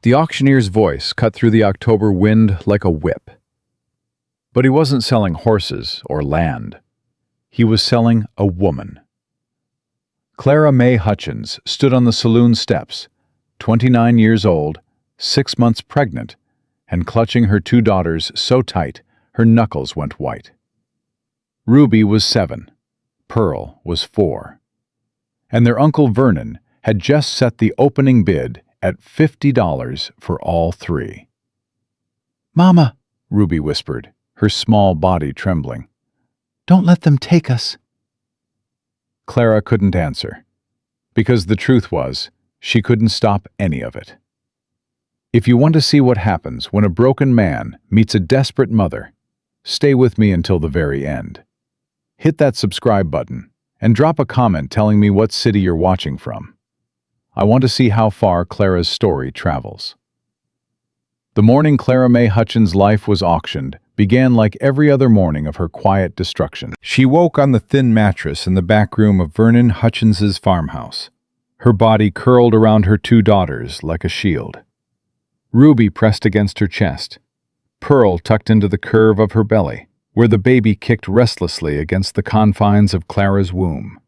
The auctioneer's voice cut through the October wind like a whip. But he wasn't selling horses or land. He was selling a woman. Clara May Hutchins stood on the saloon steps, 29 years old, 6 months pregnant, and clutching her 2 daughters so tight her knuckles went white. Ruby was 7, Pearl was 4, and their uncle Vernon had just set the opening bid at $50 for all 3. "Mama," Ruby whispered, her small body trembling, "don't let them take us." Clara couldn't answer, because the truth was, she couldn't stop any of it. If you want to see what happens when a broken man meets a desperate mother, stay with me until the very end. Hit that subscribe button and drop a comment telling me what city you're watching from. I want to see how far Clara's story travels. The morning Clara May Hutchins' life was auctioned began like every other morning of her quiet destruction. She woke on the thin mattress in the back room of Vernon Hutchins's farmhouse, her body curled around her 2 daughters like a shield. Ruby pressed against her chest, Pearl tucked into the curve of her belly, where the baby kicked restlessly against the confines of Clara's womb.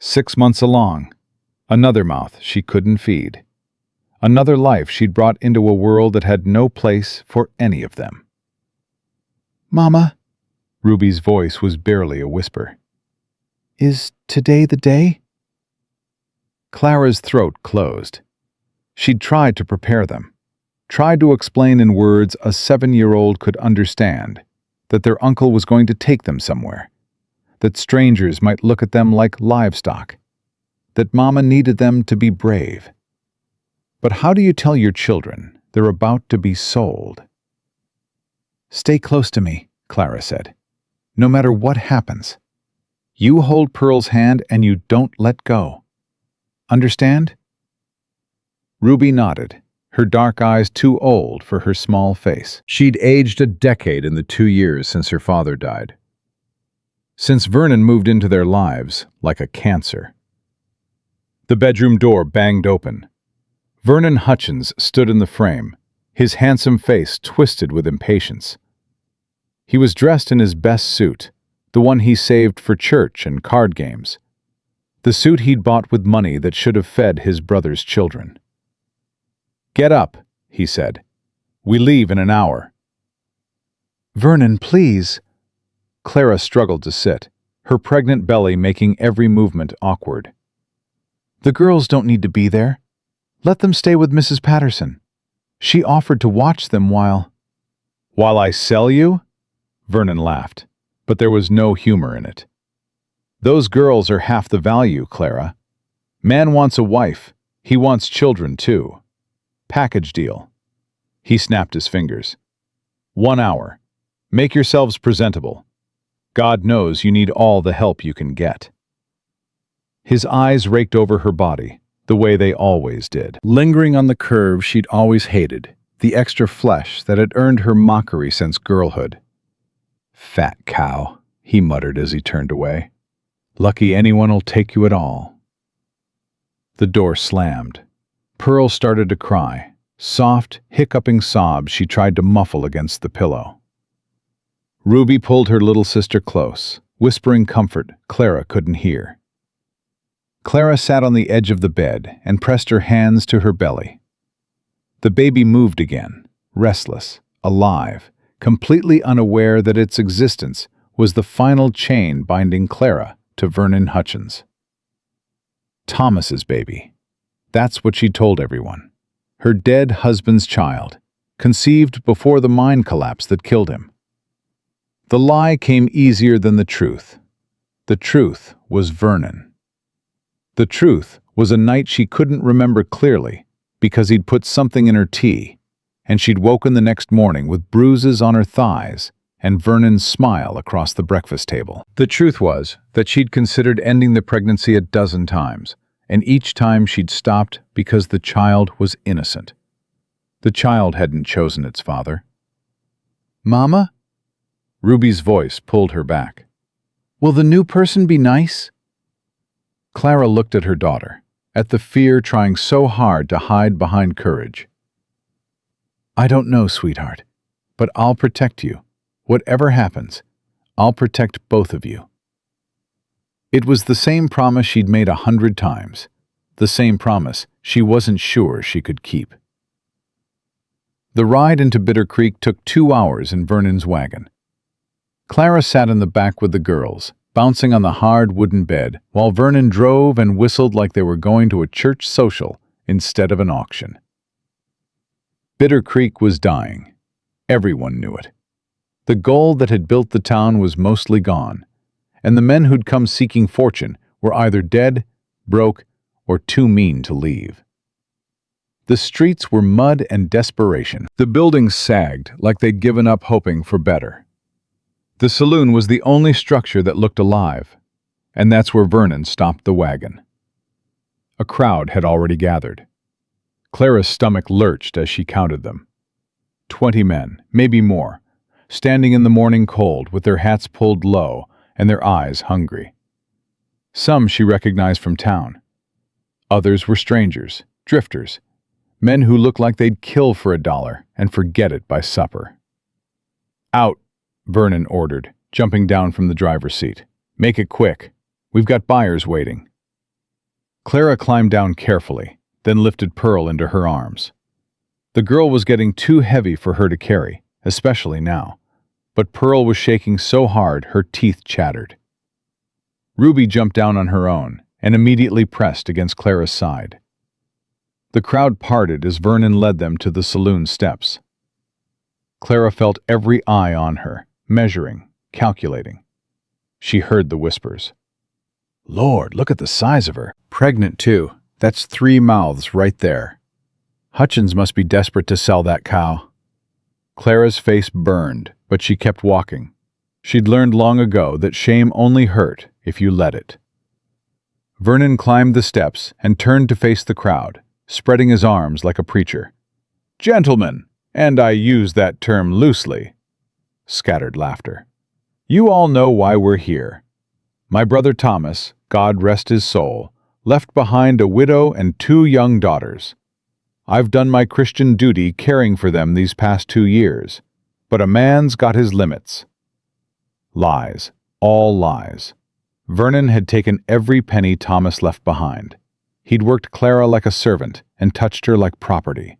6 months along, another mouth she couldn't feed. Another life she'd brought into a world that had no place for any of them. "Mama," Ruby's voice was barely a whisper. "Is today the day?" Clara's throat closed. She'd tried to prepare them, tried to explain in words a 7-year-old could understand, that their uncle was going to take them somewhere, that strangers might look at them like livestock, that Mama needed them to be brave. But how do you tell your children they're about to be sold? "Stay close to me," Clara said, "no matter what happens. You hold Pearl's hand and you don't let go. Understand?" Ruby nodded, her dark eyes too old for her small face. She'd aged a decade in the 2 years since her father died. Since Vernon moved into their lives like a cancer. The bedroom door banged open. Vernon Hutchins stood in the frame, his handsome face twisted with impatience. He was dressed in his best suit, the one he saved for church and card games. The suit he'd bought with money that should have fed his brother's children. "Get up," he said. "We leave in an hour." "Vernon, please." Clara struggled to sit, her pregnant belly making every movement awkward. "The girls don't need to be there. Let them stay with Mrs. Patterson. She offered to watch them while—" "While I sell you?" Vernon laughed, but there was no humor in it. "Those girls are half the value, Clara. Man wants a wife. He wants children, too. Package deal." He snapped his fingers. 1 hour. Make yourselves presentable. God knows you need all the help you can get." His eyes raked over her body, the way they always did, lingering on the curve she'd always hated, the extra flesh that had earned her mockery since girlhood. "Fat cow," he muttered as he turned away. "Lucky anyone'll take you at all." The door slammed. Pearl started to cry, soft, hiccuping sobs she tried to muffle against the pillow. Ruby pulled her little sister close, whispering comfort Clara couldn't hear. Clara sat on the edge of the bed and pressed her hands to her belly. The baby moved again, restless, alive, completely unaware that its existence was the final chain binding Clara to Vernon Hutchins. Thomas's baby. That's what she told everyone. Her dead husband's child, conceived before the mind collapse that killed him. The lie came easier than the truth. The truth was Vernon. The truth was a night she couldn't remember clearly because he'd put something in her tea, and she'd woken the next morning with bruises on her thighs and Vernon's smile across the breakfast table. The truth was that she'd considered ending the pregnancy a dozen times, and each time she'd stopped because the child was innocent. The child hadn't chosen its father. "Mama?" Ruby's voice pulled her back. "Will the new person be nice?" Clara looked at her daughter, at the fear trying so hard to hide behind courage. I don't know, sweetheart, but I'll protect you. Whatever happens, I'll protect both of you. It was the same promise she'd made 100 times, the same promise she wasn't sure she could keep. The ride into Bitter Creek took 2 hours in Vernon's wagon. Clara sat in the back with the girls, bouncing on the hard wooden bed, while Vernon drove and whistled like they were going to a church social instead of an auction. Bitter Creek was dying. Everyone knew it. The gold that had built the town was mostly gone, and the men who'd come seeking fortune were either dead, broke, or too mean to leave. The streets were mud and desperation. The buildings sagged like they'd given up hoping for better. The saloon was the only structure that looked alive, and that's where Vernon stopped the wagon. A crowd had already gathered. Clara's stomach lurched as she counted them. 20 men, maybe more, standing in the morning cold with their hats pulled low and their eyes hungry. Some she recognized from town. Others were strangers, drifters, men who looked like they'd kill for $1 and forget it by supper. "Out," Vernon ordered, jumping down from the driver's seat. "Make it quick. We've got buyers waiting." Clara climbed down carefully, then lifted Pearl into her arms. The girl was getting too heavy for her to carry, especially now, but Pearl was shaking so hard her teeth chattered. Ruby jumped down on her own and immediately pressed against Clara's side. The crowd parted as Vernon led them to the saloon steps. Clara felt every eye on her, measuring, calculating. She heard the whispers. "Lord, look at the size of her. Pregnant, too. That's 3 mouths right there. Hutchins must be desperate to sell that cow." Clara's face burned, but she kept walking. She'd learned long ago that shame only hurt if you let it. Vernon climbed the steps and turned to face the crowd, spreading his arms like a preacher. "Gentlemen, and I use that term loosely." Scattered laughter. "You all know why we're here. My brother Thomas, God rest his soul, left behind a widow and 2 young daughters. I've done my Christian duty caring for them these past 2 years, but a man's got his limits." Lies, all lies. Vernon had taken every penny Thomas left behind. He'd worked Clara like a servant and touched her like property.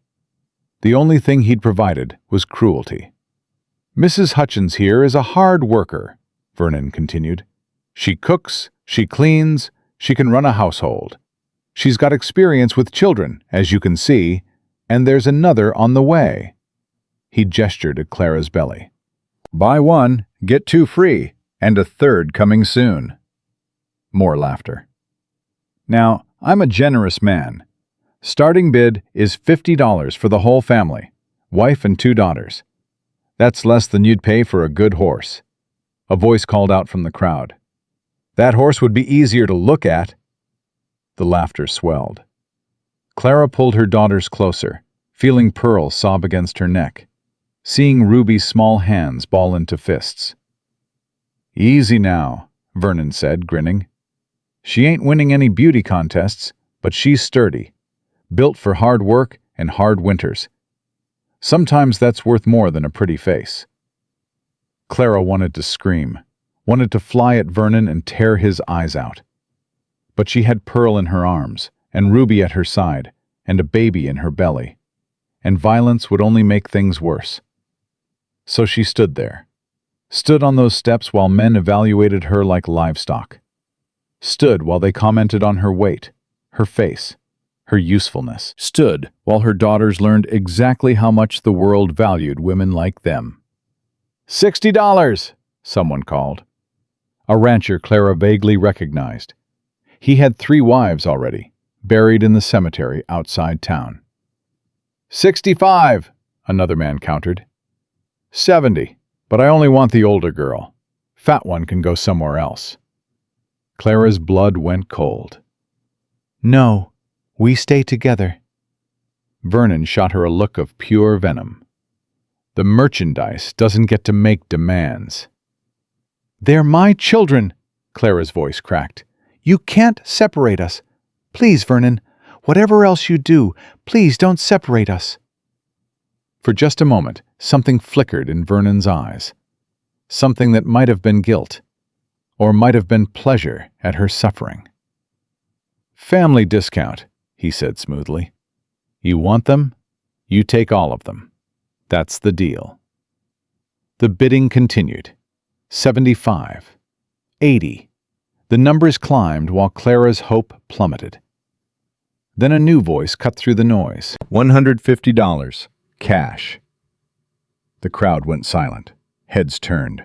The only thing he'd provided was cruelty. "Mrs. Hutchins here is a hard worker," Vernon continued. "She cooks, she cleans, she can run a household. She's got experience with children, as you can see, and there's another on the way." He gestured at Clara's belly. "Buy 1, get 2 free, and a 3rd coming soon." More laughter. "Now, I'm a generous man. Starting bid is $50 for the whole family, wife and 2 daughters. That's less than you'd pay for a good horse." A voice called out from the crowd. "That horse would be easier to look at." The laughter swelled. Clara pulled her daughters closer, feeling Pearl sob against her neck, seeing Ruby's small hands ball into fists. "Easy now," Vernon said, grinning. "She ain't winning any beauty contests, but she's sturdy, built for hard work and hard winters. Sometimes that's worth more than a pretty face." Clara wanted to scream, wanted to fly at Vernon and tear his eyes out. But she had Pearl in her arms, and Ruby at her side, and a baby in her belly, and violence would only make things worse. So she stood there, stood on those steps while men evaluated her like livestock, stood while they commented on her weight, her face, her usefulness, stood while her daughters learned exactly how much the world valued women like them. $60, someone called. A rancher Clara vaguely recognized. He had 3 wives already, buried in the cemetery outside town. 65, another man countered. 70, but I only want the older girl. Fat one can go somewhere else. Clara's blood went cold. "No, we stay together." Vernon shot her a look of pure venom. "The merchandise doesn't get to make demands." "They're my children," Clara's voice cracked. "You can't separate us. Please, Vernon, whatever else you do, please don't separate us." For just a moment, something flickered in Vernon's eyes. Something that might have been guilt, or might have been pleasure at her suffering. "Family discount," he said smoothly. "You want them? You take all of them. That's the deal." The bidding continued. 75. 80. The numbers climbed while Clara's hope plummeted. Then a new voice cut through the noise. $150. Cash. The crowd went silent. Heads turned.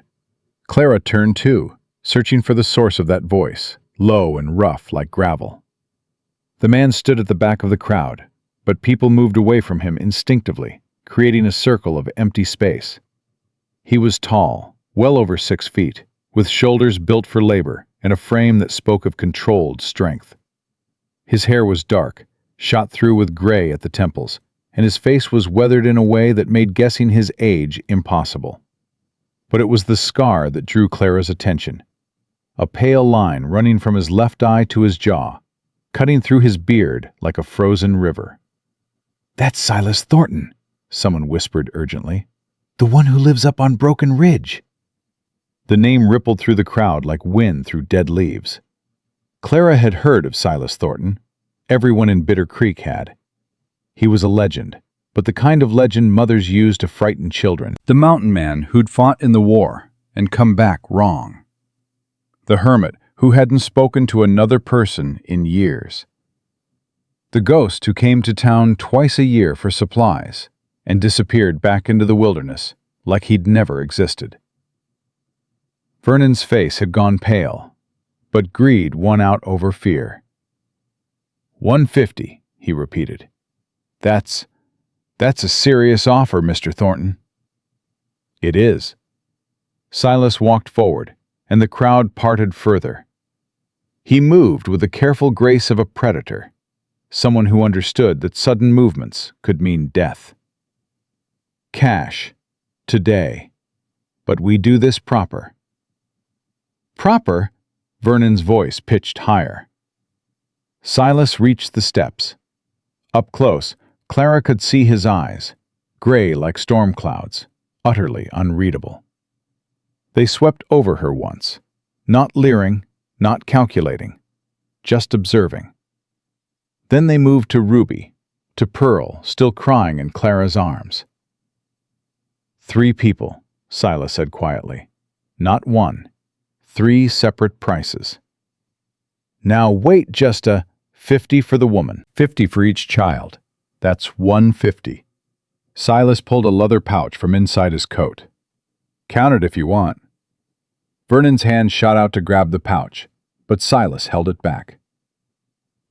Clara turned too, searching for the source of that voice, low and rough like gravel. The man stood at the back of the crowd, but people moved away from him instinctively, creating a circle of empty space. He was tall, well over 6 feet, with shoulders built for labor and a frame that spoke of controlled strength. His hair was dark, shot through with gray at the temples, and his face was weathered in a way that made guessing his age impossible. But it was the scar that drew Clara's attention. A pale line running from his left eye to his jaw, cutting through his beard like a frozen river. "That's Silas Thornton," someone whispered urgently. "The one who lives up on Broken Ridge." The name rippled through the crowd like wind through dead leaves. Clara had heard of Silas Thornton. Everyone in Bitter Creek had. He was a legend, but the kind of legend mothers use to frighten children. The mountain man who'd fought in the war and come back wrong. The hermit who hadn't spoken to another person in years. The ghost who came to town twice a year for supplies and disappeared back into the wilderness like he'd never existed. Vernon's face had gone pale, but greed won out over fear. 150, he repeated. That's a serious offer, Mr. Thornton." "It is." Silas walked forward, and the crowd parted further. He moved with the careful grace of a predator, someone who understood that sudden movements could mean death. "Cash. Today. But we do this proper." "Proper?" Vernon's voice pitched higher. Silas reached the steps. Up close, Clara could see his eyes, gray like storm clouds, utterly unreadable. They swept over her once, not leering, not calculating, just observing. Then they moved to Ruby, to Pearl, still crying in Clara's arms. 3 people, Silas said quietly. Not one. 3 separate prices. "Now wait just a 50 for the woman, 50 for each child. That's 150. Silas pulled a leather pouch from inside his coat. "Count it if you want." Vernon's hand shot out to grab the pouch, but Silas held it back.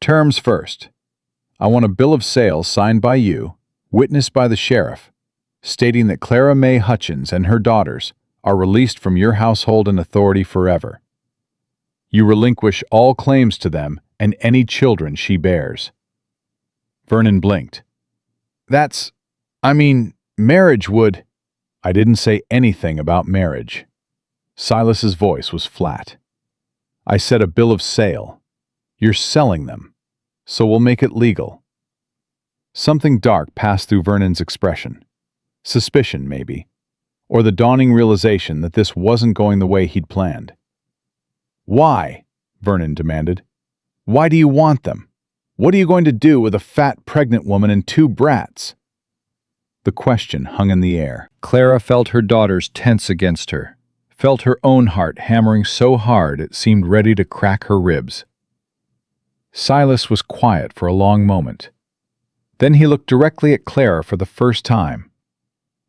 "Terms first. I want a bill of sale signed by you, witnessed by the sheriff, stating that Clara May Hutchins and her daughters are released from your household and authority forever. You relinquish all claims to them and any children she bears." Vernon blinked. Marriage would—" "I didn't say anything about marriage." Silas's voice was flat. "I said a bill of sale. You're selling them, so we'll make it legal." Something dark passed through Vernon's expression. Suspicion, maybe, or the dawning realization that this wasn't going the way he'd planned. "Why?" Vernon demanded. "Why do you want them? What are you going to do with a fat pregnant woman and 2 brats?" The question hung in the air. Clara felt her daughters tense against her, felt her own heart hammering so hard it seemed ready to crack her ribs. Silas was quiet for a long moment. Then he looked directly at Clara for the first time,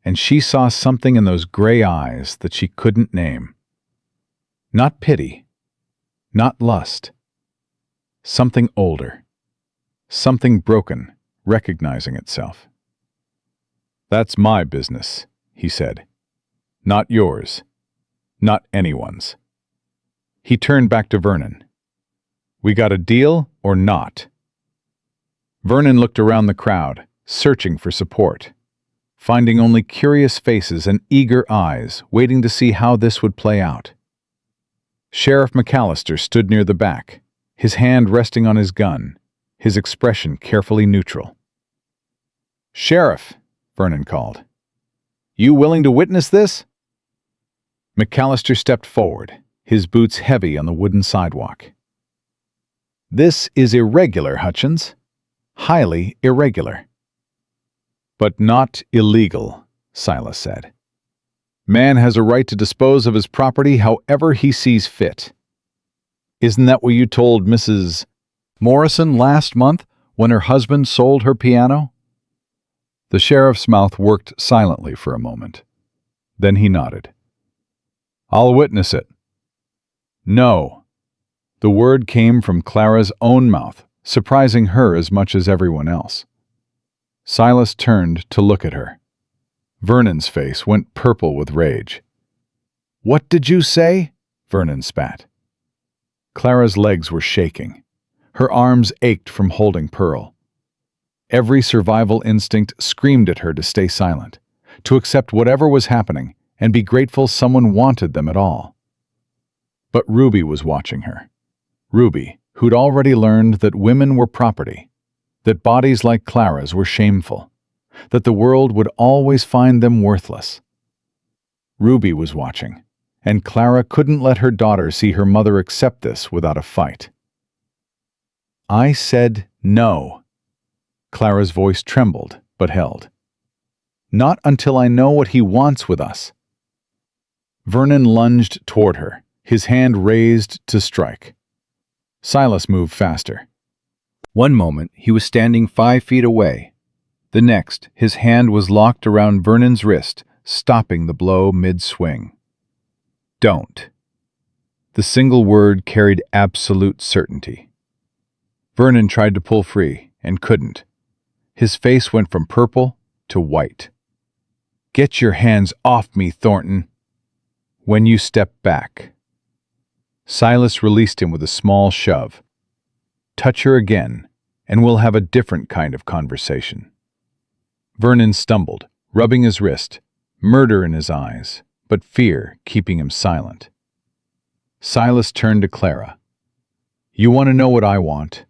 and she saw something in those gray eyes that she couldn't name. Not pity, not lust. Something older. Something broken, recognizing itself. "That's my business," he said. "Not yours. Not anyone's." He turned back to Vernon. "We got a deal or not?" Vernon looked around the crowd, searching for support, finding only curious faces and eager eyes, waiting to see how this would play out. Sheriff McAllister stood near the back, his hand resting on his gun, his expression carefully neutral. "Sheriff," Vernon called. You willing to witness this?" McAllister stepped forward, his boots heavy on the wooden sidewalk. "This is irregular, Hutchins. Highly irregular." "But not illegal," Silas said. "Man has a right to dispose of his property however he sees fit. Isn't that what you told Mrs. Morrison last month when her husband sold her piano?" The sheriff's mouth worked silently for a moment. Then he nodded. "I'll witness it." "No." The word came from Clara's own mouth, surprising her as much as everyone else. Silas turned to look at her. Vernon's face went purple with rage. "What did you say?" Vernon spat. Clara's legs were shaking. Her arms ached from holding Pearl. Every survival instinct screamed at her to stay silent, to accept whatever was happening and be grateful someone wanted them at all. But Ruby was watching her. Ruby, who'd already learned that women were property, that bodies like Clara's were shameful, that the world would always find them worthless. Ruby was watching, and Clara couldn't let her daughter see her mother accept this without a fight. "I said no." Clara's voice trembled, but held. "Not until I know what he wants with us." Vernon lunged toward her, his hand raised to strike. Silas moved faster. One moment, he was standing 5 feet away. The next, his hand was locked around Vernon's wrist, stopping the blow mid-swing. "Don't." The single word carried absolute certainty. Vernon tried to pull free, and couldn't. His face went from purple to white. "Get your hands off me, Thornton." "When you step back." Silas released him with a small shove. "Touch her again, and we'll have a different kind of conversation." Vernon stumbled, rubbing his wrist, murder in his eyes, but fear keeping him silent. Silas turned to Clara. "You want to know what I want?"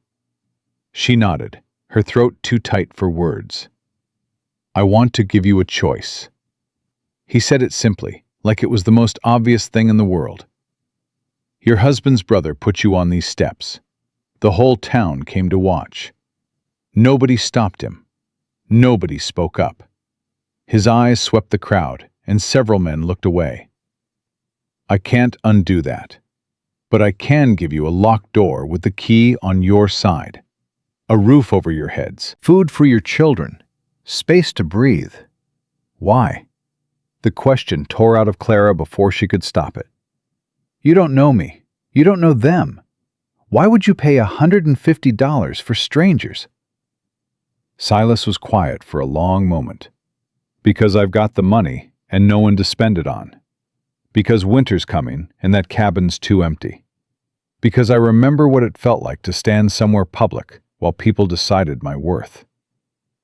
She nodded, her throat too tight for words. "I want to give you a choice." He said it simply, like it was the most obvious thing in the world. "Your husband's brother put you on these steps. The whole town came to watch. Nobody stopped him. Nobody spoke up. His eyes swept the crowd, and several men looked away. I can't undo that. But I can give you a locked door with the key on your side. A roof over your heads. Food for your children. Space to breathe." "Why?" The question tore out of Clara before she could stop it. "You don't know me. You don't know them. Why would you pay $150 for strangers?" Silas was quiet for a long moment. "Because I've got the money and no one to spend it on. Because winter's coming and that cabin's too empty. Because I remember what it felt like to stand somewhere public while people decided my worth."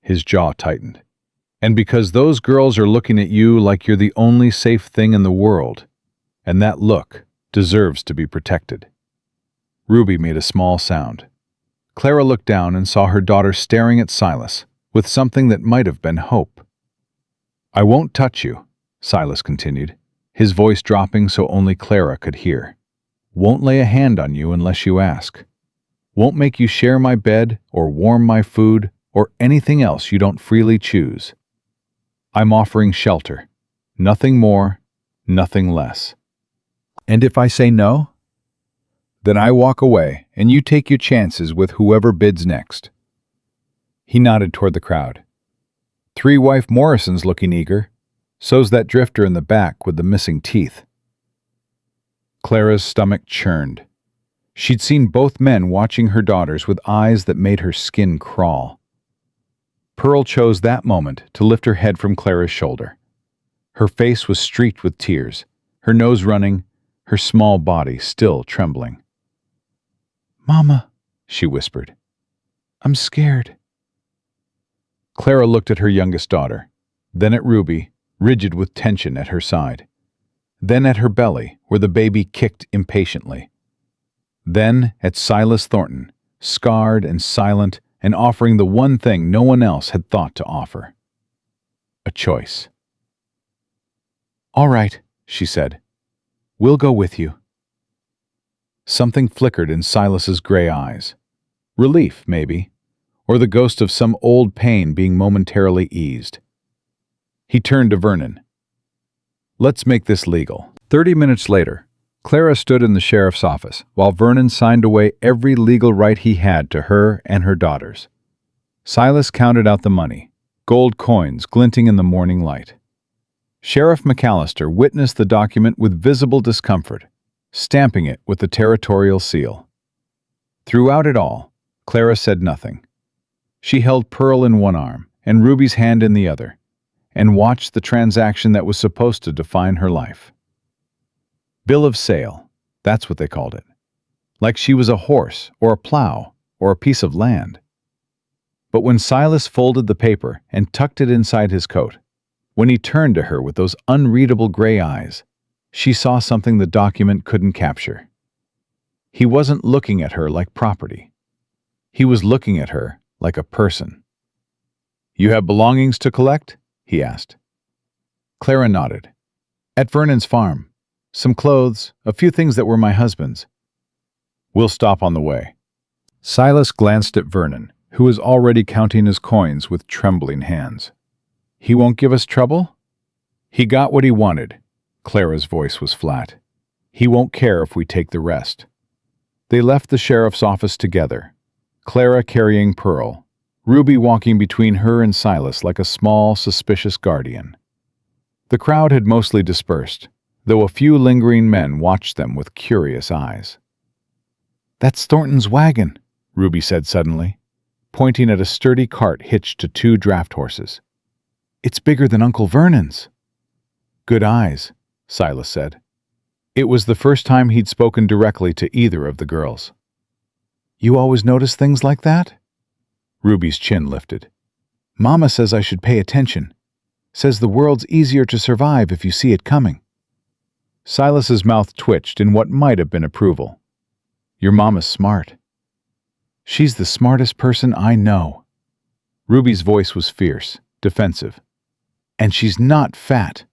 His jaw tightened. "And because those girls are looking at you like you're the only safe thing in the world, and that look deserves to be protected." Ruby made a small sound. Clara looked down and saw her daughter staring at Silas with something that might have been hope. "I won't touch you," Silas continued, his voice dropping so only Clara could hear. "Won't lay a hand on you unless you ask. Won't make you share my bed or warm my food or anything else you don't freely choose. I'm offering shelter. Nothing more, nothing less. And if I say no, then I walk away and you take your chances with whoever bids next." He nodded toward the crowd. "Three-wife Morrison's looking eager. So's that drifter in the back with the missing teeth." Clara's stomach churned. She'd seen both men watching her daughters with eyes that made her skin crawl. Pearl chose that moment to lift her head from Clara's shoulder. Her face was streaked with tears, her nose running, her small body still trembling. "Mama," she whispered, "I'm scared." Clara looked at her youngest daughter, then at Ruby, rigid with tension at her side, then at her belly, where the baby kicked impatiently, then at Silas Thornton, scarred and silent and offering the one thing no one else had thought to offer: a choice. "All right," she said. "We'll go with you." Something flickered in Silas's gray eyes. Relief, maybe, or the ghost of some old pain being momentarily eased. He turned to Vernon. "Let's make this legal." 30 minutes later, Clara stood in the sheriff's office while Vernon signed away every legal right he had to her and her daughters. Silas counted out the money, gold coins glinting in the morning light. Sheriff McAllister witnessed the document with visible discomfort, stamping it with the territorial seal. Throughout it all, Clara said nothing. She held Pearl in one arm and Ruby's hand in the other, and watched the transaction that was supposed to define her life. Bill of sale, that's what they called it. Like she was a horse or a plow or a piece of land. But when Silas folded the paper and tucked it inside his coat, when he turned to her with those unreadable gray eyes, she saw something the document couldn't capture. He wasn't looking at her like property. He was looking at her like a person. "You have belongings to collect?" he asked. Clara nodded. "At Vernon's farm. Some clothes, a few things that were my husband's." "We'll stop on the way." Silas glanced at Vernon, who was already counting his coins with trembling hands. "He won't give us trouble?" "He got what he wanted." Clara's voice was flat. "He won't care if we take the rest." They left the sheriff's office together, Clara carrying Pearl, Ruby walking between her and Silas like a small, suspicious guardian. The crowd had mostly dispersed, though a few lingering men watched them with curious eyes. "That's Thornton's wagon," Ruby said suddenly, pointing at a sturdy cart hitched to 2 draft horses. "It's bigger than Uncle Vernon's." "Good eyes," Silas said. It was the first time he'd spoken directly to either of the girls. "You always notice things like that?" Ruby's chin lifted. "Mama says I should pay attention. Says the world's easier to survive if you see it coming." Silas's mouth twitched in what might have been approval. "Your mama's smart." "She's the smartest person I know." Ruby's voice was fierce, defensive. "And she's not fat.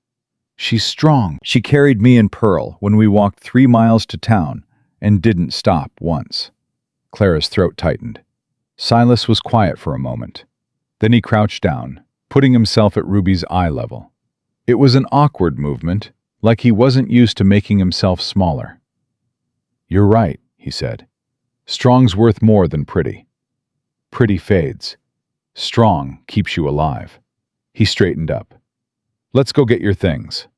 She's strong. She carried me and Pearl when we walked 3 miles to town and didn't stop once." Clara's throat tightened. Silas was quiet for a moment. Then he crouched down, putting himself at Ruby's eye level. It was an awkward movement, like he wasn't used to making himself smaller. "You're right," he said. "Strong's worth more than pretty. Pretty fades. Strong keeps you alive." He straightened up. "Let's go get your things."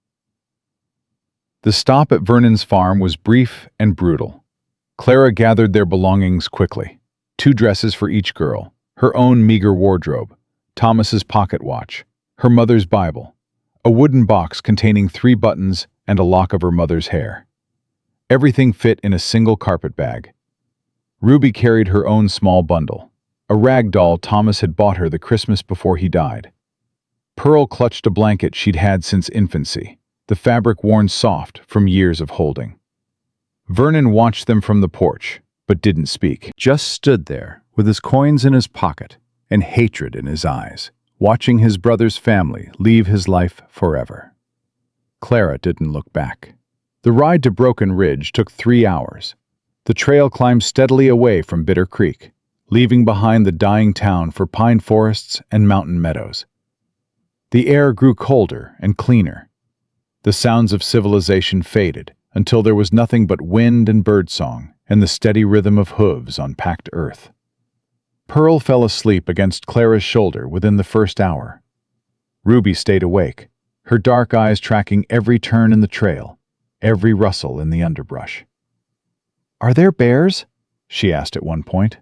The stop at Vernon's farm was brief and brutal. Clara gathered their belongings quickly. 2 dresses for each girl, her own meager wardrobe, Thomas's pocket watch, her mother's Bible, a wooden box containing 3 buttons and a lock of her mother's hair. Everything fit in a single carpet bag. Ruby carried her own small bundle, a rag doll Thomas had bought her the Christmas before he died. Pearl clutched a blanket she'd had since infancy, the fabric worn soft from years of holding. Vernon watched them from the porch, but didn't speak. Just stood there, with his coins in his pocket and hatred in his eyes, watching his brother's family leave his life forever. Clara didn't look back. The ride to Broken Ridge took 3 hours. The trail climbed steadily away from Bitter Creek, leaving behind the dying town for pine forests and mountain meadows. The air grew colder and cleaner. The sounds of civilization faded until there was nothing but wind and birdsong and the steady rhythm of hooves on packed earth. Pearl fell asleep against Clara's shoulder within the first hour. Ruby stayed awake, her dark eyes tracking every turn in the trail, every rustle in the underbrush. "Are there bears?" she asked at one point.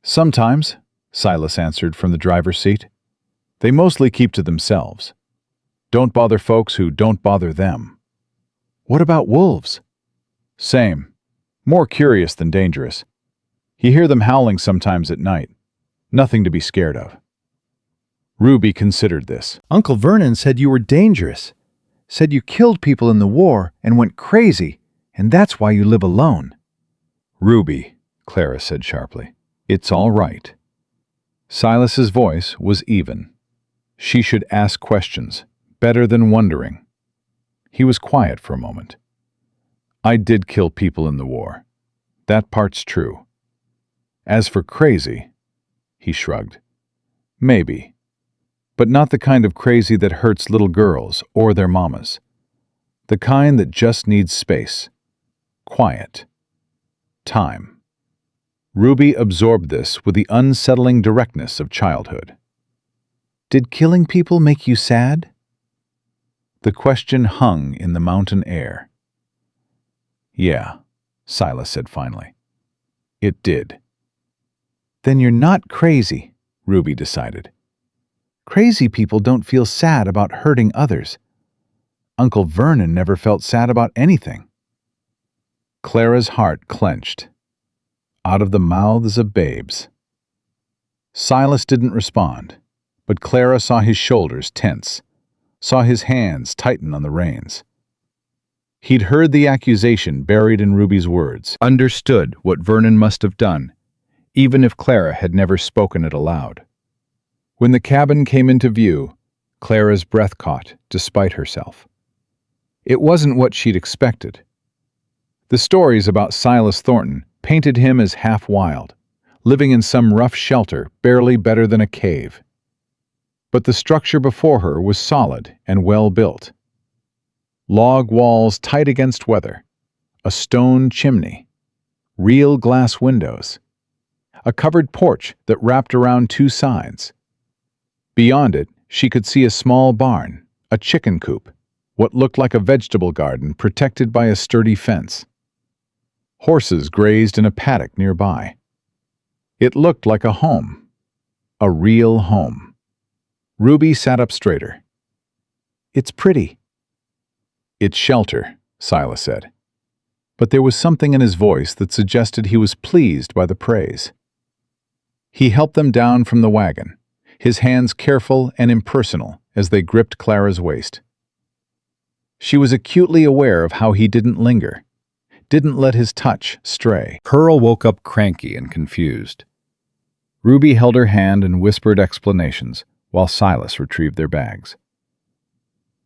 "Sometimes," Silas answered from the driver's seat. "They mostly keep to themselves. Don't bother folks who don't bother them." "What about wolves?" "Same. More curious than dangerous. You hear them howling sometimes at night. Nothing to be scared of." Ruby considered this. "Uncle Vernon said you were dangerous. Said you killed people in the war and went crazy, and that's why you live alone." "Ruby," Clara said sharply, "it's all right." Silas's voice was even. She should ask questions, better than wondering. He was quiet for a moment. I did kill people in the war. That part's true. As for crazy, he shrugged. Maybe. But not the kind of crazy that hurts little girls or their mamas. The kind that just needs space. Quiet. Time. Ruby absorbed this with the unsettling directness of childhood. Did killing people make you sad? The question hung in the mountain air. Yeah, Silas said finally. It did. Then you're not crazy, Ruby decided. Crazy people don't feel sad about hurting others. Uncle Vernon never felt sad about anything. Clara's heart clenched. Out of the mouths of babes. Silas didn't respond, but Clara saw his shoulders tense, saw his hands tighten on the reins. He'd heard the accusation buried in Ruby's words, understood what Vernon must have done, even if Clara had never spoken it aloud. When the cabin came into view, Clara's breath caught, despite herself. It wasn't what she'd expected. The stories about Silas Thornton painted him as half-wild, living in some rough shelter barely better than a cave. But the structure before her was solid and well-built. Log walls tight against weather, a stone chimney, real glass windows, a covered porch that wrapped around two sides. Beyond it, she could see a small barn, a chicken coop, what looked like a vegetable garden protected by a sturdy fence. Horses grazed in a paddock nearby. It looked like a home, a real home. Ruby sat up straighter. It's pretty. It's shelter, Silas said. But there was something in his voice that suggested he was pleased by the praise. He helped them down from the wagon, his hands careful and impersonal as they gripped Clara's waist. She was acutely aware of how he didn't linger, didn't let his touch stray. Pearl woke up cranky and confused. Ruby held her hand and whispered explanations while Silas retrieved their bags.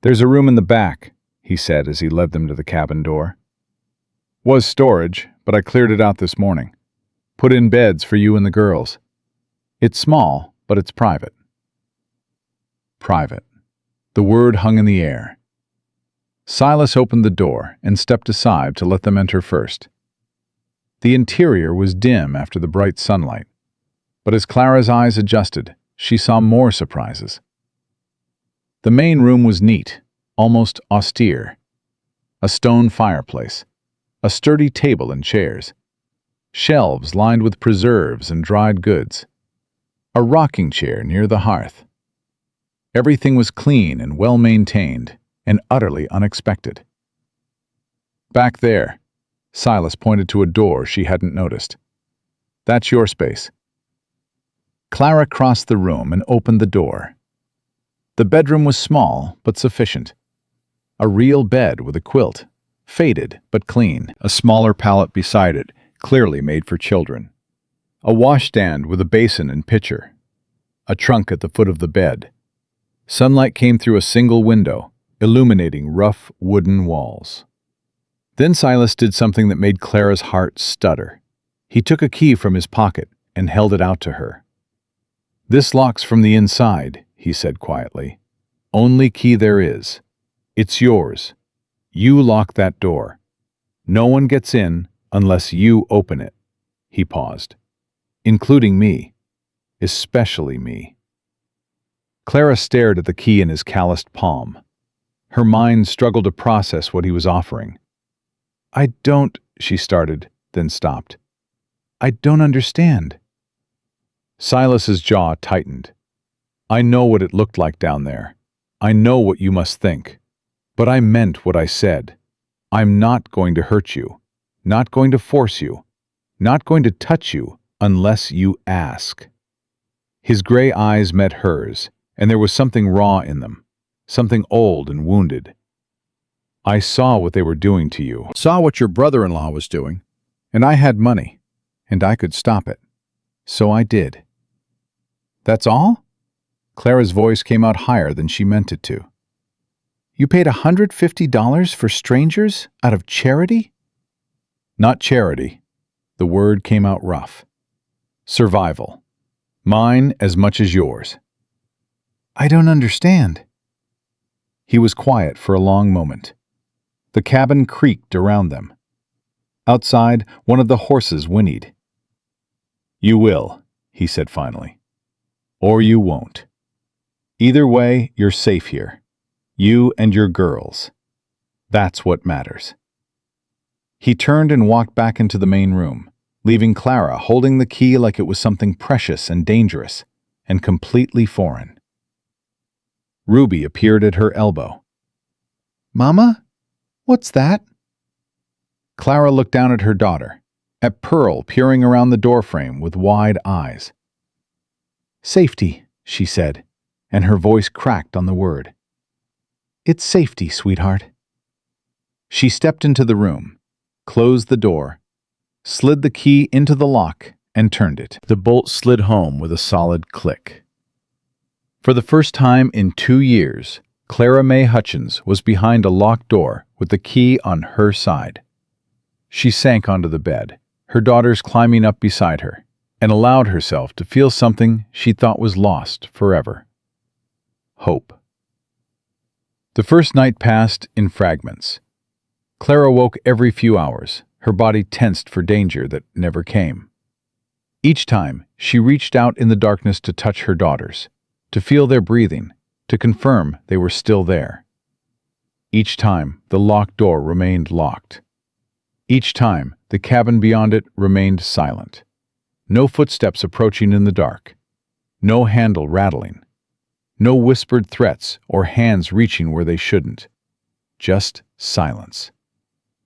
There's a room in the back, he said as he led them to the cabin door. Was storage, but I cleared it out this morning. Put in beds for you and the girls. It's small, but it's private. Private. The word hung in the air. Silas opened the door and stepped aside to let them enter first. The interior was dim after the bright sunlight, but as Clara's eyes adjusted, she saw more surprises. The main room was neat, almost austere. A stone fireplace, a sturdy table and chairs, shelves lined with preserves and dried goods, a rocking chair near the hearth. Everything was clean and well-maintained, and utterly unexpected. Back there, Silas pointed to a door she hadn't noticed. That's your space. Clara crossed the room and opened the door. The bedroom was small, but sufficient. A real bed with a quilt, faded but clean. A smaller pallet beside it, clearly made for children. A washstand with a basin and pitcher. A trunk at the foot of the bed. Sunlight came through a single window, illuminating rough wooden walls. Then Silas did something that made Clara's heart stutter. He took a key from his pocket and held it out to her. This locks from the inside, he said quietly. Only key there is. It's yours. You lock that door. No one gets in unless you open it. He paused. Including me. Especially me. Clara stared at the key in his calloused palm. Her mind struggled to process what he was offering. I don't, she started, then stopped. I don't understand. Silas's jaw tightened. I know what it looked like down there. I know what you must think. But I meant what I said. I'm not going to hurt you. Not going to force you. Not going to touch you unless you ask. His gray eyes met hers, and there was something raw in them, something old and wounded. I saw what they were doing to you. Saw what your brother-in-law was doing, and I had money, and I could stop it. So I did. That's all? Clara's voice came out higher than she meant it to. You paid $150 for strangers out of charity? Not charity. The word came out rough. Survival. Mine as much as yours. I don't understand. He was quiet for a long moment. The cabin creaked around them. Outside, one of the horses whinnied. You will, he said finally. Or you won't. Either way, you're safe here. You and your girls. That's what matters. He turned and walked back into the main room, leaving Clara holding the key like it was something precious and dangerous, and completely foreign. Ruby appeared at her elbow. Mama? What's that? Clara looked down at her daughter, at Pearl peering around the doorframe with wide eyes. Safety, she said, and her voice cracked on the word. It's safety, sweetheart. She stepped into the room, closed the door, slid the key into the lock, and turned it. The bolt slid home with a solid click. For the first time in 2 years, Clara May Hutchins was behind a locked door with the key on her side. She sank onto the bed, her daughters climbing up beside her, and allowed herself to feel something she thought was lost forever. Hope. The first night passed in fragments. Clara woke every few hours, her body tensed for danger that never came. Each time, she reached out in the darkness to touch her daughters, to feel their breathing, to confirm they were still there. Each time, the locked door remained locked. Each time, the cabin beyond it remained silent. No footsteps approaching in the dark. No handle rattling. No whispered threats or hands reaching where they shouldn't. Just silence.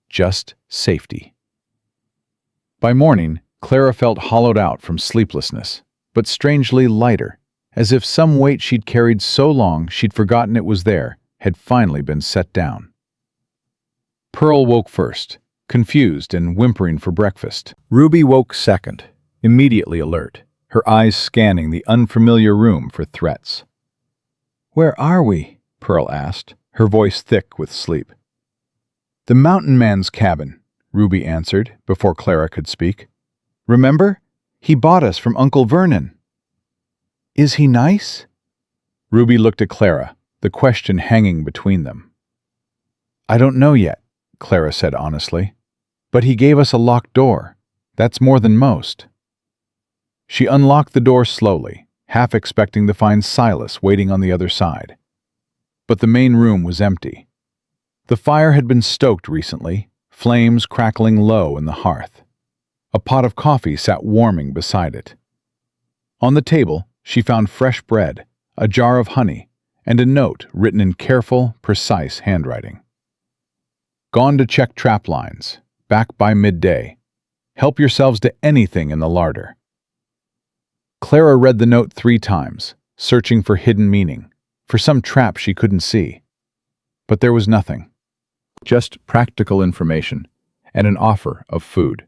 Just safety. By morning, Clara felt hollowed out from sleeplessness, but strangely lighter, as if some weight she'd carried so long she'd forgotten it was there had finally been set down. Pearl woke first, confused and whimpering for breakfast. Ruby woke second, immediately alert, her eyes scanning the unfamiliar room for threats. "Where are we?" Pearl asked, her voice thick with sleep. "The mountain man's cabin," Ruby answered before Clara could speak. "Remember? He bought us from Uncle Vernon." "Is he nice?" Ruby looked at Clara, the question hanging between them. "I don't know yet," Clara said honestly. "But he gave us a locked door. That's more than most." She unlocked the door slowly, half expecting to find Silas waiting on the other side. But the main room was empty. The fire had been stoked recently, flames crackling low in the hearth. A pot of coffee sat warming beside it. On the table, she found fresh bread, a jar of honey, and a note written in careful, precise handwriting. "Gone to check trap lines. Back by midday. Help yourselves to anything in the larder." Clara read the note 3 times, searching for hidden meaning, for some trap she couldn't see. But there was nothing. Just practical information, and an offer of food.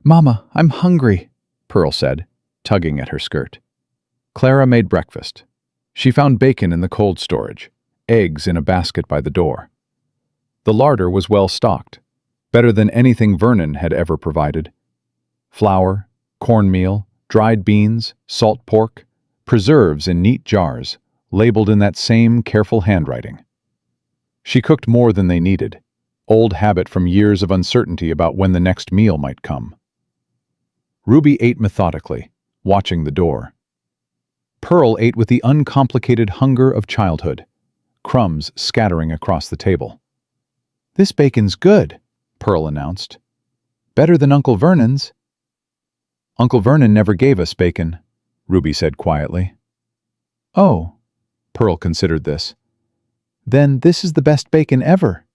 "Mama, I'm hungry," Pearl said, tugging at her skirt. Clara made breakfast. She found bacon in the cold storage, eggs in a basket by the door. The larder was well stocked, better than anything Vernon had ever provided. Flour, cornmeal, dried beans, salt pork, preserves in neat jars, labeled in that same careful handwriting. She cooked more than they needed, old habit from years of uncertainty about when the next meal might come. Ruby ate methodically, watching the door. Pearl ate with the uncomplicated hunger of childhood, crumbs scattering across the table. "This bacon's good," Pearl announced. "Better than Uncle Vernon's." "Uncle Vernon never gave us bacon," Ruby said quietly. "Oh," Pearl considered this. "Then this is the best bacon ever."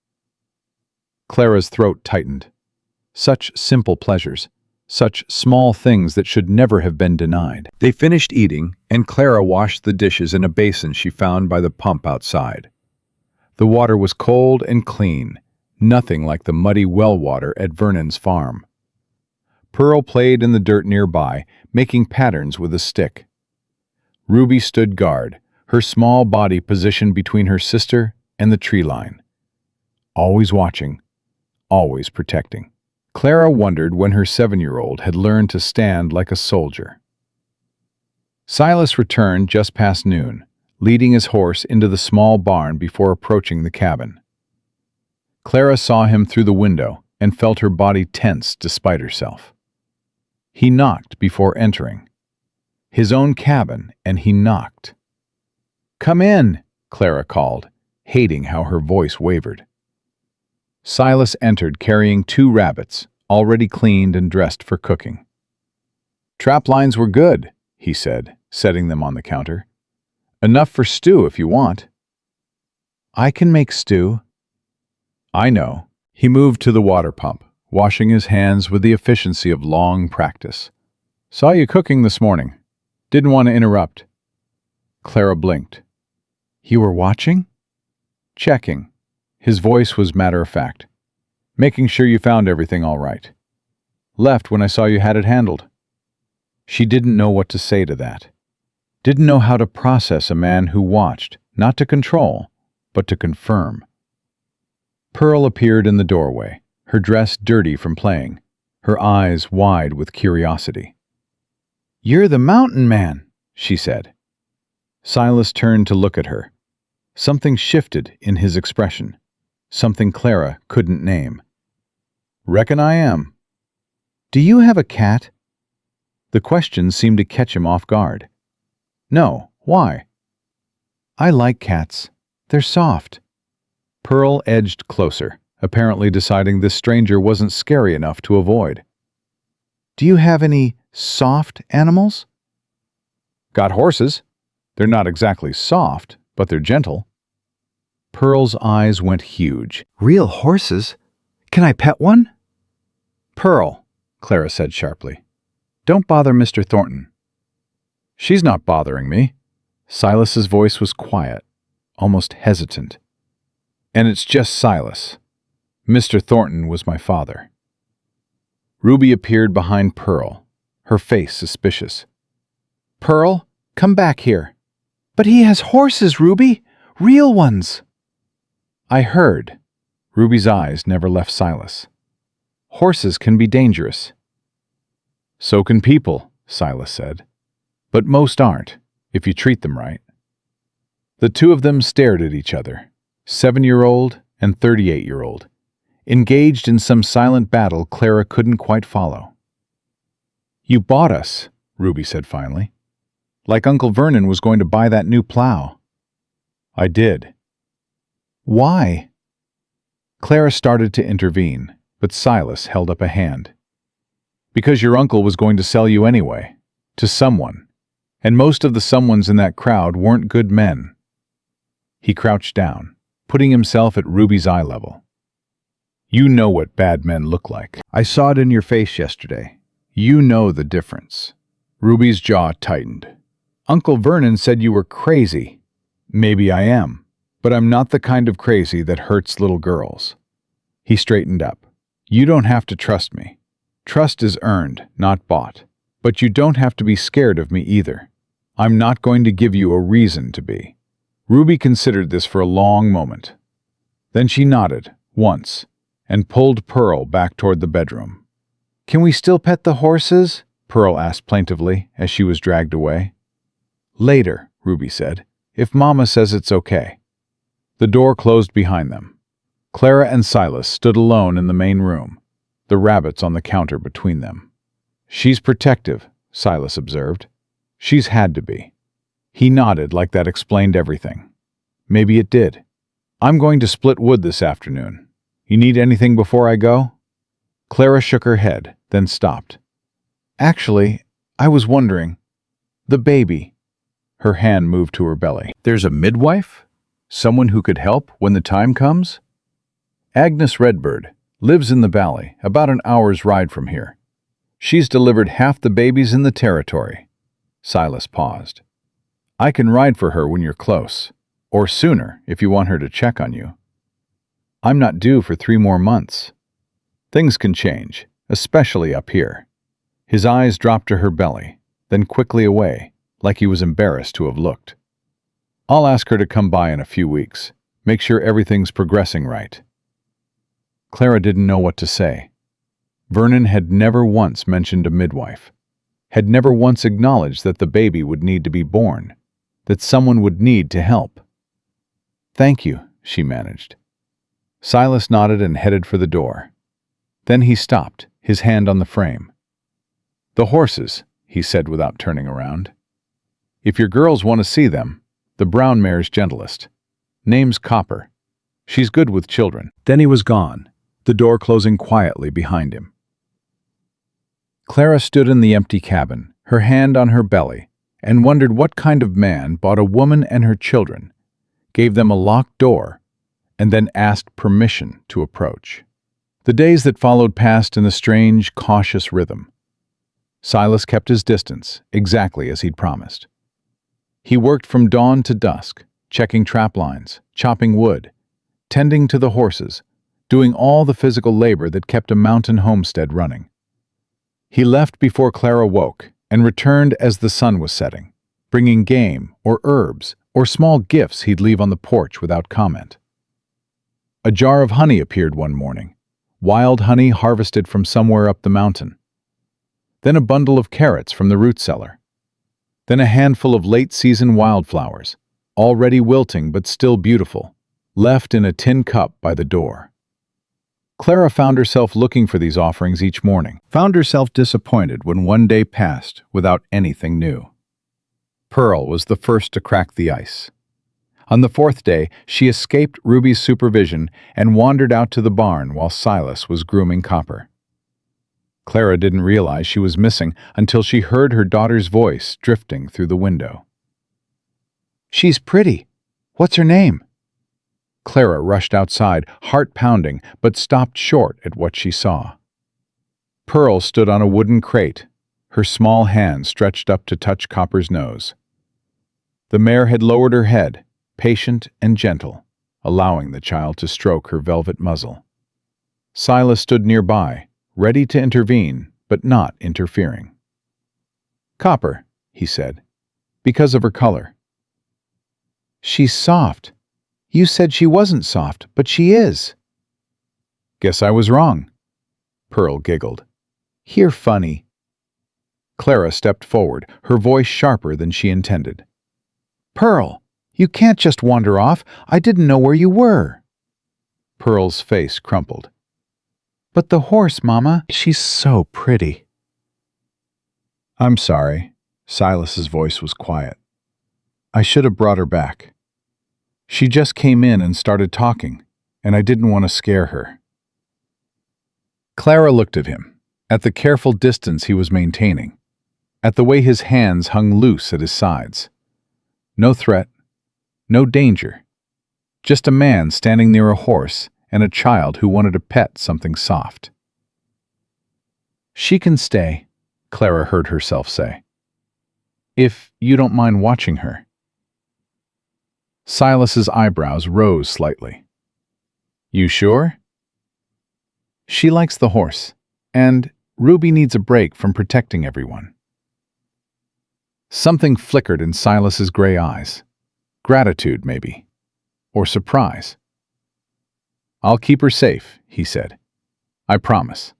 Clara's throat tightened. Such simple pleasures, such small things that should never have been denied. They finished eating, and Clara washed the dishes in a basin she found by the pump outside. The water was cold and clean, nothing like the muddy well water at Vernon's farm. Pearl played in the dirt nearby, making patterns with a stick. Ruby stood guard, her small body positioned between her sister and the tree line. Always watching, always protecting. Clara wondered when her 7-year-old had learned to stand like a soldier. Silas returned just past noon, leading his horse into the small barn before approaching the cabin. Clara saw him through the window and felt her body tense despite herself. He knocked before entering. His own cabin, and he knocked. "Come in," Clara called, hating how her voice wavered. Silas entered carrying 2 rabbits, already cleaned and dressed for cooking. "Trap lines were good," he said, setting them on the counter. "Enough for stew if you want." "I can make stew." "I know." He moved to the water pump, washing his hands with the efficiency of long practice. "Saw you cooking this morning. Didn't want to interrupt." Clara blinked. "You were watching?" "Checking." His voice was matter-of-fact. "Making sure you found everything all right. Left when I saw you had it handled." She didn't know what to say to that. Didn't know how to process a man who watched, not to control, but to confirm. Pearl appeared in the doorway, her dress dirty from playing, her eyes wide with curiosity. "You're the mountain man," she said. Silas turned to look at her. Something shifted in his expression, something Clara couldn't name. "Reckon I am." "Do you have a cat?" The question seemed to catch him off guard. "No, why?" "I like cats. They're soft." Pearl edged closer, apparently deciding this stranger wasn't scary enough to avoid. "Do you have any soft animals?" "Got horses. They're not exactly soft, but they're gentle." Pearl's eyes went huge. "Real horses? Can I pet one?" "Pearl," Clara said sharply, "don't bother Mr. Thornton." "She's not bothering me." Silas's voice was quiet, almost hesitant. "And it's just Silas. Mr. Thornton was my father." Ruby appeared behind Pearl, her face suspicious. "Pearl, come back here." "But he has horses, Ruby. Real ones." "I heard." Ruby's eyes never left Silas. "Horses can be dangerous." "So can people," Silas said. "But most aren't, if you treat them right." The 2 of them stared at each other, 7-year-old and 38-year-old, engaged in some silent battle Clara couldn't quite follow. "You bought us," Ruby said finally. "Like Uncle Vernon was going to buy that new plow." "I did." "Why?" Clara started to intervene, but Silas held up a hand. "Because your uncle was going to sell you anyway, to someone, and most of the someones in that crowd weren't good men." He crouched down, putting himself at Ruby's eye level. "You know what bad men look like. I saw it in your face yesterday. You know the difference." Ruby's jaw tightened. "Uncle Vernon said you were crazy." "Maybe I am, but I'm not the kind of crazy that hurts little girls." He straightened up. "You don't have to trust me. Trust is earned, not bought. But you don't have to be scared of me either. I'm not going to give you a reason to be." Ruby considered this for a long moment. Then she nodded, once, and pulled Pearl back toward the bedroom. "Can we still pet the horses?" Pearl asked plaintively as she was dragged away. "Later," Ruby said, "if Mama says it's okay." The door closed behind them. Clara and Silas stood alone in the main room, the rabbits on the counter between them. "She's protective," Silas observed. "She's had to be." He nodded like that explained everything. Maybe it did. "I'm going to split wood this afternoon. You need anything before I go?" Clara shook her head, then stopped. "Actually, I was wondering. The baby." Her hand moved to her belly. "There's a midwife? Someone who could help when the time comes?" "Agnes Redbird lives in the valley, about an hour's ride from here. She's delivered half the babies in the territory." Silas paused. "I can ride for her when you're close, or sooner if you want her to check on you." "I'm not due for 3 more months." "Things can change, especially up here." His eyes dropped to her belly, then quickly away, like he was embarrassed to have looked. "I'll ask her to come by in a few weeks, Make sure everything's progressing right." Clara didn't know what to say. Vernon had never once mentioned a midwife, had never once acknowledged that the baby would need to be born, that someone would need to help. "Thank you," she managed. Silas nodded and headed for the door. Then he stopped, his hand on the frame. "The horses," he said without turning around. "If your girls want to see them, the brown mare's gentlest. Name's Copper. She's good with children." Then he was gone, the door closing quietly behind him. Clara stood in the empty cabin, her hand on her belly, and wondered what kind of man bought a woman and her children, gave them a locked door, and then asked permission to approach. The days that followed passed in a strange, cautious rhythm. Silas kept his distance, exactly as he'd promised. He worked from dawn to dusk, checking trap lines, chopping wood, tending to the horses, doing all the physical labor that kept a mountain homestead running. He left before Clara woke and returned as the sun was setting, bringing game or herbs or small gifts he'd leave on the porch without comment. A jar of honey appeared one morning, wild honey harvested from somewhere up the mountain. Then a bundle of carrots from the root cellar. Then a handful of late-season wildflowers, already wilting but still beautiful, left in a tin cup by the door. Clara found herself looking for these offerings each morning, found herself disappointed when one day passed without anything new. Pearl was the first to crack the ice. On the fourth day, she escaped Ruby's supervision and wandered out to the barn while Silas was grooming Copper. Clara didn't realize she was missing until she heard her daughter's voice drifting through the window. "She's pretty. What's her name?" Clara rushed outside, heart pounding, but stopped short at what she saw. Pearl stood on a wooden crate, her small hand stretched up to touch Copper's nose. The mare had lowered her head, patient and gentle, allowing the child to stroke her velvet muzzle. Silas stood nearby, ready to intervene, but not interfering. "Copper," he said, "because of her color." "She's soft. You said she wasn't soft, but she is." "Guess I was wrong." Pearl giggled. "You're funny." Clara stepped forward, her voice sharper than she intended. "Pearl, you can't just wander off. I didn't know where you were." Pearl's face crumpled. "But the horse, Mama, she's so pretty." "I'm sorry." Silas's voice was quiet. "I should have brought her back. She just came in and started talking, and I didn't want to scare her." Clara looked at him, at the careful distance he was maintaining, at the way his hands hung loose at his sides. No threat, no danger, just a man standing near a horse and a child who wanted to pet something soft. "She can stay," Clara heard herself say, "if you don't mind watching her." Silas's eyebrows rose slightly. "You sure?" "She likes the horse, and Ruby needs a break from protecting everyone." Something flickered in Silas's gray eyes. Gratitude, maybe, or surprise. "I'll keep her safe," he said. "I promise."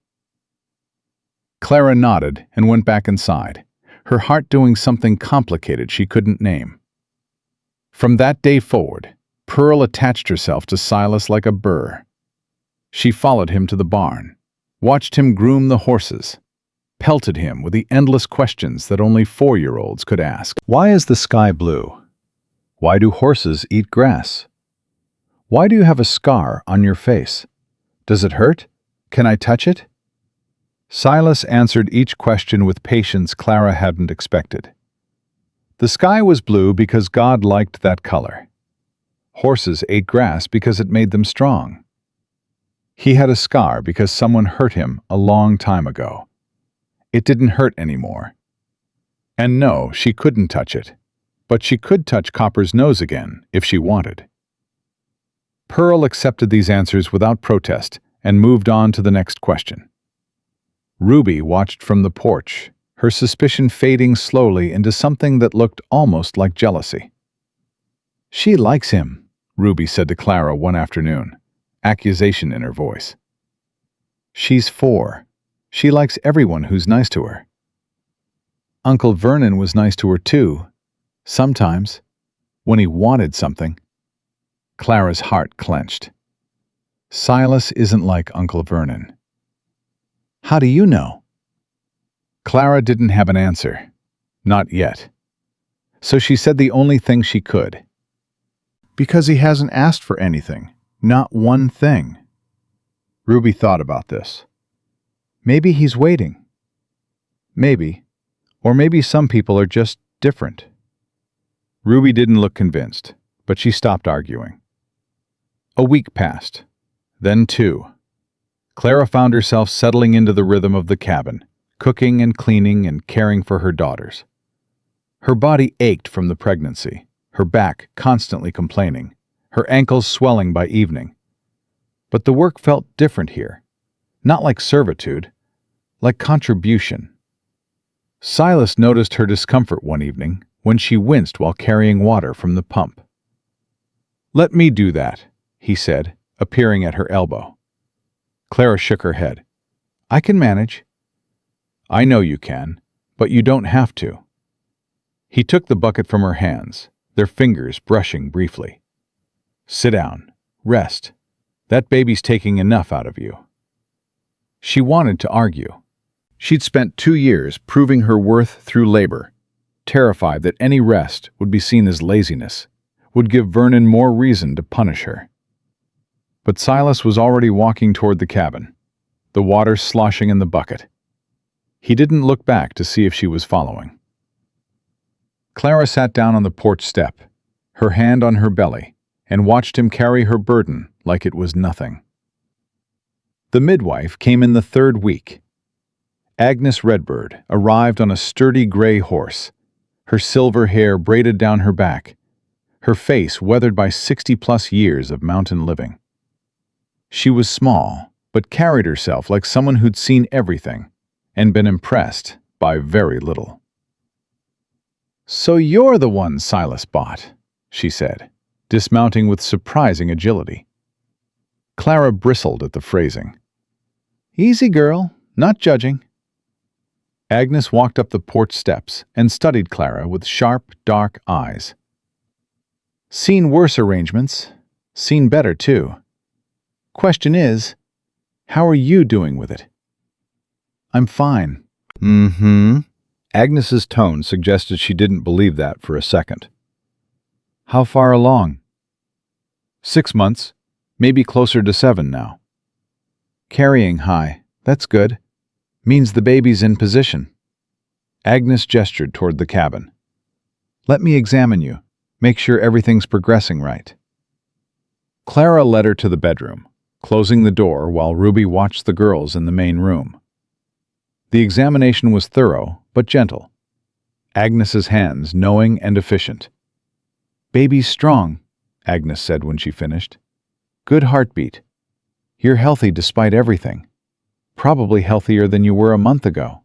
Clara nodded and went back inside, her heart doing something complicated she couldn't name. From that day forward, Pearl attached herself to Silas like a burr. She followed him to the barn, watched him groom the horses, pelted him with the endless questions that only 4-year-olds could ask. Why is the sky blue? Why do horses eat grass? Why do you have a scar on your face? Does it hurt? Can I touch it? Silas answered each question with patience Clara hadn't expected. The sky was blue because God liked that color. Horses ate grass because it made them strong. He had a scar because someone hurt him a long time ago. It didn't hurt anymore. And no, she couldn't touch it, but she could touch Copper's nose again if she wanted. Pearl accepted these answers without protest and moved on to the next question. Ruby watched from the porch, her suspicion fading slowly into something that looked almost like jealousy. "She likes him," Ruby said to Clara one afternoon, accusation in her voice. She's 4. She likes everyone who's nice to her. Uncle Vernon was nice to her too, sometimes, when he wanted something. Clara's heart clenched. Silas isn't like Uncle Vernon. How do you know? Clara didn't have an answer. Not yet. So she said the only thing she could. Because he hasn't asked for anything. Not one thing. Ruby thought about this. Maybe he's waiting. Maybe. Or maybe some people are just different. Ruby didn't look convinced, but she stopped arguing. A week passed. Then 2. Clara found herself settling into the rhythm of the cabin, cooking and cleaning and caring for her daughters. Her body ached from the pregnancy, her back constantly complaining, her ankles swelling by evening. But the work felt different here. Not like servitude, like contribution. Silas noticed her discomfort one evening when she winced while carrying water from the pump. "Let me do that," he said, appearing at her elbow. Clara shook her head. "I can manage." "I know you can, but you don't have to." He took the bucket from her hands, their fingers brushing briefly. "Sit down. Rest. That baby's taking enough out of you." She wanted to argue. She'd spent 2 years proving her worth through labor, terrified that any rest would be seen as laziness, would give Vernon more reason to punish her. But Silas was already walking toward the cabin, the water sloshing in the bucket. He didn't look back to see if she was following. Clara sat down on the porch step, her hand on her belly, and watched him carry her burden like it was nothing. The midwife came in the 3rd week. Agnes Redbird arrived on a sturdy gray horse, her silver hair braided down her back, her face weathered by 60-plus years of mountain living. She was small, but carried herself like someone who'd seen everything and been impressed by very little. "So you're the one Silas bought," she said, dismounting with surprising agility. Clara bristled at the phrasing. "Easy, girl, not judging." Agnes walked up the porch steps and studied Clara with sharp, dark eyes. "Seen worse arrangements. Seen better, too. Question is, how are you doing with it?" "I'm fine." Agnes's tone suggested she didn't believe that for a second. "How far along?" 6 months, maybe closer to 7 now." "Carrying high. That's good. Means the baby's in position." Agnes gestured toward the cabin. "Let me examine you. Make sure everything's progressing right." Clara led her to the bedroom, closing the door while Ruby watched the girls in the main room. The examination was thorough, but gentle. Agnes's hands knowing and efficient. "Baby's strong," Agnes said when she finished. "Good heartbeat. You're healthy despite everything. Probably healthier than you were a month ago."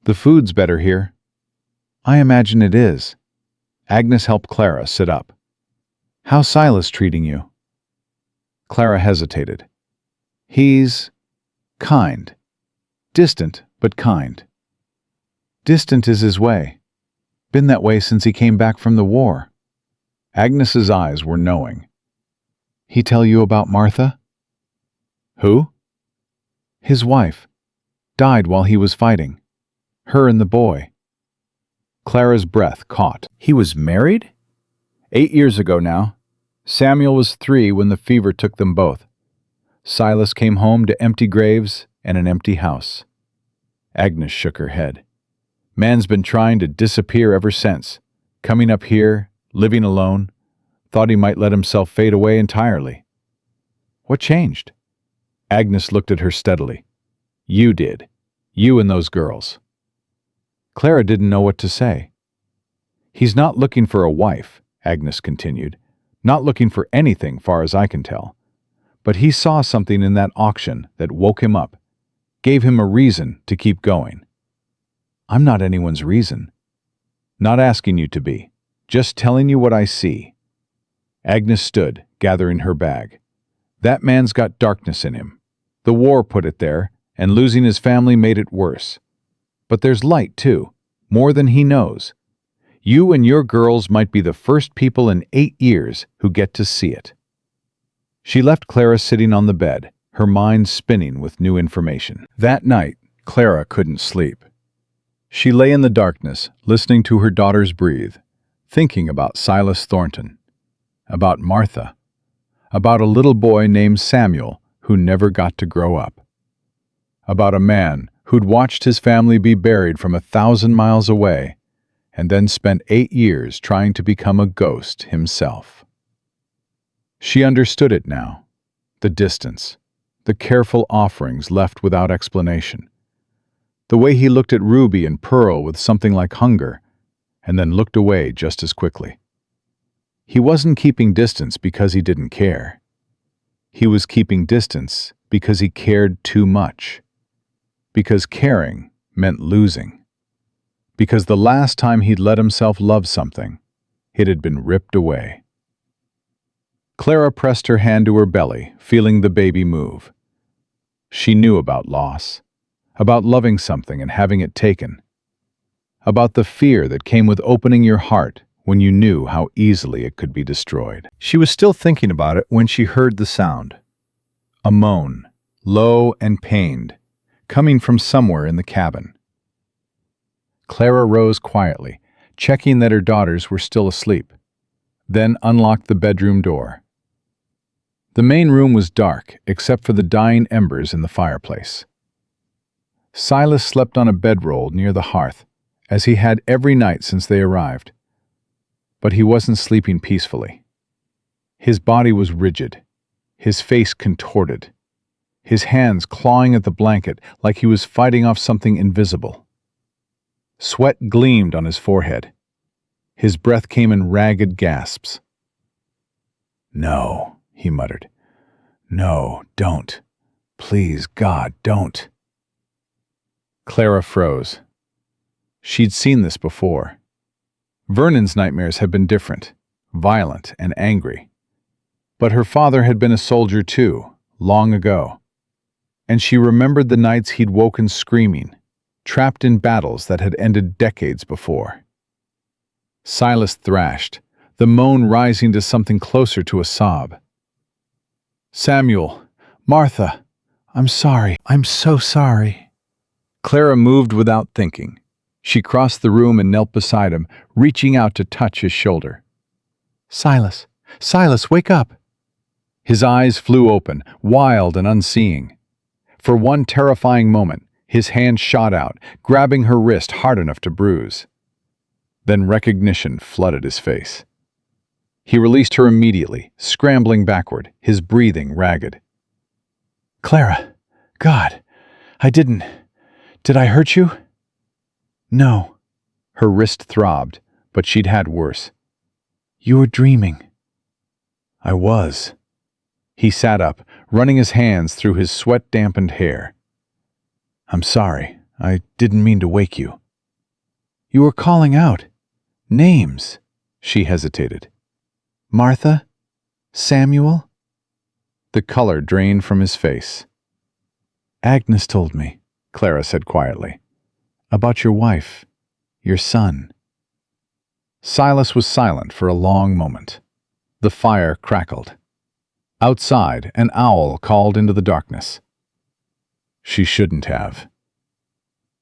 "The food's better here." "I imagine it is." Agnes helped Clara sit up. "How's Silas treating you?" Clara hesitated. "He's kind. Distant, but kind. Distant is his way. Been that way since he came back from the war." Agnes's eyes were knowing. "He tell you about Martha?" "Who?" "His wife. Died while he was fighting. Her and the boy." Clara's breath caught. "He was married?" 8 years ago now. Samuel was 3 when the fever took them both. Silas came home to empty graves and an empty house." Agnes shook her head. "Man's been trying to disappear ever since. Coming up here, living alone. Thought he might let himself fade away entirely." "What changed?" Agnes looked at her steadily. "You did. You and those girls." Clara didn't know what to say. "He's not looking for a wife," Agnes continued. "Not looking for anything, far as I can tell. But he saw something in that auction that woke him up, gave him a reason to keep going." "I'm not anyone's reason." "Not asking you to be. Just telling you what I see." Agnes stood, gathering her bag. That man's got darkness in him. The war put it there, and losing his family made it worse. But there's light, too, more than he knows. You and your girls might be the first people in 8 years who get to see it. She left Clara sitting on the bed, her mind spinning with new information. That night, Clara couldn't sleep. She lay in the darkness, listening to her daughters breathe, thinking about Silas Thornton, about Martha, about a little boy named Samuel who never got to grow up, about a man who'd watched his family be buried from 1,000 miles away and then spent 8 years trying to become a ghost himself. She understood it now, the distance, the careful offerings left without explanation, the way he looked at Ruby and Pearl with something like hunger, and then looked away just as quickly. He wasn't keeping distance because he didn't care. He was keeping distance because he cared too much. Because caring meant losing. Because the last time he'd let himself love something, it had been ripped away. Clara pressed her hand to her belly, feeling the baby move. She knew about loss, about loving something and having it taken, about the fear that came with opening your heart when you knew how easily it could be destroyed. She was still thinking about it when she heard the sound. A moan, low and pained, coming from somewhere in the cabin. Clara rose quietly, checking that her daughters were still asleep, then unlocked the bedroom door. The main room was dark, except for the dying embers in the fireplace. Silas slept on a bedroll near the hearth, as he had every night since they arrived. But he wasn't sleeping peacefully. His body was rigid, his face contorted, his hands clawing at the blanket like he was fighting off something invisible. Sweat gleamed on his forehead. His breath came in ragged gasps. "No," he muttered. "No, don't. Please, God, don't." Clara froze. She'd seen this before. Vernon's nightmares had been different, violent and angry. But her father had been a soldier too, long ago. And she remembered the nights he'd woken screaming, trapped in battles that had ended decades before. Silas thrashed, the moan rising to something closer to a sob. "Samuel, Martha, I'm sorry. I'm so sorry." Clara moved without thinking. She crossed the room and knelt beside him, reaching out to touch his shoulder. "Silas, Silas, wake up!" His eyes flew open, wild and unseeing. For one terrifying moment, his hand shot out, grabbing her wrist hard enough to bruise. Then recognition flooded his face. He released her immediately, scrambling backward, his breathing ragged. "Clara, God, I didn't. Did I hurt you?" "No." Her wrist throbbed, but she'd had worse. "You were dreaming." "I was." He sat up, running his hands through his sweat-dampened hair. "I'm sorry. I didn't mean to wake you." "You were calling out. Names." She hesitated. "Martha? Samuel?" The color drained from his face. "Agnes told me," Clara said quietly. "About your wife, your son." Silas was silent for a long moment. The fire crackled. Outside, an owl called into the darkness. She shouldn't have.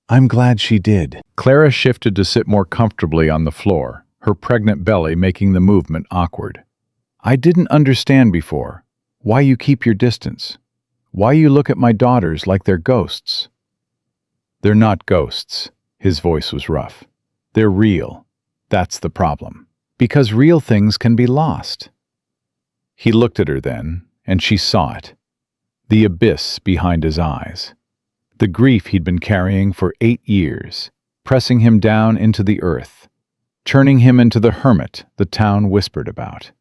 "I'm glad she did." Clara shifted to sit more comfortably on the floor, her pregnant belly making the movement awkward. "I didn't understand before why you keep your distance, why you look at my daughters like they're ghosts." "They're not ghosts." His voice was rough. "They're real. That's the problem. Because real things can be lost." He looked at her then, and she saw it. The abyss behind his eyes. The grief he'd been carrying for 8 years, pressing him down into the earth, turning him into the hermit the town whispered about.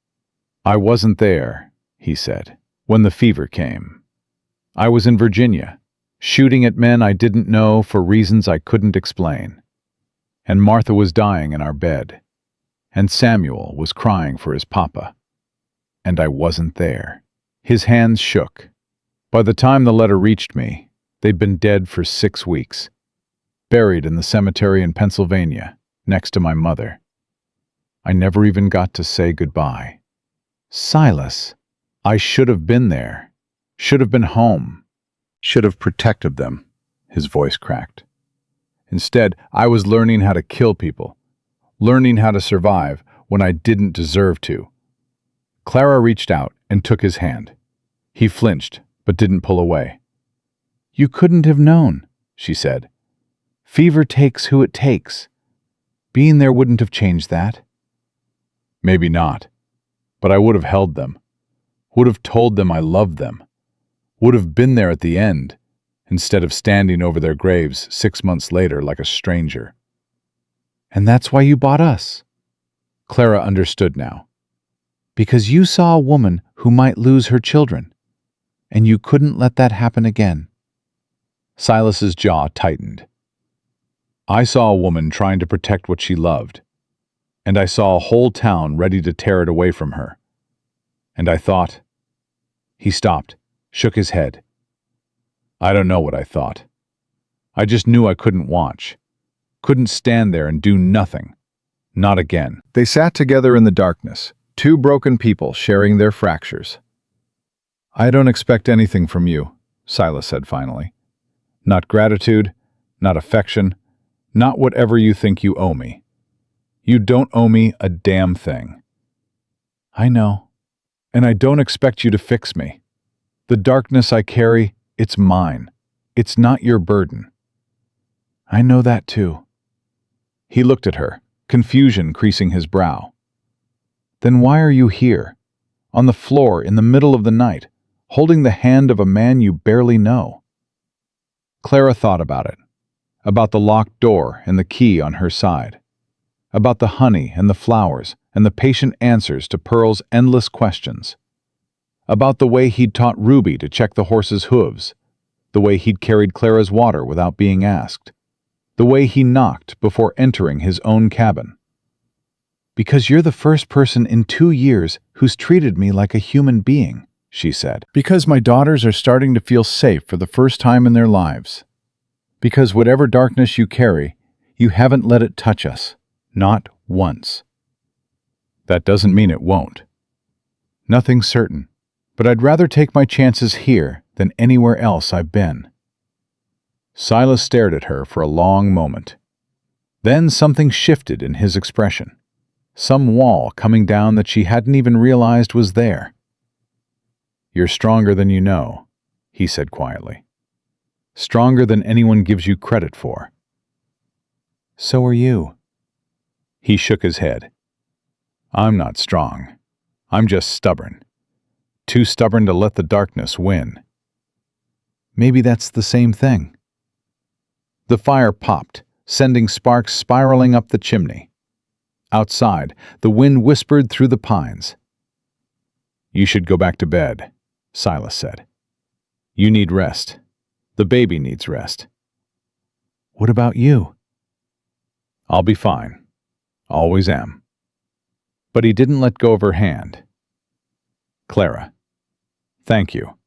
"I wasn't there," he said, "when the fever came. I was in Virginia, shooting at men I didn't know for reasons I couldn't explain. And Martha was dying in our bed. And Samuel was crying for his papa. and I wasn't there. His hands shook. By the time the letter reached me, they'd been dead for 6 weeks, buried in the cemetery in Pennsylvania, next to my mother. I never even got to say goodbye. Silas, I should have been there, should have been home, should have protected them. His voice cracked. Instead, I was learning how to kill people, learning how to survive when I didn't deserve to. Clara reached out and took his hand. He flinched, but didn't pull away. "You couldn't have known," she said. "Fever takes who it takes. Being there wouldn't have changed that." Maybe not, but I would have held them, would have told them I loved them, would have been there at the end, instead of standing over their graves 6 months later like a stranger. "And that's why you bought us." Clara understood now. "Because you saw a woman who might lose her children, and you couldn't let that happen again." Silas's jaw tightened. I saw a woman trying to protect what she loved, and I saw a whole town ready to tear it away from her. And I thought... He stopped, shook his head. I don't know what I thought. I just knew I couldn't watch, couldn't stand there and do nothing. Not again. They sat together in the darkness, two broken people sharing their fractures. "I don't expect anything from you," Silas said finally. "Not gratitude, not affection, not whatever you think you owe me. You don't owe me a damn thing." "I know. And I don't expect you to fix me. The darkness I carry, it's mine. It's not your burden." "I know that too." He looked at her, confusion creasing his brow. "Then why are you here, on the floor in the middle of the night, holding the hand of a man you barely know?" Clara thought about it, about the locked door and the key on her side, about the honey and the flowers and the patient answers to Pearl's endless questions, about the way he'd taught Ruby to check the horse's hooves, the way he'd carried Clara's water without being asked, the way he knocked before entering his own cabin. "Because you're the first person in 2 years who's treated me like a human being," she said. "Because my daughters are starting to feel safe for the first time in their lives. Because whatever darkness you carry, you haven't let it touch us. Not once." "That doesn't mean it won't." "Nothing's certain, but I'd rather take my chances here than anywhere else I've been." Silas stared at her for a long moment. Then something shifted in his expression. Some wall coming down that she hadn't even realized was there. "You're stronger than you know," he said quietly. "Stronger than anyone gives you credit for." "So are you." He shook his head. "I'm not strong. I'm just stubborn. Too stubborn to let the darkness win." "Maybe that's the same thing." The fire popped, sending sparks spiraling up the chimney. Outside, the wind whispered through the pines. "You should go back to bed," Silas said. "You need rest. The baby needs rest." "What about you?" "I'll be fine. Always am." But he didn't let go of her hand. "Clara, thank you.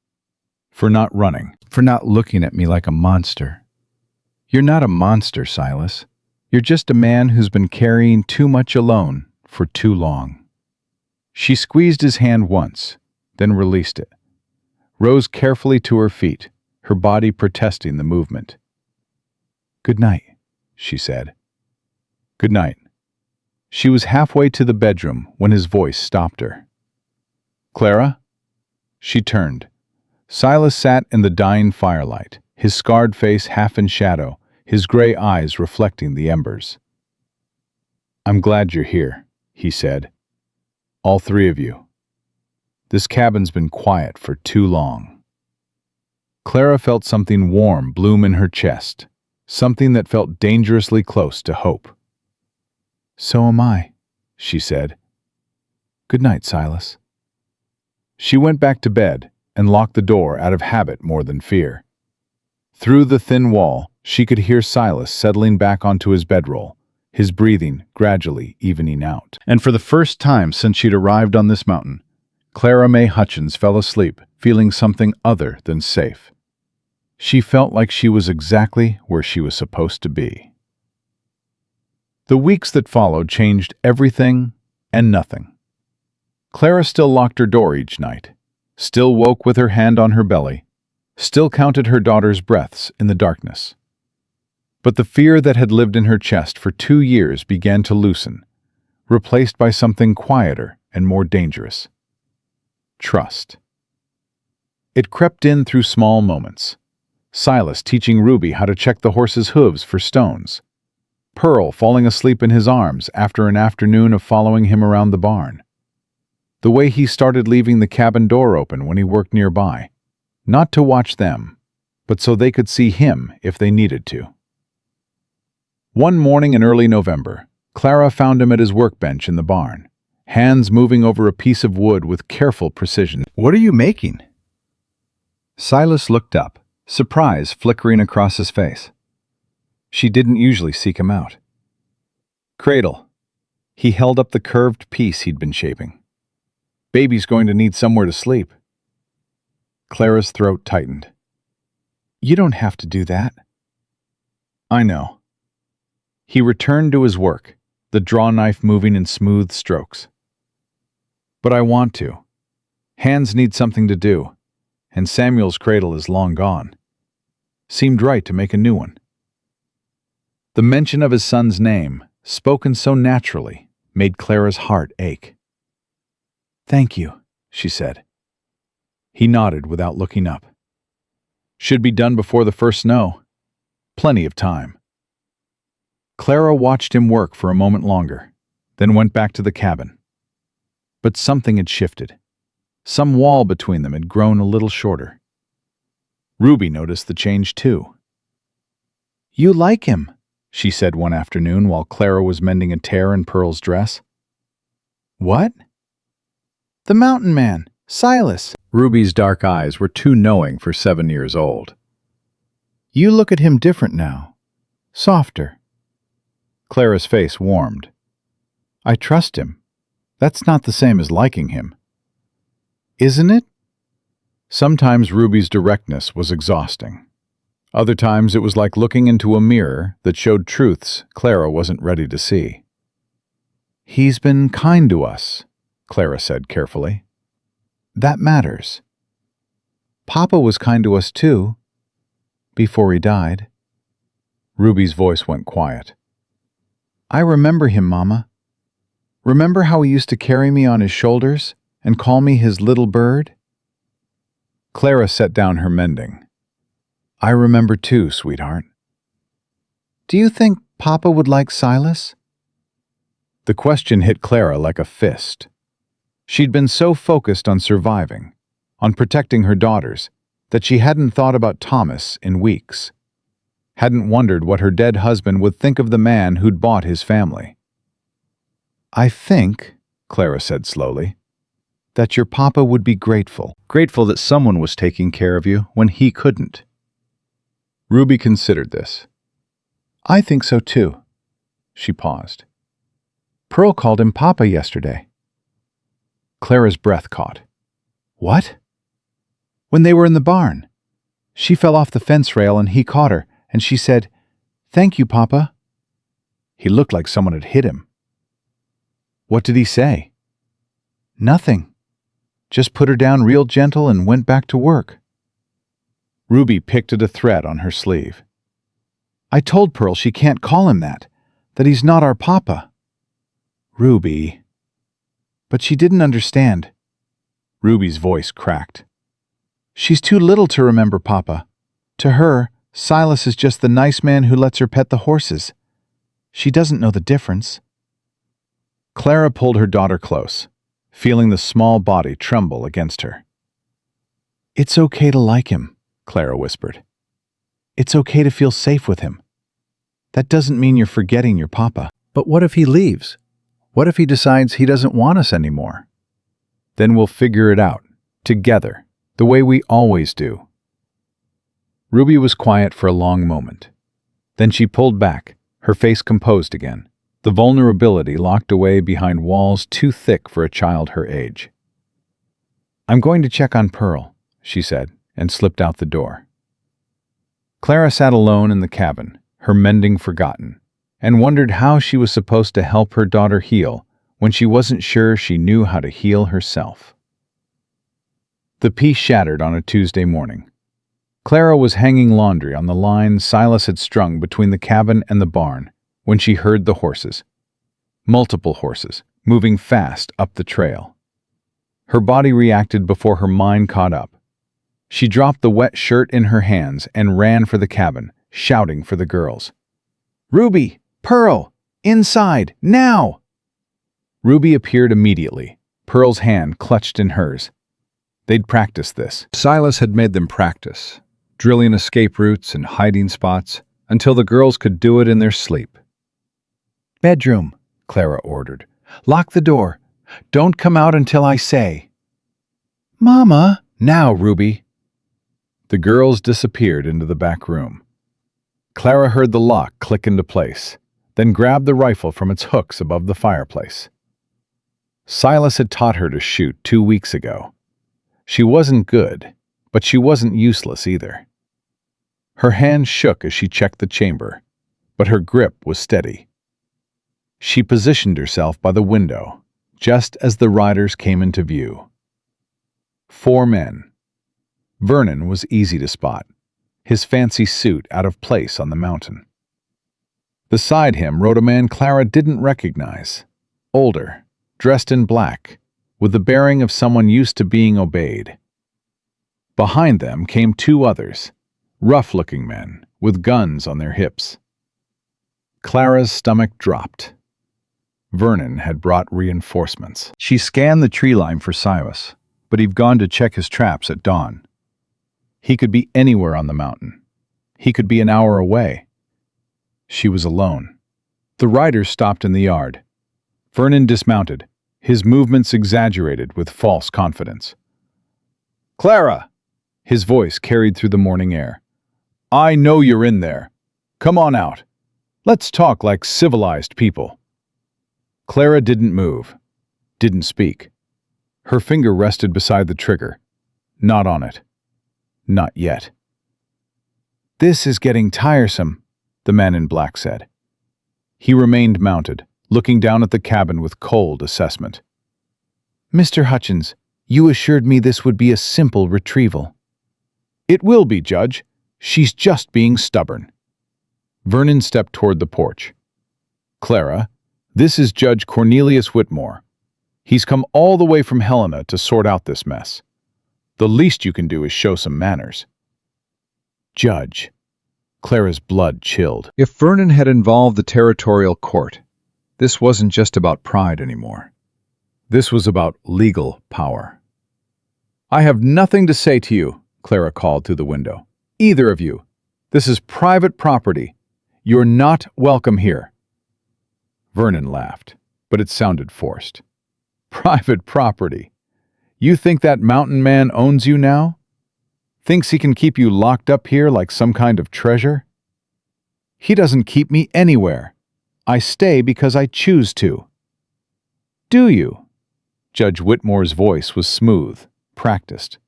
For not running. For not looking at me like a monster." "You're not a monster, Silas. You're just a man who's been carrying too much alone for too long." She squeezed his hand once, then released it, rose carefully to her feet, her body protesting the movement. "Good night," she said. "Good night." She was halfway to the bedroom when his voice stopped her. "Clara?" She turned. Silas sat in the dying firelight, his scarred face half in shadow, his gray eyes reflecting the embers. "I'm glad you're here," he said. "All 3 of you. This cabin's been quiet for too long." Clara felt something warm bloom in her chest, something that felt dangerously close to hope. "So am I," she said. "Good night, Silas." She went back to bed and locked the door out of habit more than fear. Through the thin wall, she could hear Silas settling back onto his bedroll, his breathing gradually evening out. And for the first time since she'd arrived on this mountain, Clara May Hutchins fell asleep, feeling something other than safe. She felt like she was exactly where she was supposed to be. The weeks that followed changed everything and nothing. Clara still locked her door each night, still woke with her hand on her belly, still counted her daughter's breaths in the darkness. But the fear that had lived in her chest for 2 years began to loosen, replaced by something quieter and more dangerous. Trust. It crept in through small moments. Silas teaching Ruby how to check the horse's hooves for stones. Pearl falling asleep in his arms after an afternoon of following him around the barn. The way he started leaving the cabin door open when he worked nearby, not to watch them, but so they could see him if they needed to. One morning in early November, Clara found him at his workbench in the barn, hands moving over a piece of wood with careful precision. What are you making? Silas looked up, surprise flickering across his face. She didn't usually seek him out. Cradle. He held up the curved piece he'd been shaping. Baby's going to need somewhere to sleep. Clara's throat tightened. You don't have to do that. I know. He returned to his work, the draw knife moving in smooth strokes. But I want to. Hands need something to do, and Samuel's cradle is long gone. Seemed right to make a new one. The mention of his son's name, spoken so naturally, made Clara's heart ache. Thank you, she said. He nodded without looking up. Should be done before the first snow. Plenty of time. Clara watched him work for a moment longer, then went back to the cabin. But something had shifted. Some wall between them had grown a little shorter. Ruby noticed the change too. You like him, she said one afternoon while Clara was mending a tear in Pearl's dress. What? The mountain man, Silas. Ruby's dark eyes were too knowing for 7 years old. You look at him different now. Softer. Clara's face warmed. I trust him. That's not the same as liking him. Isn't it? Sometimes Ruby's directness was exhausting. Other times it was like looking into a mirror that showed truths Clara wasn't ready to see. He's been kind to us, Clara said carefully. That matters. Papa was kind to us too, before he died. Ruby's voice went quiet. I remember him, Mama. Remember how he used to carry me on his shoulders and call me his little bird? Clara set down her mending. I remember too, sweetheart. Do you think Papa would like Silas? The question hit Clara like a fist. She'd been so focused on surviving, on protecting her daughters, that she hadn't thought about Thomas in weeks. Hadn't wondered what her dead husband would think of the man who'd bought his family. I think, Clara said slowly, that your papa would be grateful that someone was taking care of you when he couldn't. Ruby considered this. I think so too. She paused. Pearl called him Papa yesterday. Clara's breath caught. What? When they were in the barn. She fell off the fence rail and he caught her, and she said, Thank you, Papa. He looked like someone had hit him. What did he say? Nothing. Just put her down real gentle and went back to work. Ruby picked at a thread on her sleeve. I told Pearl she can't call him that he's not our Papa. Ruby. But she didn't understand. Ruby's voice cracked. She's too little to remember Papa. To her, Silas is just the nice man who lets her pet the horses. She doesn't know the difference. Clara pulled her daughter close, feeling the small body tremble against her. It's okay to like him, Clara whispered. It's okay to feel safe with him. That doesn't mean you're forgetting your Papa. But what if he leaves? What if he decides he doesn't want us anymore? Then we'll figure it out, together, the way we always do. Ruby was quiet for a long moment. Then she pulled back, her face composed again, the vulnerability locked away behind walls too thick for a child her age. "I'm going to check on Pearl," she said, and slipped out the door. Clara sat alone in the cabin, her mending forgotten, and wondered how she was supposed to help her daughter heal when she wasn't sure she knew how to heal herself. The peace shattered on a Tuesday morning. Clara was hanging laundry on the line Silas had strung between the cabin and the barn when she heard the horses. Multiple horses, moving fast up the trail. Her body reacted before her mind caught up. She dropped the wet shirt in her hands and ran for the cabin, shouting for the girls. "Ruby! Pearl! Inside! Now!" Ruby appeared immediately, Pearl's hand clutched in hers. They'd practiced this. Silas had made them practice, drilling escape routes and hiding spots until the girls could do it in their sleep. "Bedroom," Clara ordered. "Lock the door. Don't come out until I say." "Mama!" "Now, Ruby!" The girls disappeared into the back room. Clara heard the lock click into place, then grabbed the rifle from its hooks above the fireplace. Silas had taught her to shoot 2 weeks ago. She wasn't good, but she wasn't useless either. Her hand shook as she checked the chamber, but her grip was steady. She positioned herself by the window, just as the riders came into view. 4 men. Vernon was easy to spot, his fancy suit out of place on the mountain. Beside him rode a man Clara didn't recognize, older, dressed in black, with the bearing of someone used to being obeyed. Behind them came 2 others, rough-looking men with guns on their hips. Clara's stomach dropped. Vernon had brought reinforcements. She scanned the tree line for Silas, but he'd gone to check his traps at dawn. He could be anywhere on the mountain. He could be an hour away. She was alone. The riders stopped in the yard. Vernon dismounted, his movements exaggerated with false confidence. "Clara!" His voice carried through the morning air. "I know you're in there. Come on out. Let's talk like civilized people." Clara didn't move, didn't speak. Her finger rested beside the trigger, not on it. Not yet. "This is getting tiresome," the man in black said. He remained mounted, looking down at the cabin with cold assessment. "Mr. Hutchins, you assured me this would be a simple retrieval." "It will be, Judge. She's just being stubborn." Vernon stepped toward the porch. "Clara, this is Judge Cornelius Whitmore. He's come all the way from Helena to sort out this mess. The least you can do is show some manners." "Judge." Clara's blood chilled. If Vernon had involved the territorial court, this wasn't just about pride anymore. This was about legal power. "I have nothing to say to you," Clara called through the window. "Either of you. This is private property. You're not welcome here." Vernon laughed, but it sounded forced. "Private property? You think that mountain man owns you now? Thinks he can keep you locked up here like some kind of treasure? He doesn't keep me anywhere. I stay because I choose to." "Do you?" Judge Whitmore's voice was smooth, practiced.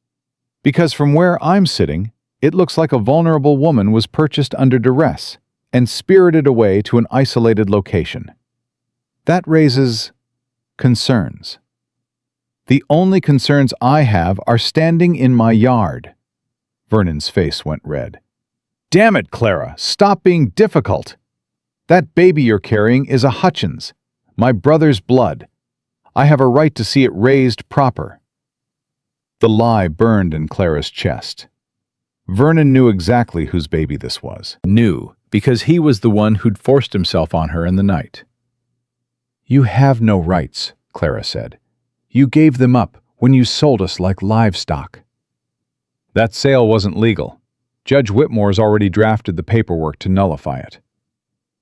"Because from where I'm sitting, it looks like a vulnerable woman was purchased under duress and spirited away to an isolated location. That raises concerns. The only concerns I have are standing in my yard." Vernon's face went red. "Damn it, Clara, stop being difficult. That baby you're carrying is a Hutchins, my brother's blood. I have a right to see it raised proper." The lie burned in Clara's chest. Vernon knew exactly whose baby this was. Knew, because he was the one who'd forced himself on her in the night. "You have no rights," Clara said. "You gave them up when you sold us like livestock." "That sale wasn't legal. Judge Whitmore's already drafted the paperwork to nullify it.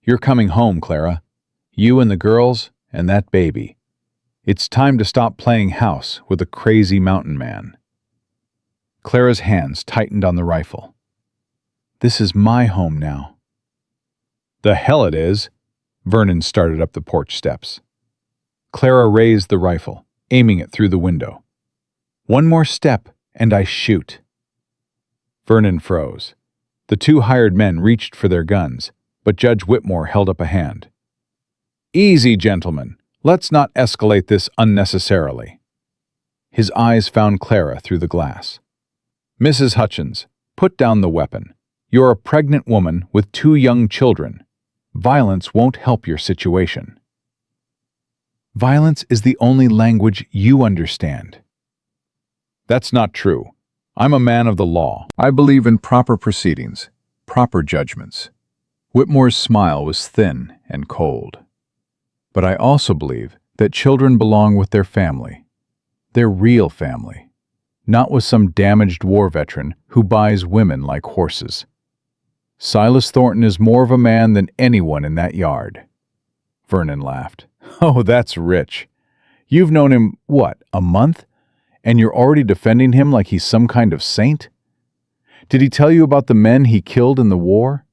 You're coming home, Clara. You and the girls and that baby. It's time to stop playing house with a crazy mountain man." Clara's hands tightened on the rifle. "This is my home now." "The hell it is!" Vernon started up the porch steps. Clara raised the rifle, aiming it through the window. One more step, and I shoot." Vernon froze. The two hired men reached for their guns, but Judge Whitmore held up a hand. "Easy, gentlemen. Let's not escalate this unnecessarily." His eyes found Clara through the glass. "Mrs. Hutchins, put down the weapon. You're a pregnant woman with 2 young children. Violence won't help your situation." "Violence is the only language you understand." "That's not true. I'm a man of the law. I believe in proper proceedings, proper judgments." Whitmore's smile was thin and cold. "But I also believe that children belong with their family, their real family, not with some damaged war veteran who buys women like horses. Silas Thornton is more of a man than anyone in that yard." Vernon laughed. "Oh, that's rich. You've known him, what, a month? And you're already defending him like he's some kind of saint? Did he tell you about the men he killed in the war?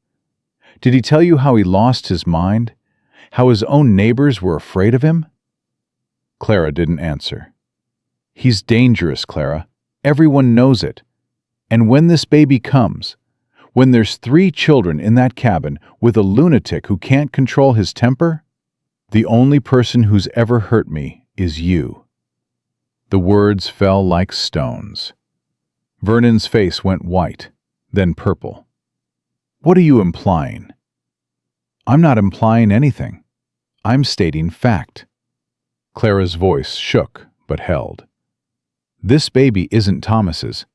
Did he tell you how he lost his mind? How his own neighbors were afraid of him?" Clara didn't answer. "He's dangerous, Clara. Everyone knows it. And when this baby comes, when there's 3 children in that cabin with a lunatic who can't control his temper, the only person who's ever hurt me is you." The words fell like stones. Vernon's face went white, then purple. "What are you implying?" "I'm not implying anything. I'm stating fact." Clara's voice shook but held. "This baby isn't Thomas's.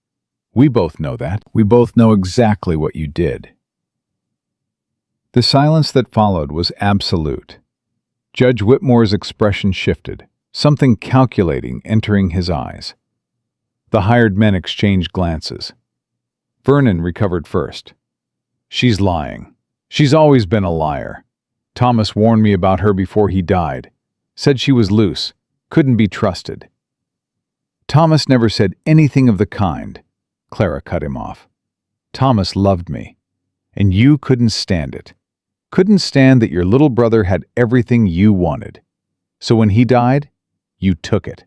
We both know that. We both know exactly what you did." The silence that followed was absolute. Judge Whitmore's expression shifted, something calculating entering his eyes. The hired men exchanged glances. Vernon recovered first. "She's lying. She's always been a liar. Thomas warned me about her before he died. Said she was loose, couldn't be trusted." "Thomas never said anything of the kind," Clara cut him off. "Thomas loved me, and you couldn't stand it. Couldn't stand that your little brother had everything you wanted. So when he died, you took it.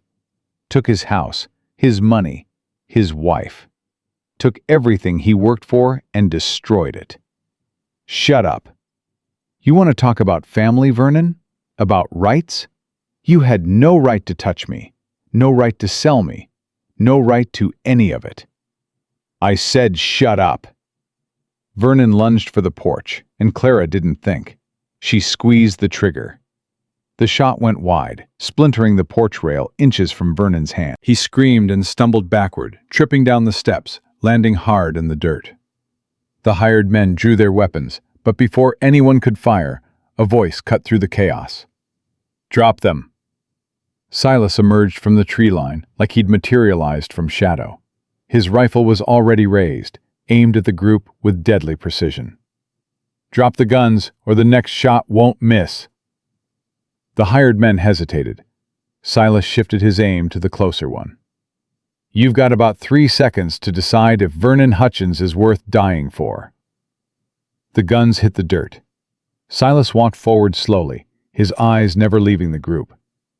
Took his house, his money, his wife. Took everything he worked for and destroyed it." "Shut up. You want to talk about family, Vernon? About rights? You had no right to touch me, no right to sell me, no right to any of it." "I said shut up." Vernon lunged for the porch, and Clara didn't think. She squeezed the trigger. The shot went wide, splintering the porch rail inches from Vernon's hand. He screamed and stumbled backward, tripping down the steps, landing hard in the dirt. The hired men drew their weapons, but before anyone could fire, a voice cut through the chaos. "Drop them." Silas emerged from the tree line like he'd materialized from shadow. His rifle was already raised, aimed at the group with deadly precision. "Drop the guns, or the next shot won't miss." The hired men hesitated. Silas shifted his aim to the closer one. "You've got about 3 seconds to decide if Vernon Hutchins is worth dying for." The guns hit the dirt. Silas walked forward slowly, his eyes never leaving the group.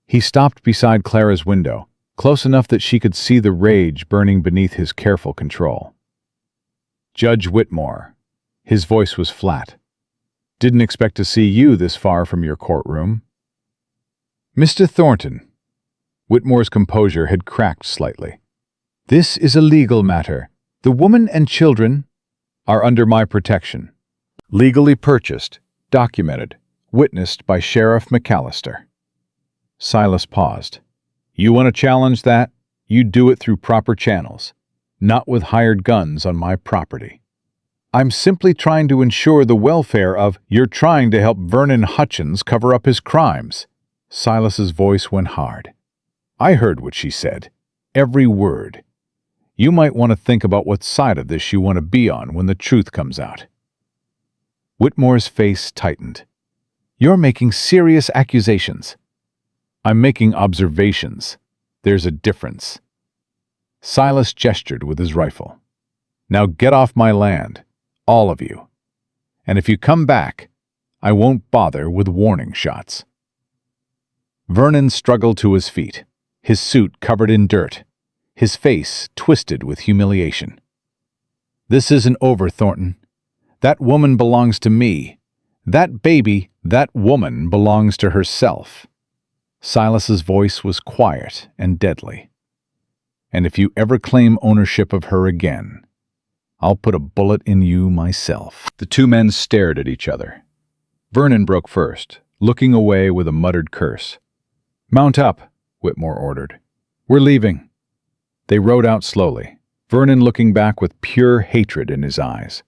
He stopped beside Clara's window, close enough that she could see the rage burning beneath his careful control. "Judge Whitmore." His voice was flat. "Didn't expect to see you this far from your courtroom." "Mr. Thornton." Whitmore's composure had cracked slightly. "This is a legal matter. The woman and children are under my protection. Legally purchased, documented, witnessed by Sheriff McAllister." Silas paused. "You want to challenge that? You do it through proper channels, not with hired guns on my property." "I'm simply trying to ensure the welfare of—" "You're trying to help Vernon Hutchins cover up his crimes." Silas's voice went hard. "I heard what she said. Every word. You might want to think about what side of this you want to be on when the truth comes out." Whitmore's face tightened. "You're making serious accusations." "I'm making observations. There's a difference." Silas gestured with his rifle. "Now get off my land, all of you. And if you come back, I won't bother with warning shots." Vernon struggled to his feet, his suit covered in dirt. his face twisted with humiliation. "This isn't over, Thornton. That woman belongs to me. That baby, that woman belongs to herself." Silas's voice was quiet and deadly. "And if you ever claim ownership of her again, I'll put a bullet in you myself." The two men stared at each other. Vernon broke first, looking away with a muttered curse. "Mount up," Whitmore ordered. "We're leaving." They rode out slowly, Vernon looking back with pure hatred in his eyes.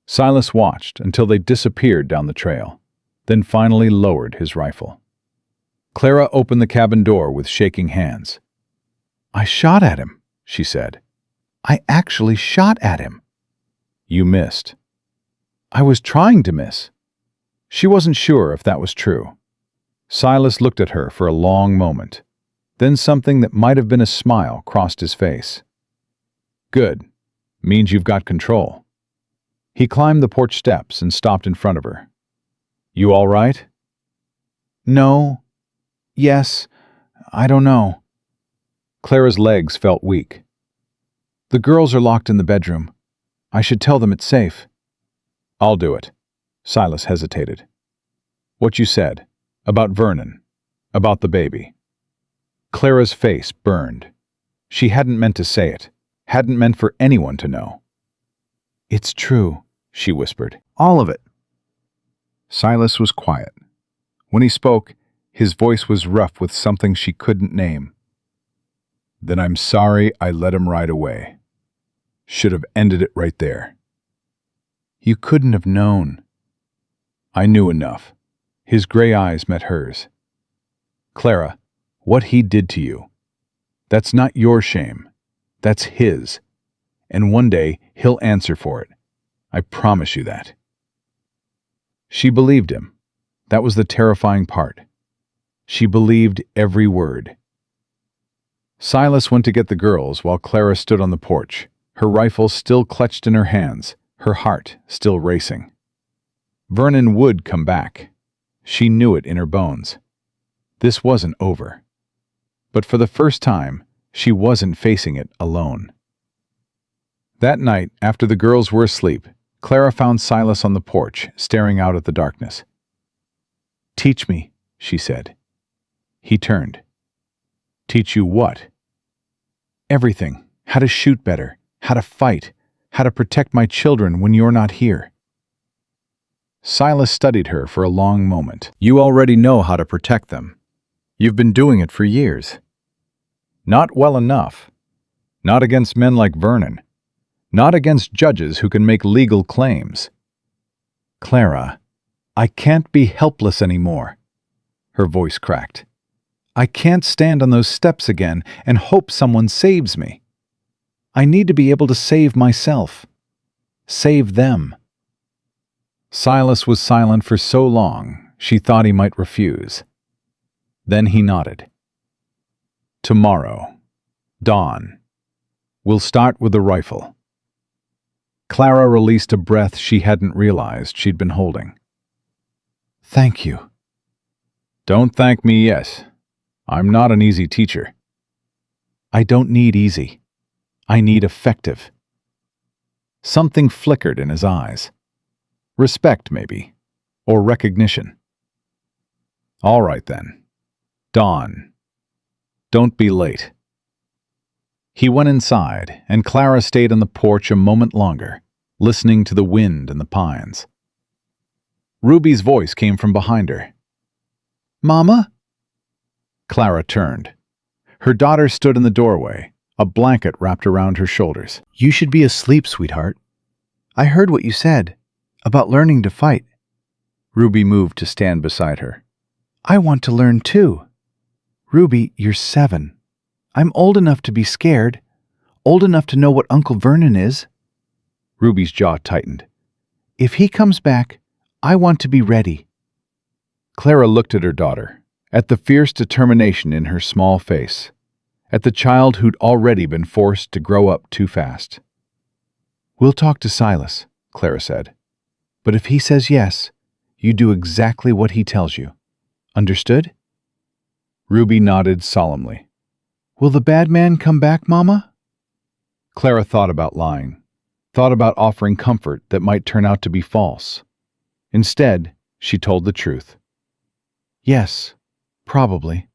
Silas watched until they disappeared down the trail, then finally lowered his rifle. Clara opened the cabin door with shaking hands. "I shot at him," she said. "I actually shot at him." "You missed." "I was trying to miss." She wasn't sure if that was true. Silas looked at her for a long moment. Then something that might have been a smile crossed his face. "Good. Means you've got control." He climbed the porch steps and stopped in front of her. "You all right?" "No. Yes. I don't know." Clara's legs felt weak. "The girls are locked in the bedroom. I should tell them it's safe." "I'll do it." Silas hesitated. "What you said, about Vernon, about the baby." Clara's face burned. She hadn't meant to say it, hadn't meant for anyone to know. "It's true," she whispered. "All of it." Silas was quiet. When he spoke, his voice was rough with something she couldn't name. "Then I'm sorry I let him ride away. Should have ended it right there." "You couldn't have known." "I knew enough." His gray eyes met hers. "Clara, what he did to you, that's not your shame. That's his. And one day he'll answer for it. I promise you that." She believed him. That was the terrifying part. She believed every word. Silas went to get the girls while Clara stood on the porch, her rifle still clutched in her hands, her heart still racing. Vernon would come back. She knew it in her bones. This wasn't over. But for the first time, she wasn't facing it alone. That night, after the girls were asleep, Clara found Silas on the porch, staring out at the darkness. "Teach me," she said. He turned. "Teach you what?" "Everything. How to shoot better, how to fight, how to protect my children when you're not here." Silas studied her for a long moment. "You already know how to protect them. You've been doing it for years." "Not well enough. Not against men like Vernon. Not against judges who can make legal claims." "Clara, I can't be helpless anymore." Her voice cracked. "I can't stand on those steps again and hope someone saves me. I need to be able to save myself. Save them." Silas was silent for so long, she thought he might refuse. Then he nodded. "Tomorrow. Dawn. We'll start with the rifle." Clara released a breath she hadn't realized she'd been holding. "Thank you." "Don't thank me yet. I'm not an easy teacher." "I don't need easy. I need effective." Something flickered in his eyes. Respect, maybe. Or recognition. "All right, then. Dawn. Don't be late." He went inside, and Clara stayed on the porch a moment longer, listening to the wind and the pines. Ruby's voice came from behind her. "Mama?" Clara turned. Her daughter stood in the doorway, a blanket wrapped around her shoulders. "You should be asleep, sweetheart. I heard what you said, about learning to fight." Ruby moved to stand beside her. "I want to learn too. Ruby, you're 7. I'm old enough to be scared, old enough to know what Uncle Vernon is." Ruby's jaw tightened. "If he comes back, I want to be ready." Clara looked at her daughter, at the fierce determination in her small face, at the child who'd already been forced to grow up too fast. "We'll talk to Silas," Clara said. "But if he says yes, you do exactly what he tells you. Understood?" Ruby nodded solemnly. Will the bad man come back, Mama? Clara thought about lying, thought about offering comfort that might turn out to be false. Instead, she told the truth. Yes, probably.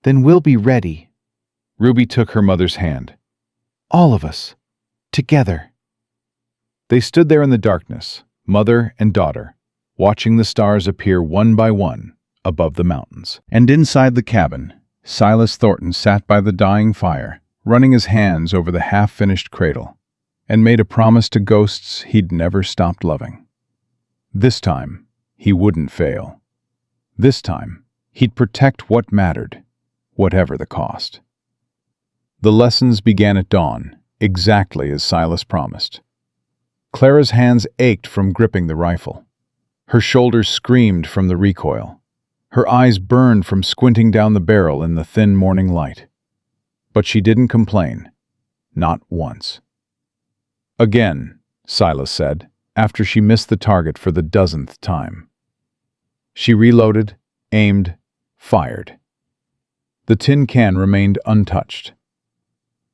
Then we'll be ready. Ruby took her mother's hand. All of us. Together. They stood there in the darkness, mother and daughter, watching the stars appear one by one above the mountains. And inside the cabin, Silas Thornton sat by the dying fire, running his hands over the half-finished cradle, and made a promise to ghosts he'd never stopped loving. This time, he wouldn't fail. This time, he'd protect what mattered, whatever the cost. The lessons began at dawn, exactly as Silas promised. Clara's hands ached from gripping the rifle. Her shoulders screamed from the recoil. Her eyes burned from squinting down the barrel in the thin morning light. But she didn't complain. Not once. Again, Silas said, after she missed the target for the 10th time. She reloaded, aimed, fired. The tin can remained untouched.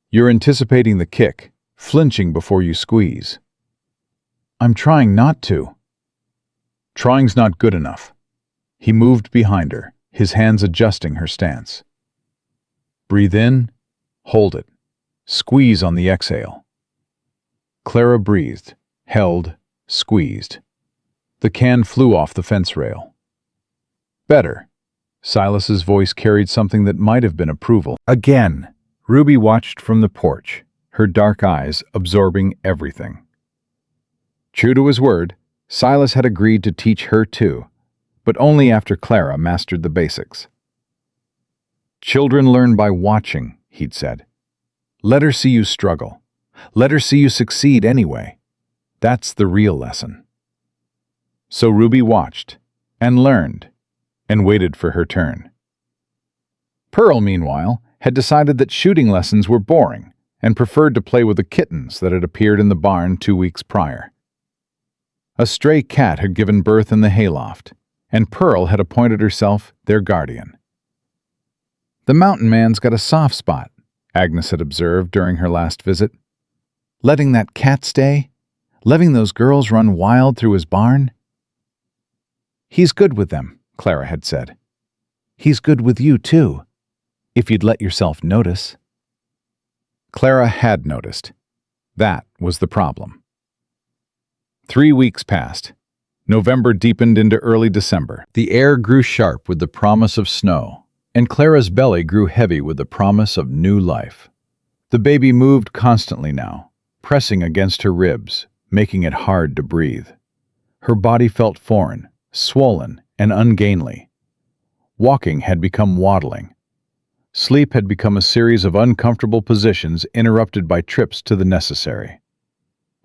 You're anticipating the kick, flinching before you squeeze. I'm trying not to. Trying's not good enough. He moved behind her, his hands adjusting her stance. Breathe in, hold it, squeeze on the exhale. Clara breathed, held, squeezed. The can flew off the fence rail. Better. Silas's voice carried something that might have been approval. Again, Ruby watched from the porch, her dark eyes absorbing everything. True to his word, Silas had agreed to teach her too, but only after Clara mastered the basics. Children learn by watching, he'd said. Let her see you struggle. Let her see you succeed anyway. That's the real lesson. So Ruby watched, and learned, and waited for her turn. Pearl, meanwhile, had decided that shooting lessons were boring and preferred to play with the kittens that had appeared in the barn 2 weeks prior. A stray cat had given birth in the hayloft, and Pearl had appointed herself their guardian. The mountain man's got a soft spot, Agnes had observed during her last visit. Letting that cat stay? Letting those girls run wild through his barn? He's good with them, Clara had said. He's good with you, too, if you'd let yourself notice. Clara had noticed. That was the problem. 3 weeks passed. November deepened into early December. The air grew sharp with the promise of snow, and Clara's belly grew heavy with the promise of new life. The baby moved constantly now, pressing against her ribs, making it hard to breathe. Her body felt foreign, swollen, and ungainly. Walking had become waddling. Sleep had become a series of uncomfortable positions interrupted by trips to the necessary.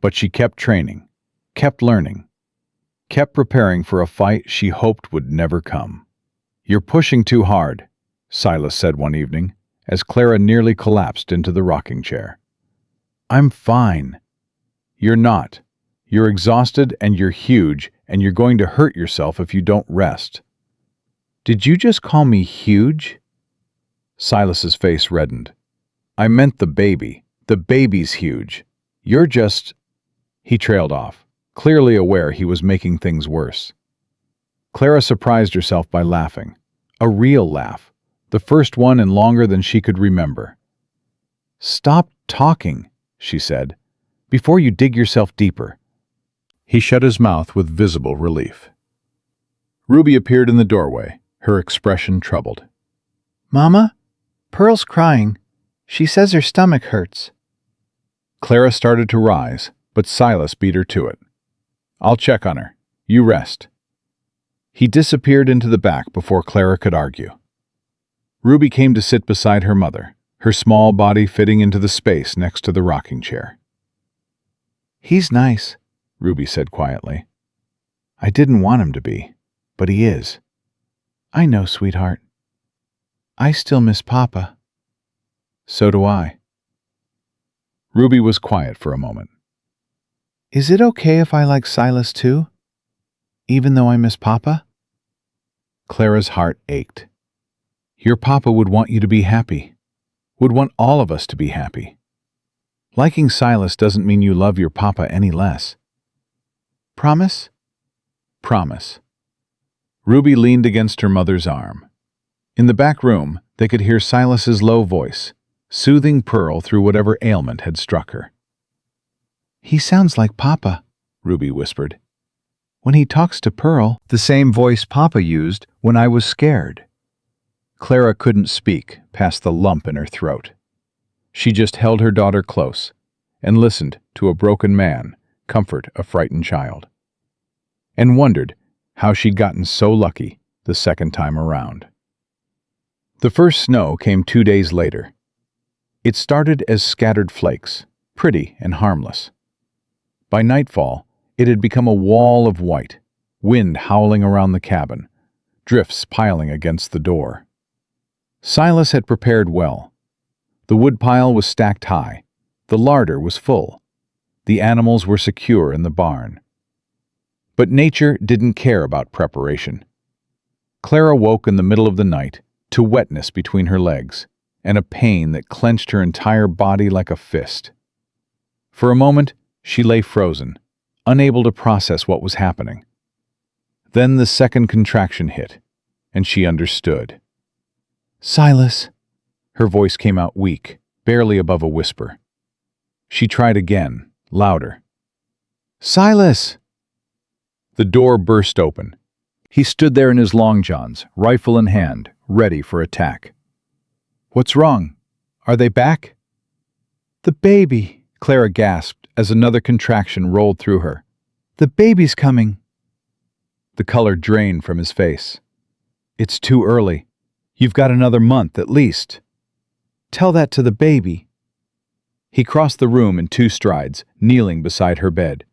But she kept training, kept learning, kept preparing for a fight she hoped would never come. You're pushing too hard, Silas said one evening, as Clara nearly collapsed into the rocking chair. I'm fine. You're not. You're exhausted and you're huge, and you're going to hurt yourself if you don't rest. Did you just call me huge? Silas's face reddened. I meant the baby. The baby's huge. You're just... He trailed off, clearly aware he was making things worse. Clara surprised herself by laughing. A real laugh, the first one in longer than she could remember. Stop talking, she said, before you dig yourself deeper. He shut his mouth with visible relief. Ruby appeared in the doorway, her expression troubled. Mama, Pearl's crying. She says her stomach hurts. Clara started to rise, but Silas beat her to it. I'll check on her. You rest. He disappeared into the back before Clara could argue. Ruby came to sit beside her mother, her small body fitting into the space next to the rocking chair. He's nice, Ruby said quietly. I didn't want him to be, but he is. I know, sweetheart. I still miss Papa. So do I. Ruby was quiet for a moment. Is it okay if I like Silas too, even though I miss Papa? Clara's heart ached. Your papa would want you to be happy. would want all of us to be happy. Liking Silas doesn't mean you love your papa any less. Promise? Promise. Ruby leaned against her mother's arm. In the back room, they could hear Silas's low voice, soothing Pearl through whatever ailment had struck her. He sounds like Papa, Ruby whispered. When he talks to Pearl, The same voice Papa used when I was scared. Clara couldn't speak past the lump in her throat. She just held her daughter close and listened to a broken man comfort a frightened child, and wondered how she'd gotten so lucky the second time around. The first snow came 2 days later. It started as scattered flakes, pretty and harmless. By nightfall, it had become a wall of white, wind howling around the cabin, drifts piling against the door. Silas had prepared well. The woodpile was stacked high, the larder was full, the animals were secure in the barn. But nature didn't care about preparation. Clara woke in the middle of the night to wetness between her legs and a pain that clenched her entire body like a fist. For a moment, she lay frozen, unable to process what was happening. Then the second contraction hit, and she understood. Silas. Her voice came out weak, barely above a whisper. She tried again, louder. Silas! The door burst open. He stood there in his long johns, rifle in hand, ready for attack. "What's wrong? Are they back?" The baby, Clara gasped as another contraction rolled through her. the baby's coming. The color drained from his face. "It's too early. You've got another month at least." Tell that to the baby. He crossed the room in 2 strides, kneeling beside her bed.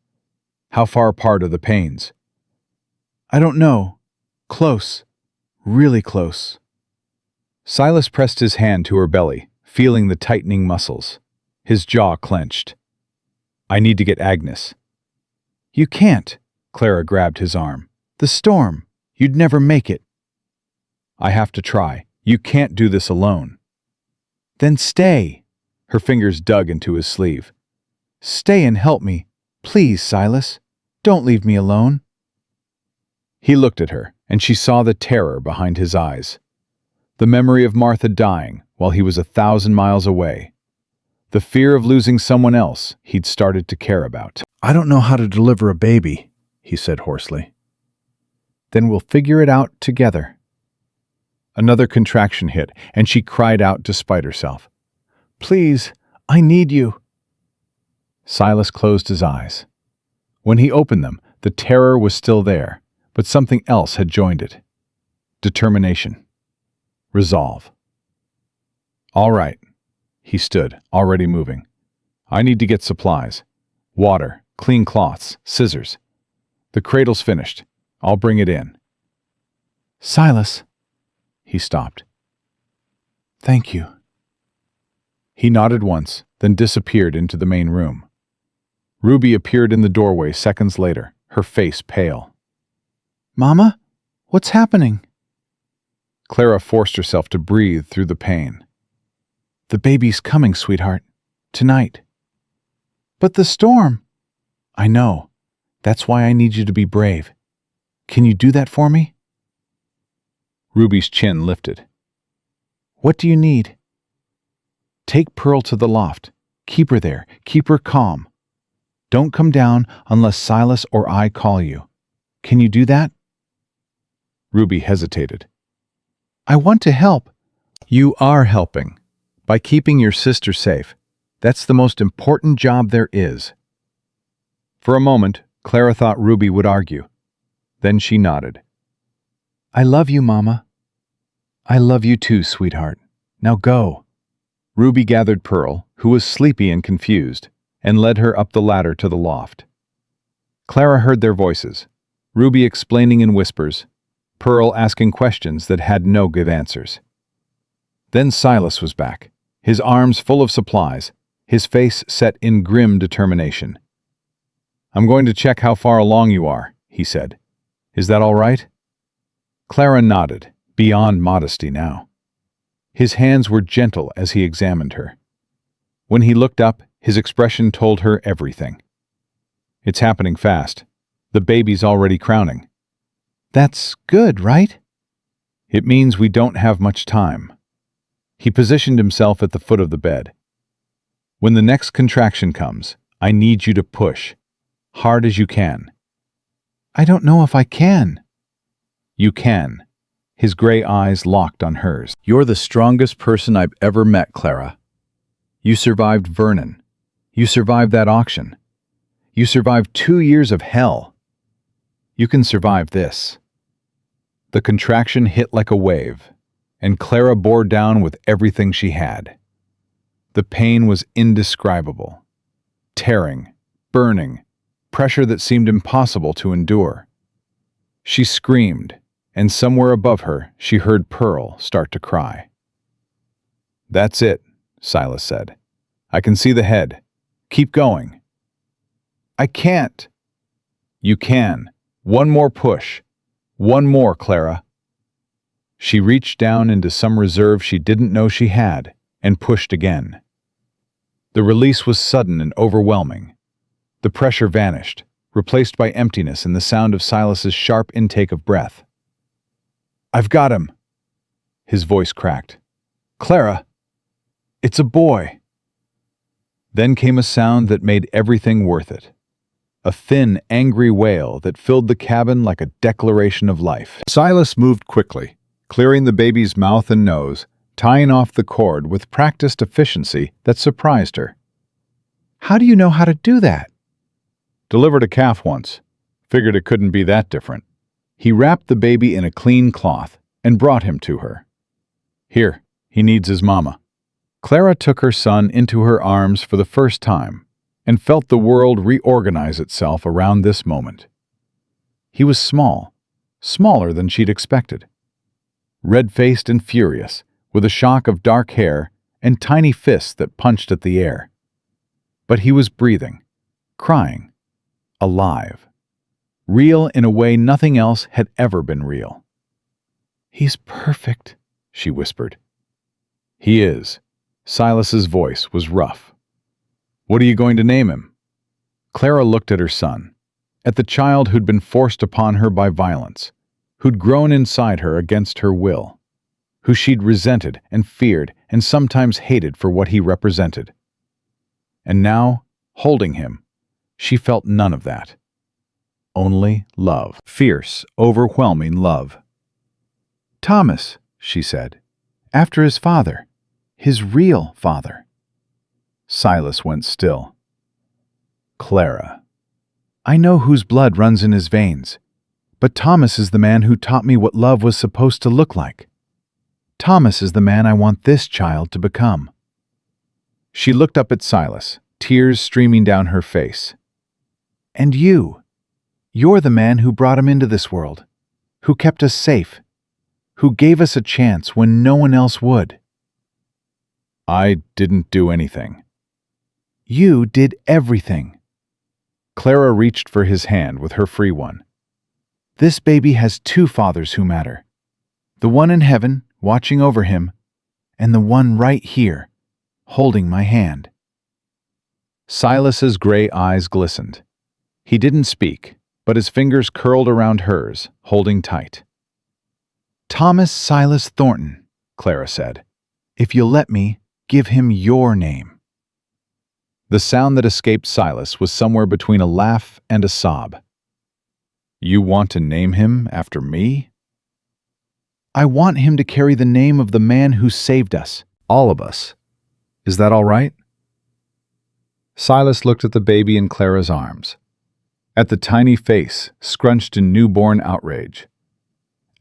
"How far apart are the pains?" I don't know. Close. Really close. Silas pressed his hand to her belly, feeling the tightening muscles. His jaw clenched. "I need to get Agnes." You can't. Clara grabbed his arm. The storm. You'd never make it. "I have to try. You can't do this alone." Then stay. Her fingers dug into his sleeve. Stay and help me. Please, Silas. Don't leave me alone. He looked at her, and she saw the terror behind his eyes. The memory of Martha dying while he was 1,000 miles away. The fear of losing someone else he'd started to care about. I don't know how to deliver a baby, he said hoarsely. Then we'll figure it out together. Another contraction hit, and she cried out despite herself. Please, I need you. Silas closed his eyes. When he opened them, the terror was still there, but something else had joined it. Determination. Resolve. All right. He stood, already moving. I need to get supplies. Water, clean cloths, scissors. The cradle's finished. I'll bring it in. Silas. He stopped. Thank you. He nodded once, then disappeared into the main room. Ruby appeared in the doorway seconds later, her face pale. Mama? What's happening? Clara forced herself to breathe through the pain. The baby's coming, sweetheart. Tonight. But the storm. I know. That's why I need you to be brave. Can you do that for me? Ruby's chin lifted. What do you need? Take Pearl to the loft. Keep her there. Keep her calm. Don't come down unless Silas or I call you. Can you do that? Ruby hesitated. I want to help. You are helping. By keeping your sister safe. That's the most important job there is. For a moment, Clara thought Ruby would argue. Then she nodded. I love you, Mama. I love you too, sweetheart. Now go. Ruby gathered Pearl, who was sleepy and confused, and led her up the ladder to the loft. Clara heard their voices, Ruby explaining in whispers, Pearl asking questions that had no good answers. Then Silas was back, his arms full of supplies, his face set in grim determination. I'm going to check how far along you are, he said. Is that all right? Clara nodded, beyond modesty now. His hands were gentle as he examined her. When he looked up, his expression told her everything. It's happening fast. The baby's already crowning. That's good, right? It means we don't have much time. He positioned himself at the foot of the bed. When the next contraction comes, I need you to push, hard as you can. I don't know if I can. You can. His gray eyes locked on hers. You're the strongest person I've ever met, Clara. You survived Vernon. You survived that auction. You survived 2 years of hell. You can survive this. The contraction hit like a wave, and Clara bore down with everything she had. The pain was indescribable. Tearing, burning, pressure that seemed impossible to endure. She screamed, and somewhere above her she heard Pearl start to cry. "That's it," Silas said. "I can see the head. Keep going." "I can't." "You can. One more push. One more, Clara." She reached down into some reserve she didn't know she had and pushed again. The release was sudden and overwhelming. The pressure vanished, replaced by emptiness and the sound of Silas's sharp intake of breath. "I've got him." His voice cracked. "Clara, it's a boy." Then came a sound that made everything worth it. A thin, angry wail that filled the cabin like a declaration of life. Silas moved quickly, clearing the baby's mouth and nose, tying off the cord with practiced efficiency that surprised her. How do you know how to do that? "Delivered a calf once. Figured it couldn't be that different." He wrapped the baby in a clean cloth and brought him to her. "Here, he needs his mama." Clara took her son into her arms for the first time and felt the world reorganize itself around this moment. He was small, smaller than she'd expected. Red-faced and furious, with a shock of dark hair and tiny fists that punched at the air. But he was breathing, crying, alive. Real in a way nothing else had ever been real. "He's perfect," she whispered. "He is." Silas's voice was rough. "What are you going to name him?" Clara looked at her son, at the child who'd been forced upon her by violence, who'd grown inside her against her will, who she'd resented and feared and sometimes hated for what he represented. And now, holding him, she felt none of that. Only love. Fierce, overwhelming love. "Thomas," she said, "after his father, his real father." Silas went still. "Clara." "I know whose blood runs in his veins, but Thomas is the man who taught me what love was supposed to look like. Thomas is the man I want this child to become." She looked up at Silas, tears streaming down her face. "And you're the man who brought him into this world, who kept us safe, who gave us a chance when no one else would." "I didn't do anything." "You did everything." Clara reached for his hand with her free one. "This baby has 2 fathers who matter. The one in heaven, watching over him, and the one right here, holding my hand." Silas's gray eyes glistened. He didn't speak, but his fingers curled around hers, holding tight. "Thomas Silas Thornton," Clara said. "If you'll let me, give him your name." The sound that escaped Silas was somewhere between a laugh and a sob. "You want to name him after me?" "I want him to carry the name of the man who saved us." "All of us. Is that all right?" Silas looked at the baby in Clara's arms, at the tiny face scrunched in newborn outrage,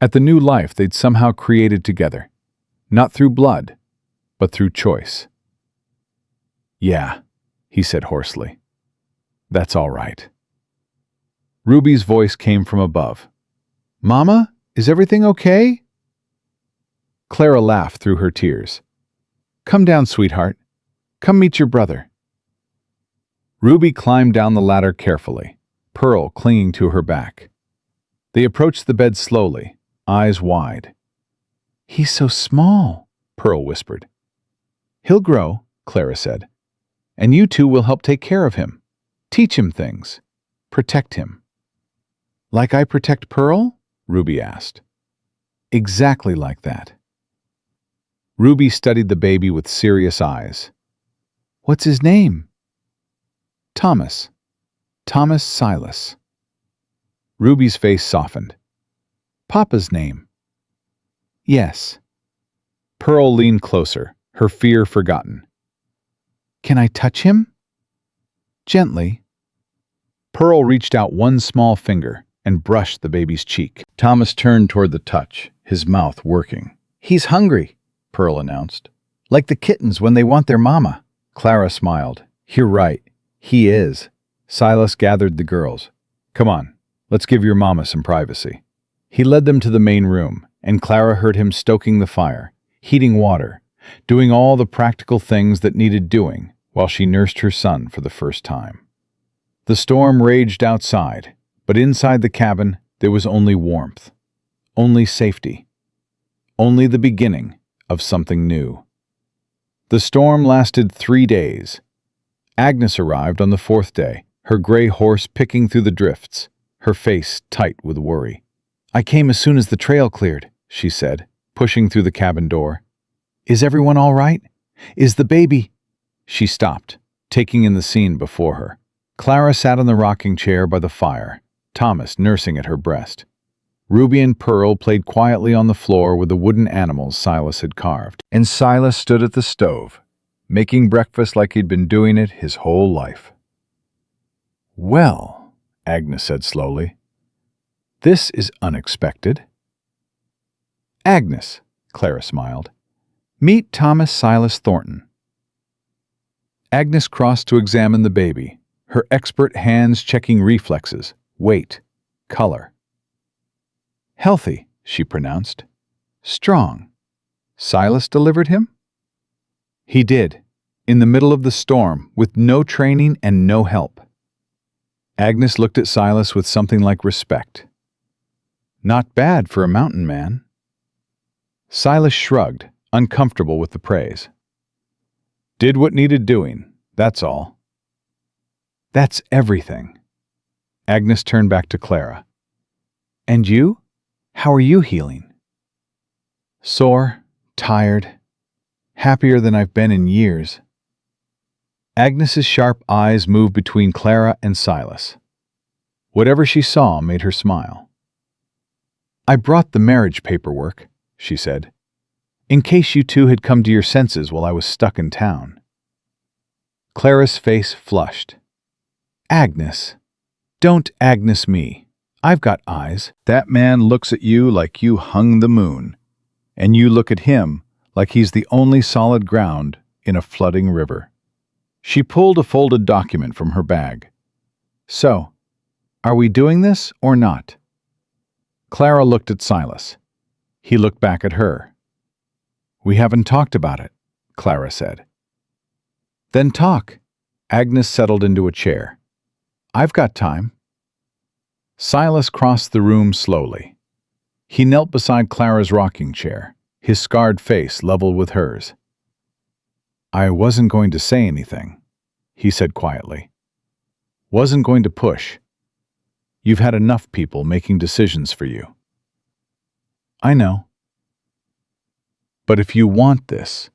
at the new life they'd somehow created together, not through blood, but through choice. "Yeah," he said hoarsely. "That's all right." Ruby's voice came from above. "Mama, is everything okay?" Clara laughed through her tears. "Come down, sweetheart. Come meet your brother." Ruby climbed down the ladder carefully, Pearl clinging to her back. They approached the bed slowly, eyes wide. "He's so small," Pearl whispered. He'll grow, Clara said. And you two will help take care of him. Teach him things. Protect him. Like I protect Pearl? Ruby asked. Exactly like that. Ruby studied the baby with serious eyes. What's his name? Thomas. Thomas Silas. Ruby's face softened. Papa's name. Yes. Pearl leaned closer, her fear forgotten. Can I touch him? Gently. Pearl reached out one small finger and brushed the baby's cheek. Thomas turned toward the touch, his mouth working. "He's hungry," Pearl announced. "Like the kittens when they want their mama." Clara smiled. "You're right. He is." Silas gathered the girls. "Come on, let's give your mama some privacy." He led them to the main room, and Clara heard him stoking the fire, heating water, doing all the practical things that needed doing while she nursed her son for the first time. The storm raged outside, but inside the cabin there was only warmth, only safety, only the beginning of something new. The storm lasted 3 days. Agnes arrived on the 4th day, her gray horse picking through the drifts, her face tight with worry. "I came as soon as the trail cleared," she said, pushing through the cabin door. "Is everyone all right? Is the baby—" She stopped, taking in the scene before her. Clara sat in the rocking chair by the fire, Thomas nursing at her breast. Ruby and Pearl played quietly on the floor with the wooden animals Silas had carved. And Silas stood at the stove, making breakfast like he'd been doing it his whole life. "Well," Agnes said slowly, "this is unexpected." "Agnes," Clara smiled, "meet Thomas Silas Thornton." Agnes crossed to examine the baby, her expert hands checking reflexes, weight, color. "Healthy," she pronounced. "Strong. Silas delivered him?" "He did, in the middle of the storm, with no training and no help." Agnes looked at Silas with something like respect. "Not bad for a mountain man." Silas shrugged, uncomfortable with the praise. "Did what needed doing, that's all." "That's everything." Agnes turned back to Clara. "And you? How are you healing?" "Sore, tired, happier than I've been in years." Agnes's sharp eyes moved between Clara and Silas. Whatever she saw made her smile. "I brought the marriage paperwork," she said, "in case you two had come to your senses while I was stuck in town." Clara's face flushed. "Agnes, don't Agnes me. I've got eyes." "That man looks at you like you hung the moon, and you look at him like he's the only solid ground in a flooding river." She pulled a folded document from her bag. "So, are we doing this or not?" Clara looked at Silas. He looked back at her. "We haven't talked about it," Clara said. "Then talk." Agnes settled into a chair. "I've got time." Silas crossed the room slowly. He knelt beside Clara's rocking chair, his scarred face level with hers. "I wasn't going to say anything," he said quietly. "Wasn't going to push. You've had enough people making decisions for you." "I know. But if you want this,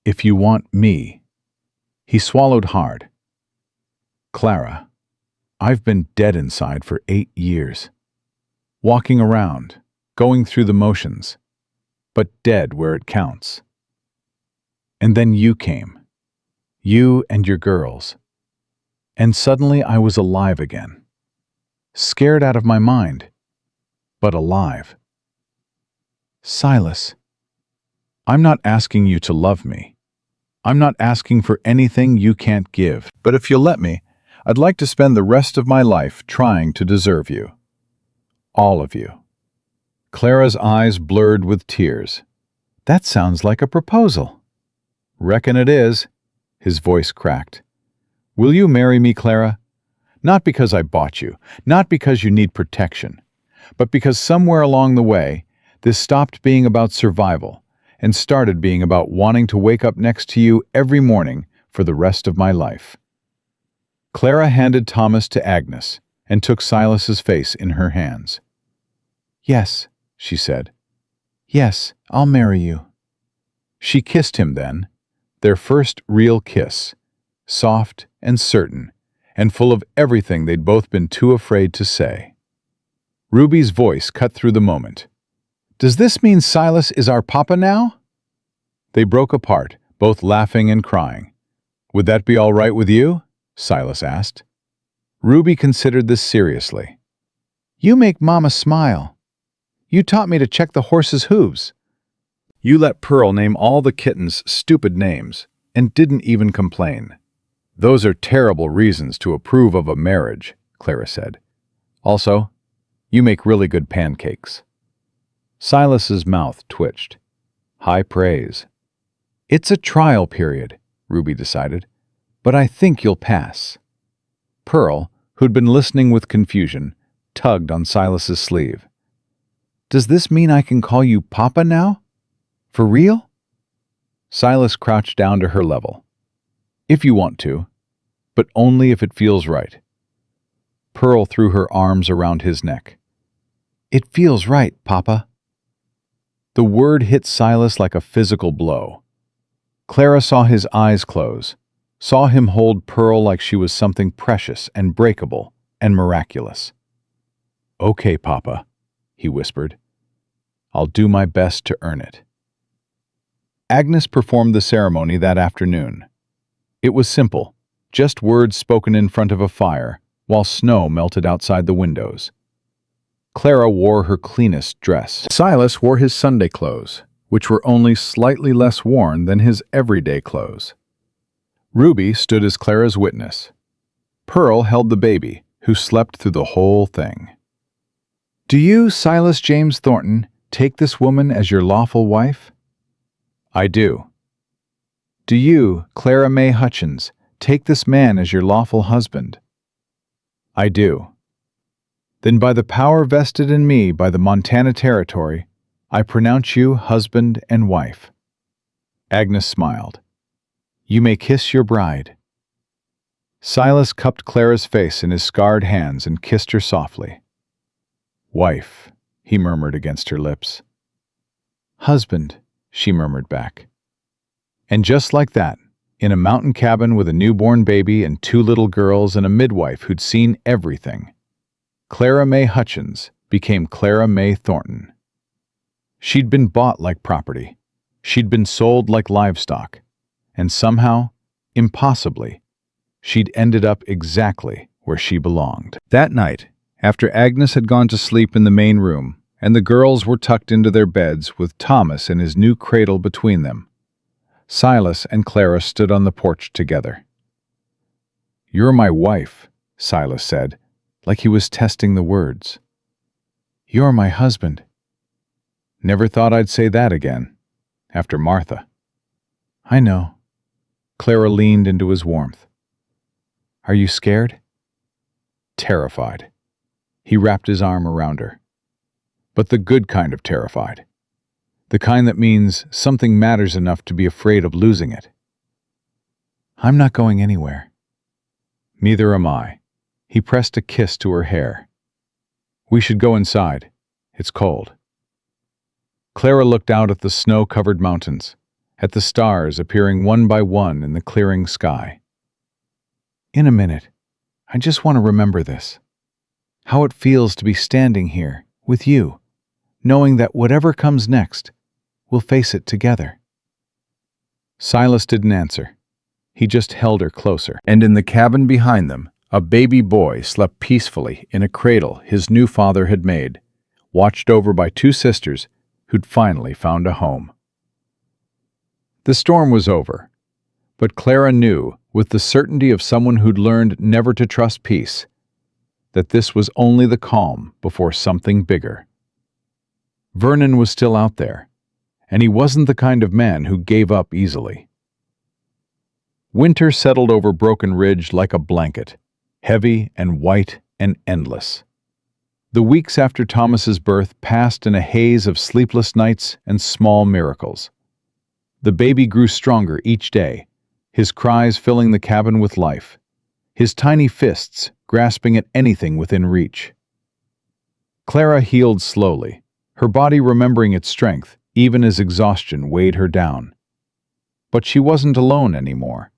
if you want me—" He swallowed hard. "Clara, I've been dead inside for 8 years. Walking around, going through the motions, but dead where it counts. And then you came. You and your girls. And suddenly I was alive again. Scared out of my mind, but alive. Silas, I'm not asking you to love me. I'm not asking for anything you can't give. But if you'll let me, I'd like to spend the rest of my life trying to deserve you. All of you." Clara's eyes blurred with tears. "That sounds like a proposal." "Reckon it is." His voice cracked. "Will you marry me, Clara? Not because I bought you, not because you need protection, but because somewhere along the way, this stopped being about survival and started being about wanting to wake up next to you every morning for the rest of my life." Clara handed Thomas to Agnes and took Silas's face in her hands. "Yes," she said. "Yes, I'll marry you." She kissed him then, their first real kiss, soft and certain, and full of everything they'd both been too afraid to say. Ruby's voice cut through the moment. "Does this mean Silas is our papa now?" They broke apart, both laughing and crying. "Would that be all right with you?" Silas asked. Ruby considered this seriously. "You make Mama smile. You taught me to check the horse's hooves." You let Pearl name all the kittens stupid names and didn't even complain. "Those are terrible reasons to approve of a marriage," Clara said. "Also, you make really good pancakes." Silas's mouth twitched. High praise. "It's a trial period," Ruby decided, "but I think you'll pass." Pearl, who'd been listening with confusion, tugged on Silas's sleeve. "Does this mean I can call you Papa now? For real?" Silas crouched down to her level. "If you want to, but only if it feels right." Pearl threw her arms around his neck. "It feels right, Papa." The word hit Silas like a physical blow. Clara saw his eyes close, saw him hold Pearl like she was something precious and breakable and miraculous. "Okay, Papa," he whispered. "I'll do my best to earn it." Agnes performed the ceremony that afternoon. It was simple, just words spoken in front of a fire, while snow melted outside the windows. Clara wore her cleanest dress. Silas wore his Sunday clothes, which were only slightly less worn than his everyday clothes. Ruby stood as Clara's witness. Pearl held the baby, who slept through the whole thing. "Do you, Silas James Thornton, take this woman as your lawful wife?" "I do." "Do you, Clara May Hutchins, take this man as your lawful husband?" "I do." "Then by the power vested in me by the Montana Territory, I pronounce you husband and wife." Agnes smiled. "You may kiss your bride." Silas cupped Clara's face in his scarred hands and kissed her softly. "Wife," he murmured against her lips. "Husband," she murmured back. And just like that, in a mountain cabin with a newborn baby and 2 little girls and a midwife who'd seen everything, Clara May Hutchins became Clara May Thornton. She'd been bought like property. She'd been sold like livestock. And somehow, impossibly, she'd ended up exactly where she belonged. That night, after Agnes had gone to sleep in the main room and the girls were tucked into their beds with Thomas and his new cradle between them, Silas and Clara stood on the porch together. "You're my wife," Silas said, like he was testing the words. "You're my husband." "Never thought I'd say that again, after Martha." "I know." Clara leaned into his warmth. "Are you scared?" "Terrified." He wrapped his arm around her. But the good kind of terrified. The kind that means something matters enough to be afraid of losing it. "I'm not going anywhere." "Neither am I." He pressed a kiss to her hair. "We should go inside. It's cold." Clara looked out at the snow-covered mountains, at the stars appearing one by one in the clearing sky. "In a minute, I just want to remember this. How it feels to be standing here, with you, knowing that whatever comes next, we'll face it together." Silas didn't answer. He just held her closer. And in the cabin behind them, a baby boy slept peacefully in a cradle his new father had made, watched over by 2 sisters who'd finally found a home. The storm was over, but Clara knew, with the certainty of someone who'd learned never to trust peace, that this was only the calm before something bigger. Vernon was still out there, and he wasn't the kind of man who gave up easily. Winter settled over Broken Ridge like a blanket, heavy and white and endless. The weeks after Thomas's birth passed in a haze of sleepless nights and small miracles. The baby grew stronger each day, his cries filling the cabin with life, his tiny fists grasping at anything within reach. Clara healed slowly, her body remembering its strength, even as exhaustion weighed her down. But she wasn't alone anymore.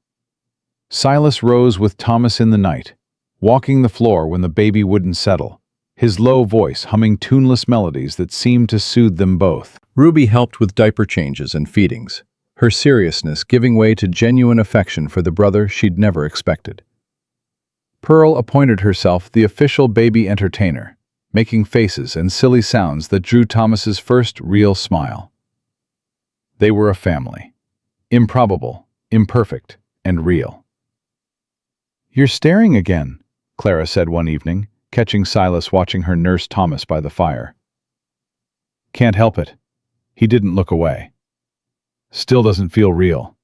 Silas rose with Thomas in the night, walking the floor when the baby wouldn't settle, his low voice humming tuneless melodies that seemed to soothe them both. Ruby helped with diaper changes and feedings, her seriousness giving way to genuine affection for the brother she'd never expected. Pearl appointed herself the official baby entertainer, making faces and silly sounds that drew Thomas's first real smile. They were a family. Improbable, imperfect, and real. "You're staring again," Clara said one evening, catching Silas watching her nurse Thomas by the fire. "Can't help it." He didn't look away. "Still doesn't feel real.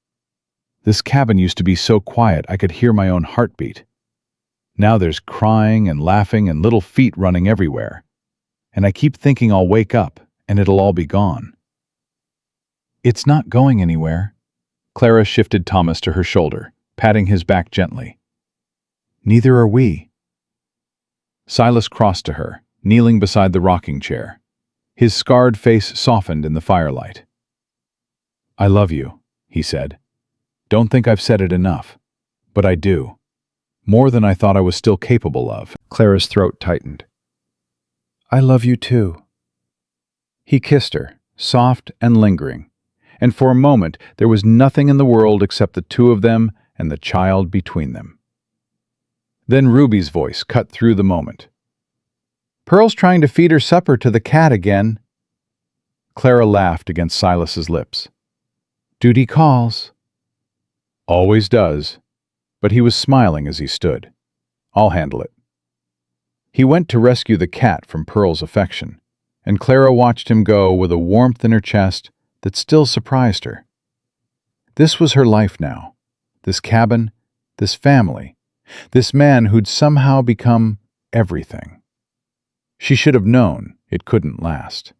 This cabin used to be so quiet I could hear my own heartbeat. Now there's crying and laughing and little feet running everywhere. And I keep thinking I'll wake up and it'll all be gone." "It's not going anywhere." Clara shifted Thomas to her shoulder, patting his back gently. "Neither are we." Silas crossed to her, kneeling beside the rocking chair. His scarred face softened in the firelight. "I love you," he said. "Don't think I've said it enough, but I do. More than I thought I was still capable of." Clara's throat tightened. "I love you too." He kissed her, soft and lingering, and for a moment there was nothing in the world except the two of them and the child between them. Then Ruby's voice cut through the moment. "Pearl's trying to feed her supper to the cat again." Clara laughed against Silas's lips. "Duty calls." "Always does." But he was smiling as he stood. "I'll handle it." He went to rescue the cat from Pearl's affection, and Clara watched him go with a warmth in her chest that still surprised her. This was her life now. This cabin, this family, this man who'd somehow become everything. She should have known it couldn't last.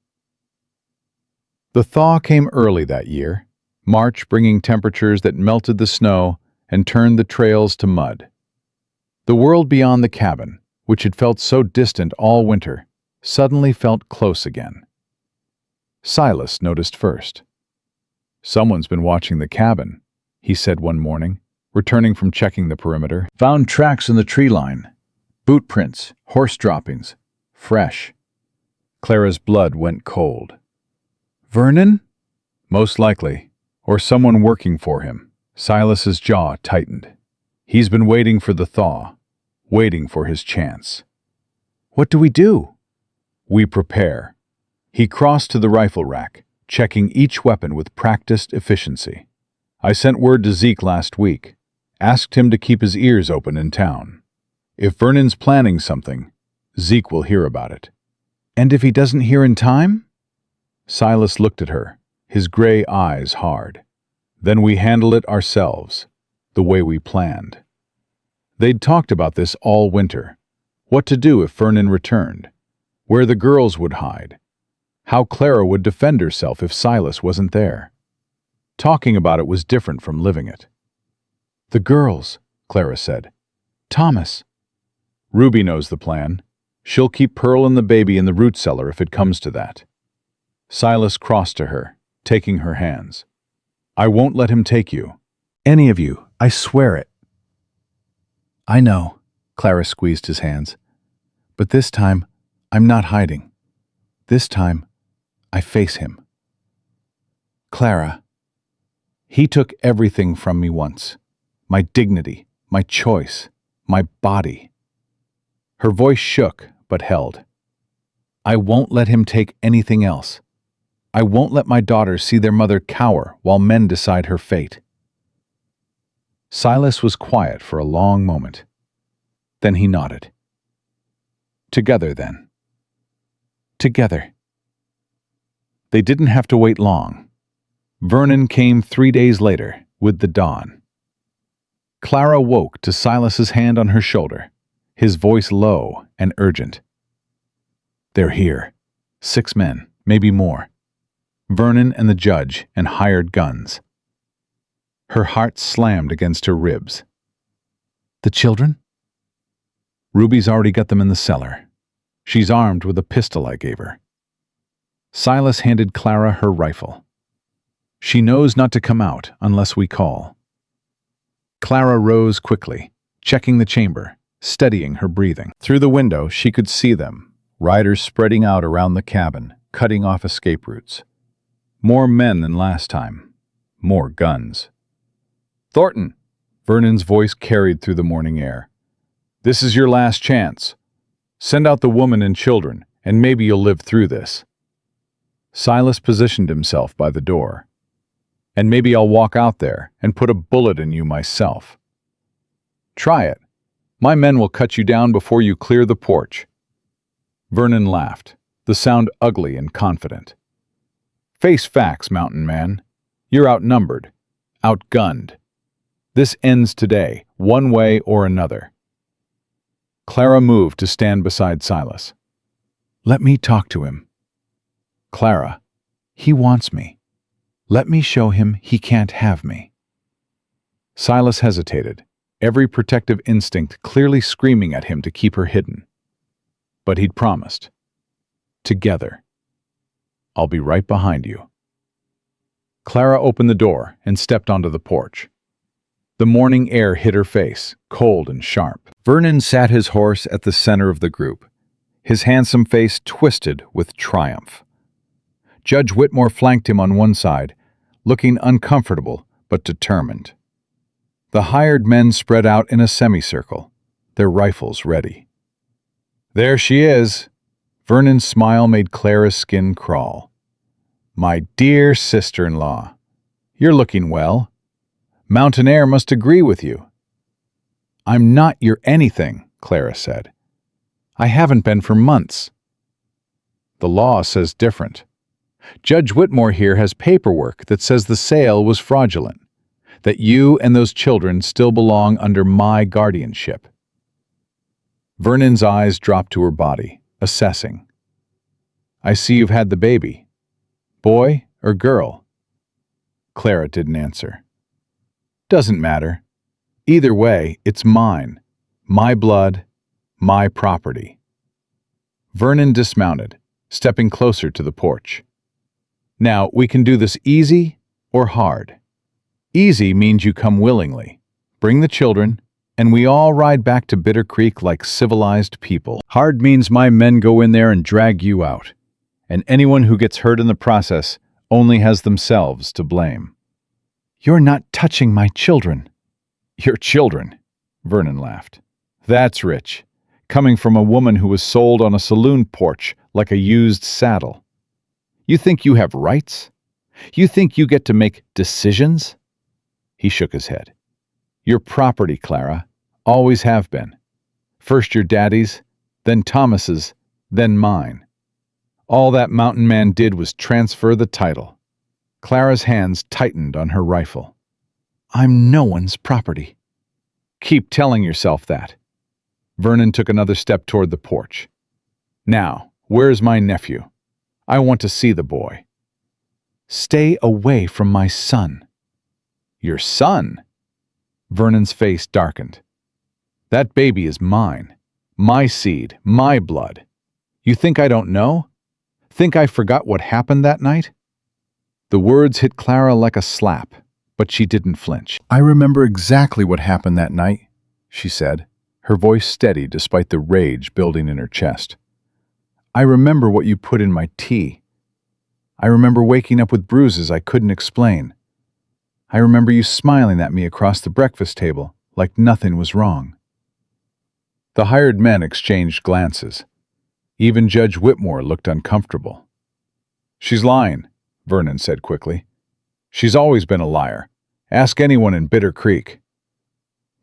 The thaw came early that year, March bringing temperatures that melted the snow and turned the trails to mud. The world beyond the cabin, which had felt so distant all winter, suddenly felt close again. Silas noticed first. "Someone's been watching the cabin," he said one morning, returning from checking the perimeter. "Found tracks in the tree line. Boot prints, horse droppings. Fresh." Clara's blood went cold. "Vernon?" "Most likely. Or someone working for him." Silas's jaw tightened. He's been waiting for the thaw, waiting for his chance. "What do we do?" "We prepare." He crossed to the rifle rack, checking each weapon with practiced efficiency. "I sent word to Zeke last week. Asked him to keep his ears open in town. If Vernon's planning something, Zeke will hear about it." "And if he doesn't hear in time?" Silas looked at her, his gray eyes hard. "Then we handle it ourselves, the way we planned." They'd talked about this all winter. What to do if Vernon returned, where the girls would hide, how Clara would defend herself if Silas wasn't there. Talking about it was different from living it. "The girls," Clara said. "Thomas." "Ruby knows the plan. She'll keep Pearl and the baby in the root cellar if it comes to that." Silas crossed to her, taking her hands. "I won't let him take you. Any of you, I swear it." "I know," Clara squeezed his hands. "But this time, I'm not hiding. This time, I face him." "Clara, he took everything from me once. My dignity, my choice, my body." Her voice shook, but held. "I won't let him take anything else. I won't let my daughters see their mother cower while men decide her fate." Silas was quiet for a long moment. Then he nodded. "Together, then." Together. They didn't have to wait long. Vernon came 3 days later, with the dawn. Clara woke to Silas's hand on her shoulder, his voice low and urgent. "They're here. 6 men, maybe more. Vernon and the judge and hired guns." Her heart slammed against her ribs. The children? Ruby's already got them in the cellar. She's armed with a pistol I gave her. Silas handed Clara her rifle. She knows not to come out unless we call. Clara rose quickly, checking the chamber, steadying her breathing. Through the window, she could see them, riders spreading out around the cabin, cutting off escape routes. More men than last time. More guns. "Thornton!" Vernon's voice carried through the morning air. "This is your last chance. Send out the woman and children, and maybe you'll live through this." Silas positioned himself by the door. "And maybe I'll walk out there and put a bullet in you myself." "Try it. My men will cut you down before you clear the porch." Vernon laughed, the sound ugly and confident. "Face facts, mountain man. You're outnumbered, outgunned. This ends today, one way or another." Clara moved to stand beside Silas. "Let me talk to him." "Clara, he wants me. Let me show him he can't have me." Silas hesitated, every protective instinct clearly screaming at him to keep her hidden. But he'd promised. "Together. I'll be right behind you." Clara opened the door and stepped onto the porch. The morning air hit her face, cold and sharp. Vernon sat his horse at the center of the group, his handsome face twisted with triumph. Judge Whitmore flanked him on one side, looking uncomfortable but determined. The hired men spread out in a semicircle, their rifles ready. "There she is." Vernon's smile made Clara's skin crawl. "My dear sister-in-law, you're looking well. Mountain air must agree with you." "I'm not your anything," Clara said. "I haven't been for months." "The law says different. Judge Whitmore here has paperwork that says the sale was fraudulent, that you and those children still belong under my guardianship." Vernon's eyes dropped to her body, assessing. "I see you've had the baby. Boy or girl?" Clara didn't answer. "Doesn't matter. Either way, it's mine. My blood, my property." Vernon dismounted, stepping closer to the porch. "Now, we can do this easy or hard. Easy means you come willingly, bring the children, and we all ride back to Bitter Creek like civilized people. Hard means my men go in there and drag you out, and anyone who gets hurt in the process only has themselves to blame." "You're not touching my children." "Your children," Vernon laughed. "That's rich, coming from a woman who was sold on a saloon porch like a used saddle. You think you have rights? You think you get to make decisions?" He shook his head. "Your property, Clara. Always have been. First your daddy's, then Thomas's, then mine. All that mountain man did was transfer the title." Clara's hands tightened on her rifle. "I'm no one's property." "Keep telling yourself that." Vernon took another step toward the porch. "Now, where's my nephew? I want to see the boy." "Stay away from my son." "Your son?" Vernon's face darkened. "That baby is mine. My seed, my blood. You think I don't know? Think I forgot what happened that night?" The words hit Clara like a slap, but she didn't flinch. "I remember exactly what happened that night," she said, her voice steady despite the rage building in her chest. "I remember what you put in my tea. I remember waking up with bruises I couldn't explain. I remember you smiling at me across the breakfast table like nothing was wrong." The hired men exchanged glances. Even Judge Whitmore looked uncomfortable. "She's lying," Vernon said quickly. "She's always been a liar. Ask anyone in Bitter Creek."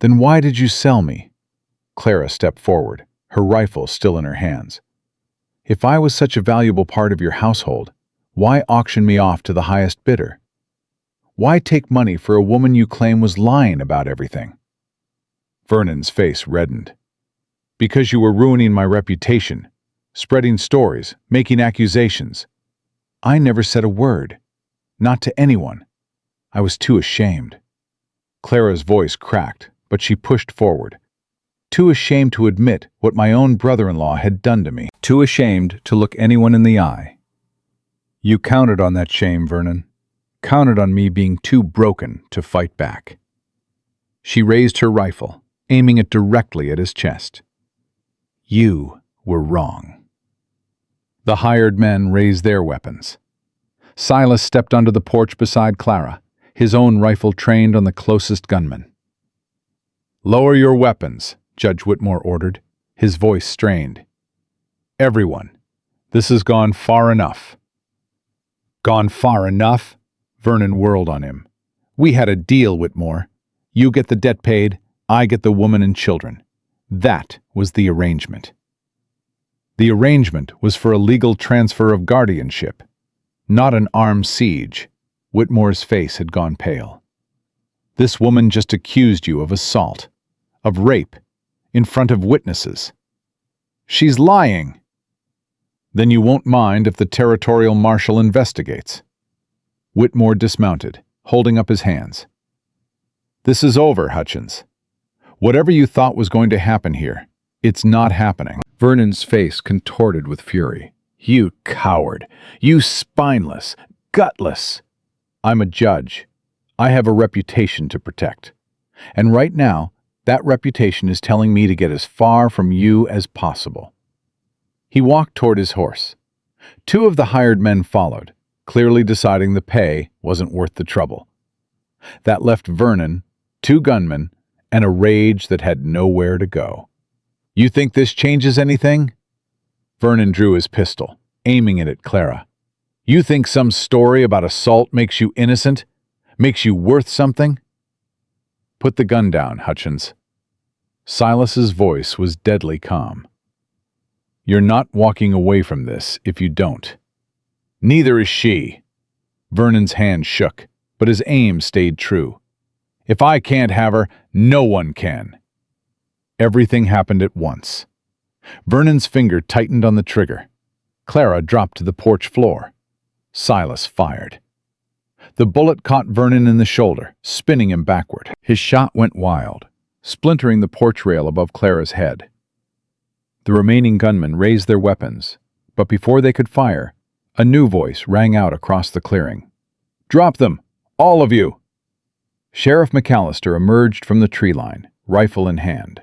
"Then why did you sell me?" Clara stepped forward, her rifle still in her hands. "If I was such a valuable part of your household, why auction me off to the highest bidder? Why take money for a woman you claim was lying about everything?" Vernon's face reddened. "Because you were ruining my reputation, spreading stories, making accusations. I never said a word. Not to anyone. I was too ashamed." Clara's voice cracked, but she pushed forward. Too ashamed to admit what my own brother-in-law had done to me. Too ashamed to look anyone in the eye. You counted on that shame, Vernon. Counted on me being too broken to fight back. She raised her rifle, aiming it directly at his chest. You were wrong. The hired men raised their weapons. Silas stepped onto the porch beside Clara, his own rifle trained on the closest gunman. "Lower your weapons," Judge Whitmore ordered, his voice strained. "Everyone, this has gone far enough." "Gone far enough?" Vernon whirled on him. "We had a deal, Whitmore. You get the debt paid, I get the woman and children. That was the arrangement." The arrangement was for a legal transfer of guardianship, not an armed siege. Whitmore's face had gone pale. "This woman just accused you of assault, of rape, in front of witnesses. She's lying. Then you won't mind if the territorial marshal investigates." Whitmore dismounted, holding up his hands. "This is over, Hutchins. Whatever you thought was going to happen here, it's not happening." Vernon's face contorted with fury. "You coward! You spineless, gutless! I'm a judge. I have a reputation to protect. And right now, that reputation is telling me to get as far from you as possible." He walked toward his horse. Two of the hired men followed, clearly deciding the pay wasn't worth the trouble. That left Vernon, two gunmen, and a rage that had nowhere to go. "You think this changes anything?" Vernon drew his pistol, aiming it at Clara. "You think some story about assault makes you innocent? Makes you worth something?" "Put the gun down, Hutchins." Silas's voice was deadly calm. "You're not walking away from this if you don't." "Neither is she." Vernon's hand shook, but his aim stayed true. "If I can't have her, no one can." Everything happened at once. Vernon's finger tightened on the trigger. Clara dropped to the porch floor. Silas fired. The bullet caught Vernon in the shoulder, spinning him backward. His shot went wild, splintering the porch rail above Clara's head. The remaining gunmen raised their weapons, but before they could fire, a new voice rang out across the clearing. "Drop them, all of you!" Sheriff McAllister emerged from the tree line, rifle in hand.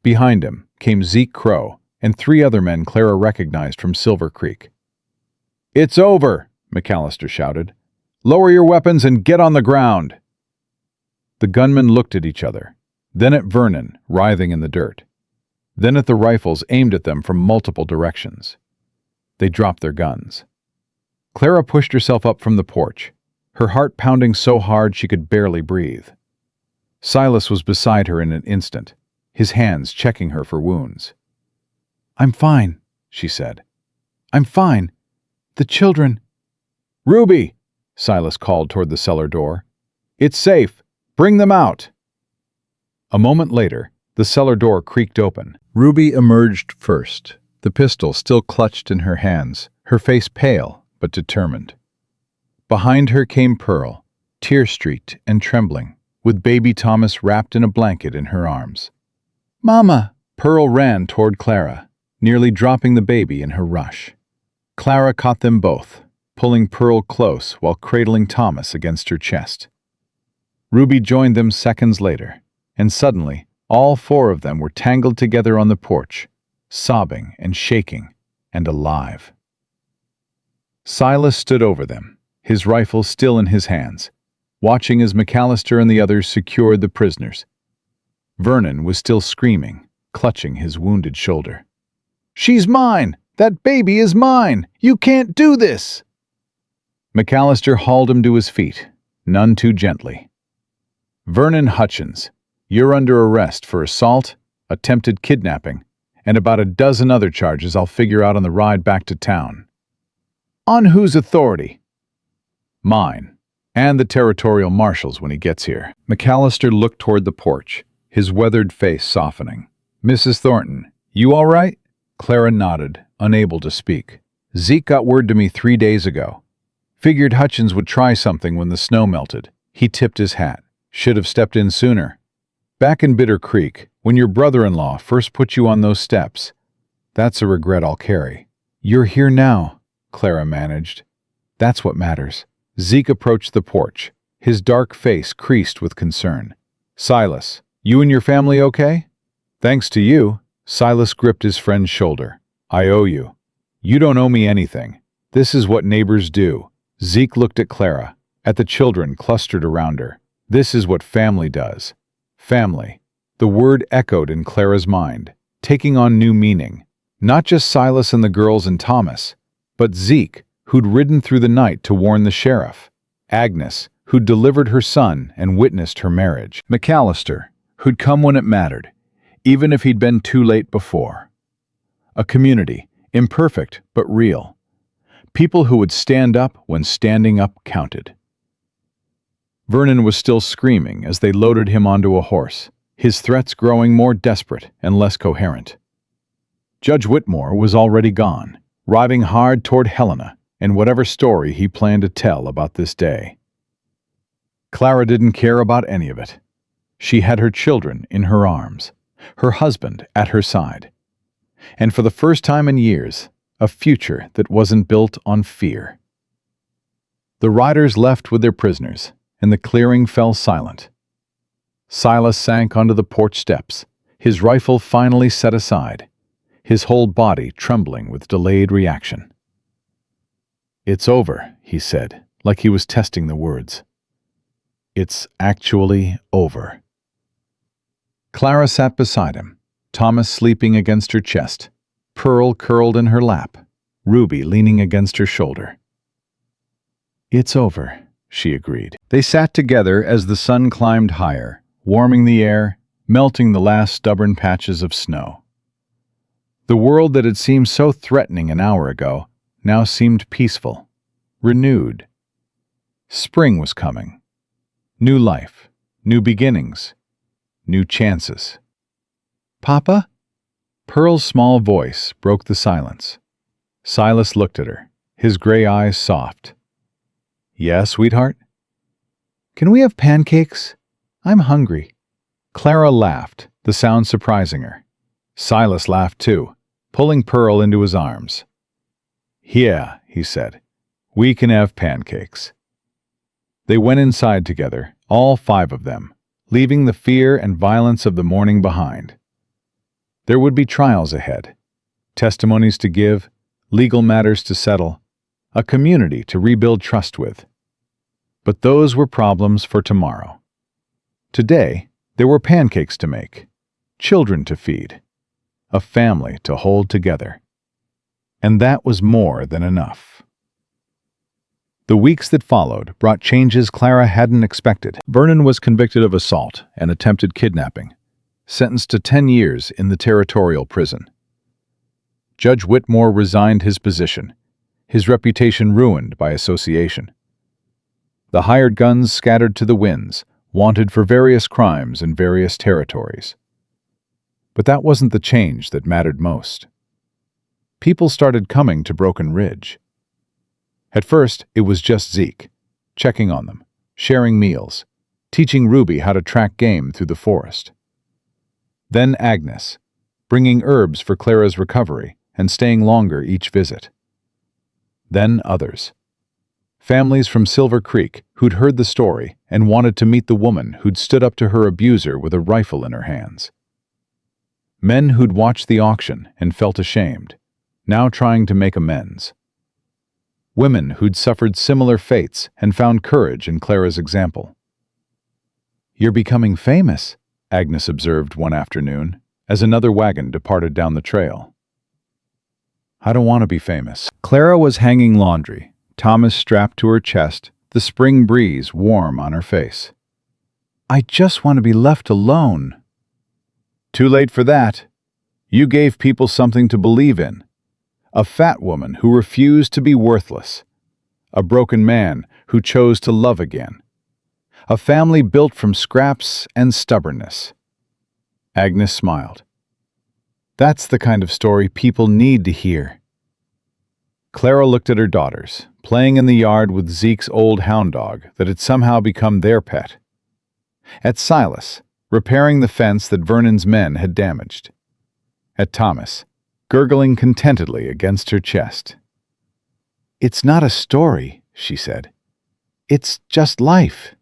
Behind him came Zeke Crow and three other men Clara recognized from Silver Creek. "It's over!" McAllister shouted. "Lower your weapons and get on the ground!" The gunmen looked at each other, then at Vernon, writhing in the dirt, then at the rifles aimed at them from multiple directions. They dropped their guns. Clara pushed herself up from the porch, her heart pounding so hard she could barely breathe. Silas was beside her in an instant, his hands checking her for wounds. "I'm fine," she said. "I'm fine. The children—" "Ruby!" Silas called toward the cellar door. "It's safe. Bring them out." A moment later, the cellar door creaked open. Ruby emerged first, the pistol still clutched in her hands, her face pale but determined. Behind her came Pearl, tear-streaked and trembling, with baby Thomas wrapped in a blanket in her arms. "Mama!" Pearl ran toward Clara, nearly dropping the baby in her rush. Clara caught them both, pulling Pearl close while cradling Thomas against her chest. Ruby joined them seconds later, and suddenly all four of them were tangled together on the porch, sobbing and shaking and alive. Silas stood over them, his rifle still in his hands, watching as McAllister and the others secured the prisoners. Vernon was still screaming, clutching his wounded shoulder. "She's mine! That baby is mine! You can't do this!" McAllister hauled him to his feet, none too gently. "Vernon Hutchins, you're under arrest for assault, attempted kidnapping, and about a dozen other charges I'll figure out on the ride back to town." "On whose authority?" "Mine, and the territorial marshal's when he gets here." McAllister looked toward the porch, his weathered face softening. "Mrs. Thornton, you all right?" Clara nodded, unable to speak. "Zeke got word to me 3 days ago. Figured Hutchins would try something when the snow melted." He tipped his hat. Should have stepped in sooner. Back in Bitter Creek, when your brother-in-law first put you on those steps. That's a regret I'll carry. You're here now, Clara managed. That's what matters. Zeke approached the porch, his dark face creased with concern. Silas, you and your family okay? Thanks to you. Silas gripped his friend's shoulder. I owe you. You don't owe me anything. This is what neighbors do. Zeke looked at Clara, at the children clustered around her. This is what family does. Family. The word echoed in Clara's mind, taking on new meaning. Not just Silas and the girls and Thomas, but Zeke, who'd ridden through the night to warn the sheriff. Agnes, who'd delivered her son and witnessed her marriage. McAllister, who'd come when it mattered, even if he'd been too late before. A community, imperfect but real. People who would stand up when standing up counted. Vernon was still screaming as they loaded him onto a horse, his threats growing more desperate and less coherent. Judge Whitmore was already gone, riding hard toward Helena and whatever story he planned to tell about this day. Clara didn't care about any of it. She had her children in her arms, her husband at her side, and for the first time in years, a future that wasn't built on fear. The riders left with their prisoners, and the clearing fell silent. Silas sank onto the porch steps, his rifle finally set aside, his whole body trembling with delayed reaction. It's over, he said, like he was testing the words. It's actually over. Clara sat beside him, Thomas sleeping against her chest, Pearl curled in her lap, Ruby leaning against her shoulder. It's over, she agreed. They sat together as the sun climbed higher, warming the air, melting the last stubborn patches of snow. The world that had seemed so threatening an hour ago now seemed peaceful, renewed. Spring was coming. New life, new beginnings, new chances. Papa? Pearl's small voice broke the silence. Silas looked at her, his gray eyes soft. Yes, sweetheart? Can we have pancakes? I'm hungry. Clara laughed, the sound surprising her. Silas laughed too, pulling Pearl into his arms. Yeah, he said, we can have pancakes. They went inside together, all 5 of them, leaving the fear and violence of the morning behind. There would be trials ahead, testimonies to give, legal matters to settle, a community to rebuild trust with. But those were problems for tomorrow. Today, there were pancakes to make, children to feed, a family to hold together. And that was more than enough. The weeks that followed brought changes Clara hadn't expected. Vernon was convicted of assault and attempted kidnapping, sentenced to 10 years in the territorial prison. Judge Whitmore resigned his position, his reputation ruined by association. The hired guns scattered to the winds, wanted for various crimes in various territories. But that wasn't the change that mattered most. People started coming to Broken Ridge. At first, it was just Zeke, checking on them, sharing meals, teaching Ruby how to track game through the forest. Then Agnes, bringing herbs for Clara's recovery and staying longer each visit. Then others. Families from Silver Creek who'd heard the story and wanted to meet the woman who'd stood up to her abuser with a rifle in her hands. Men who'd watched the auction and felt ashamed, now trying to make amends. Women who'd suffered similar fates and found courage in Clara's example. You're becoming famous, Agnes observed one afternoon, as another wagon departed down the trail. I don't want to be famous. Clara was hanging laundry, Thomas strapped to her chest, the spring breeze warm on her face. I just want to be left alone. Too late for that. You gave people something to believe in. A fat woman who refused to be worthless. A broken man who chose to love again. A family built from scraps and stubbornness. Agnes smiled. That's the kind of story people need to hear. Clara looked at her daughters, playing in the yard with Zeke's old hound dog that had somehow become their pet. At Silas, repairing the fence that Vernon's men had damaged. At Thomas, gurgling contentedly against her chest. "It's not a story," she said. "It's just life."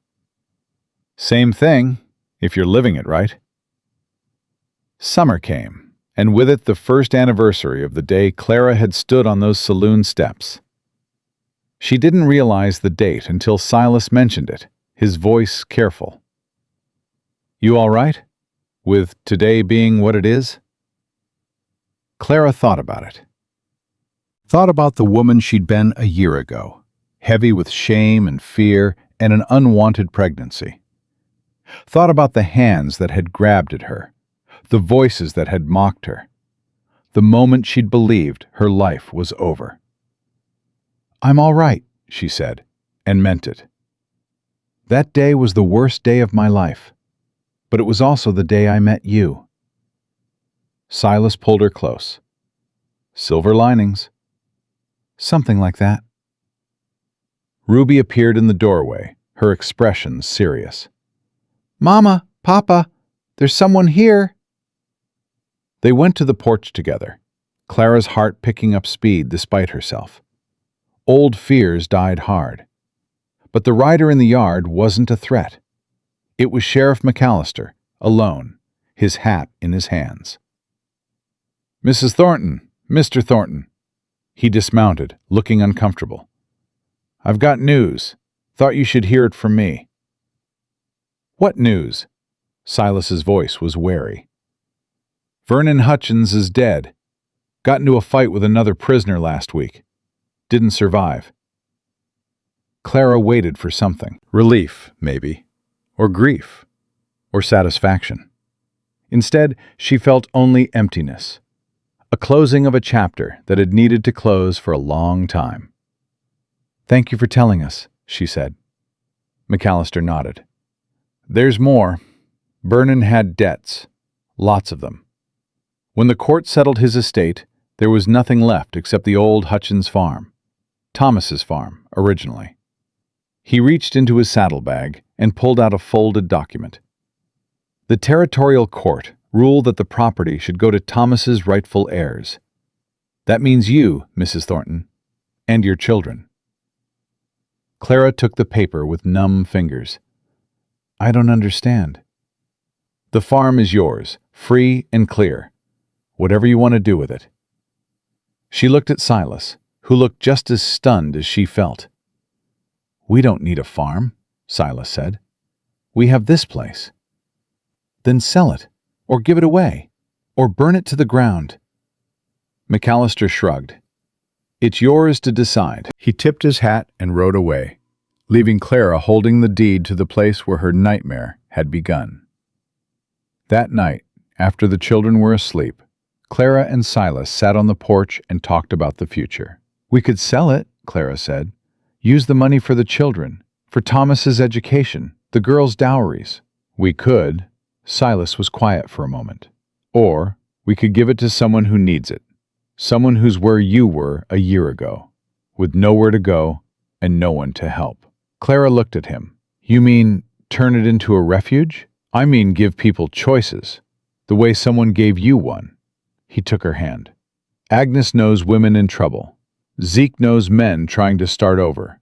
Same thing, if you're living it right. Summer came, and with it the first anniversary of the day Clara had stood on those saloon steps. She didn't realize the date until Silas mentioned it, his voice careful. "You all right? With today being what it is?" Clara thought about it. Thought about the woman she'd been a year ago, heavy with shame and fear and an unwanted pregnancy. Thought about the hands that had grabbed at her, the voices that had mocked her, the moment she'd believed her life was over. "I'm all right," she said, and meant it. "That day was the worst day of my life, but it was also the day I met you." Silas pulled her close. "Silver linings." "Something like that." Ruby appeared in the doorway, her expression serious. "Mama, Papa, there's someone here." They went to the porch together, Clara's heart picking up speed despite herself. Old fears died hard. But the rider in the yard wasn't a threat. It was Sheriff McAllister, alone, his hat in his hands. "Mrs. Thornton, Mr. Thornton." He dismounted, looking uncomfortable. "I've got news. Thought you should hear it from me." "What news?" Silas's voice was wary. "Vernon Hutchins is dead. Got into a fight with another prisoner last week. Didn't survive." Clara waited for something. Relief, maybe. Or grief. Or satisfaction. Instead, she felt only emptiness. A closing of a chapter that had needed to close for a long time. "Thank you for telling us," she said. McAllister nodded. "There's more. Vernon had debts. Lots of them. When the court settled his estate, there was nothing left except the old Hutchins farm. Thomas's farm, originally." He reached into his saddlebag and pulled out a folded document. The territorial court ruled that the property should go to Thomas's rightful heirs. That means you, Mrs. Thornton, and your children. Clara took the paper with numb fingers. "I don't understand." "The farm is yours, free and clear. Whatever you want to do with it." She looked at Silas, who looked just as stunned as she felt. "We don't need a farm," Silas said. "We have this place." "Then sell it, or give it away, or burn it to the ground." McAllister shrugged. "It's yours to decide." He tipped his hat and rode away, leaving Clara holding the deed to the place where her nightmare had begun. That night, after the children were asleep, Clara and Silas sat on the porch and talked about the future. "We could sell it," Clara said. "Use the money for the children, for Thomas's education, the girls' dowries." "We could." Silas was quiet for a moment. "Or we could give it to someone who needs it. Someone who's where you were a year ago, with nowhere to go and no one to help." Clara looked at him. "You mean turn it into a refuge?" "I mean give people choices, the way someone gave you one." He took her hand. "Agnes knows women in trouble. Zeke knows men trying to start over.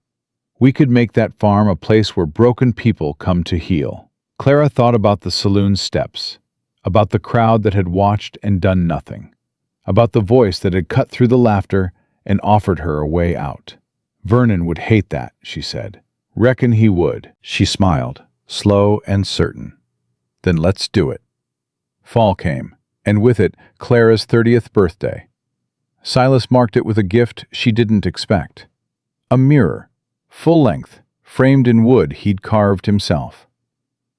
We could make that farm a place where broken people come to heal." Clara thought about the saloon steps, about the crowd that had watched and done nothing, about the voice that had cut through the laughter and offered her a way out. "Vernon would hate that," she said. "Reckon he would." She smiled, slow and certain. "Then let's do it." Fall came, and with it, Clara's 30th birthday. Silas marked it with a gift she didn't expect. A mirror, full length, framed in wood he'd carved himself.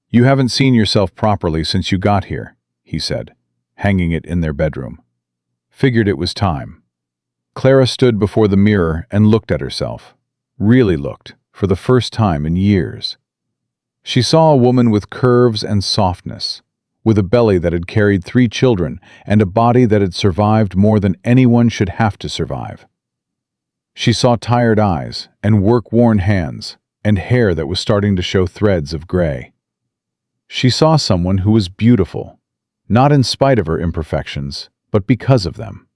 "You haven't seen yourself properly since you got here," he said, hanging it in their bedroom. Figured it was time. Clara stood before the mirror and looked at herself. Really looked, for the first time in years. She saw a woman with curves and softness, with a belly that had carried 3 children and a body that had survived more than anyone should have to survive. She saw tired eyes and work-worn hands and hair that was starting to show threads of gray. She saw someone who was beautiful, not in spite of her imperfections, but because of them.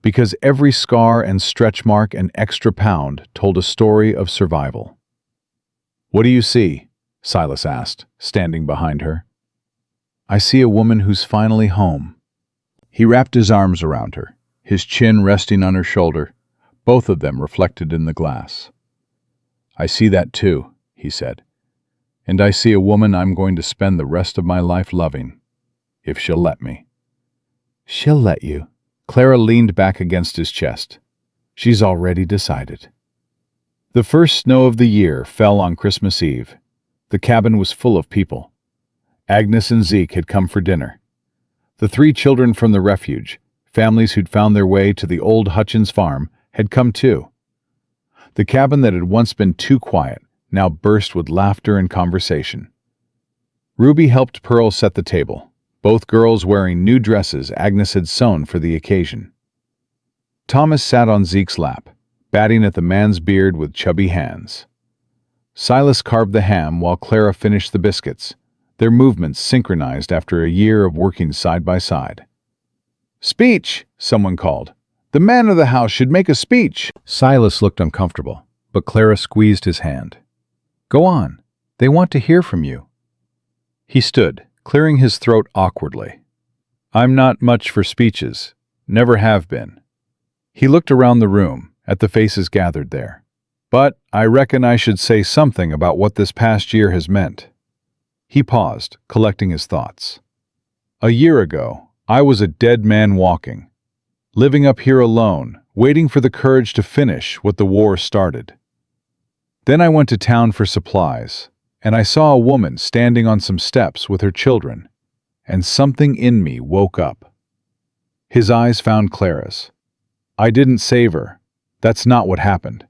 Because every scar and stretch mark and extra pound told a story of survival. "What do you see?" Silas asked, standing behind her. "I see a woman who's finally home." He wrapped his arms around her, his chin resting on her shoulder, both of them reflected in the glass. "I see that too," he said. "And I see a woman I'm going to spend the rest of my life loving, if she'll let me." "She'll let you." Clara leaned back against his chest. "She's already decided." The first snow of the year fell on Christmas Eve. The cabin was full of people. Agnes and Zeke had come for dinner. The 3 children from the refuge, families who'd found their way to the old Hutchins farm, had come too. The cabin that had once been too quiet now burst with laughter and conversation. Ruby helped Pearl set the table, both girls wearing new dresses Agnes had sewn for the occasion. Thomas sat on Zeke's lap, batting at the man's beard with chubby hands. Silas carved the ham while Clara finished the biscuits, their movements synchronized after a year of working side by side. "Speech!" someone called. "The man of the house should make a speech." Silas looked uncomfortable, but Clara squeezed his hand. "Go on. They want to hear from you." He stood, clearing his throat awkwardly. "I'm not much for speeches. Never have been." He looked around the room, at the faces gathered there. "But I reckon I should say something about what this past year has meant." He paused, collecting his thoughts. "A year ago, I was a dead man walking, living up here alone, waiting for the courage to finish what the war started. Then I went to town for supplies, and I saw a woman standing on some steps with her children, and something in me woke up." His eyes found Clara's. "I didn't save her. That's not what happened.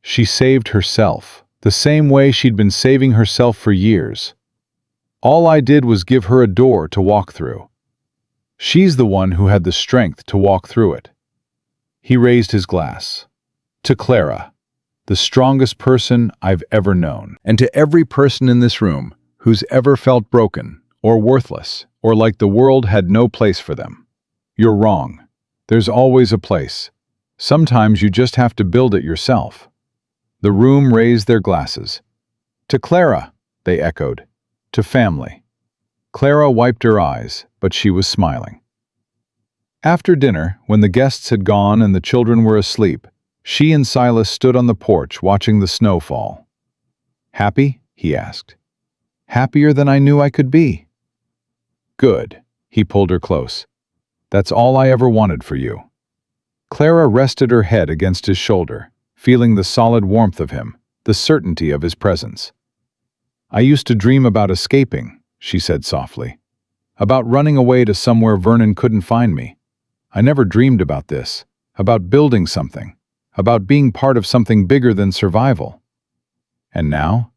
She saved herself, the same way she'd been saving herself for years. All I did was give her a door to walk through. She's the one who had the strength to walk through it." He raised his glass. "To Clara, the strongest person I've ever known, and to every person in this room who's ever felt broken or worthless or like the world had no place for them. You're wrong. There's always a place. Sometimes you just have to build it yourself." The room raised their glasses. "To Clara," they echoed. "To family." Clara wiped her eyes, but she was smiling. After dinner, when the guests had gone and the children were asleep, she and Silas stood on the porch watching the snow fall. "Happy?" he asked. "Happier than I knew I could be." "Good." He pulled her close. "That's all I ever wanted for you." Clara rested her head against his shoulder, feeling the solid warmth of him, the certainty of his presence. "I used to dream about escaping," she said softly. "About running away to somewhere Vernon couldn't find me. I never dreamed about this, about building something, about being part of something bigger than survival. And now?"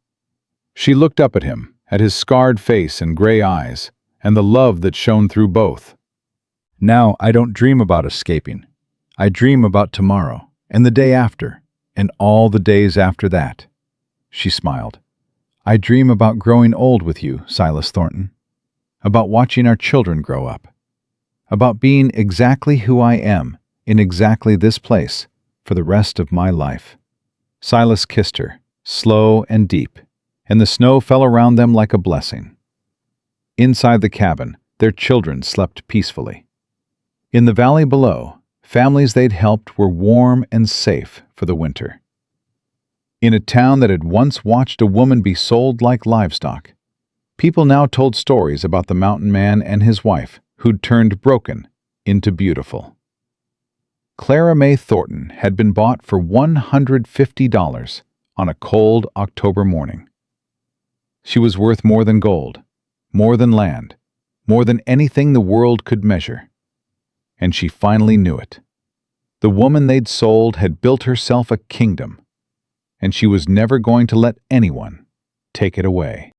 She looked up at him, at his scarred face and gray eyes, and the love that shone through both. "Now I don't dream about escaping. I dream about tomorrow, and the day after, and all the days after that." She smiled. "I dream about growing old with you, Silas Thornton. About watching our children grow up. About being exactly who I am, in exactly this place, for the rest of my life." Silas kissed her, slow and deep, and the snow fell around them like a blessing. Inside the cabin, their children slept peacefully. In the valley below, families they'd helped were warm and safe for the winter. In a town that had once watched a woman be sold like livestock, people now told stories about the mountain man and his wife who'd turned broken into beautiful. Clara May Thornton had been bought for $150 on a cold October morning. She was worth more than gold, more than land, more than anything the world could measure. And she finally knew it. The woman they'd sold had built herself a kingdom, and she was never going to let anyone take it away.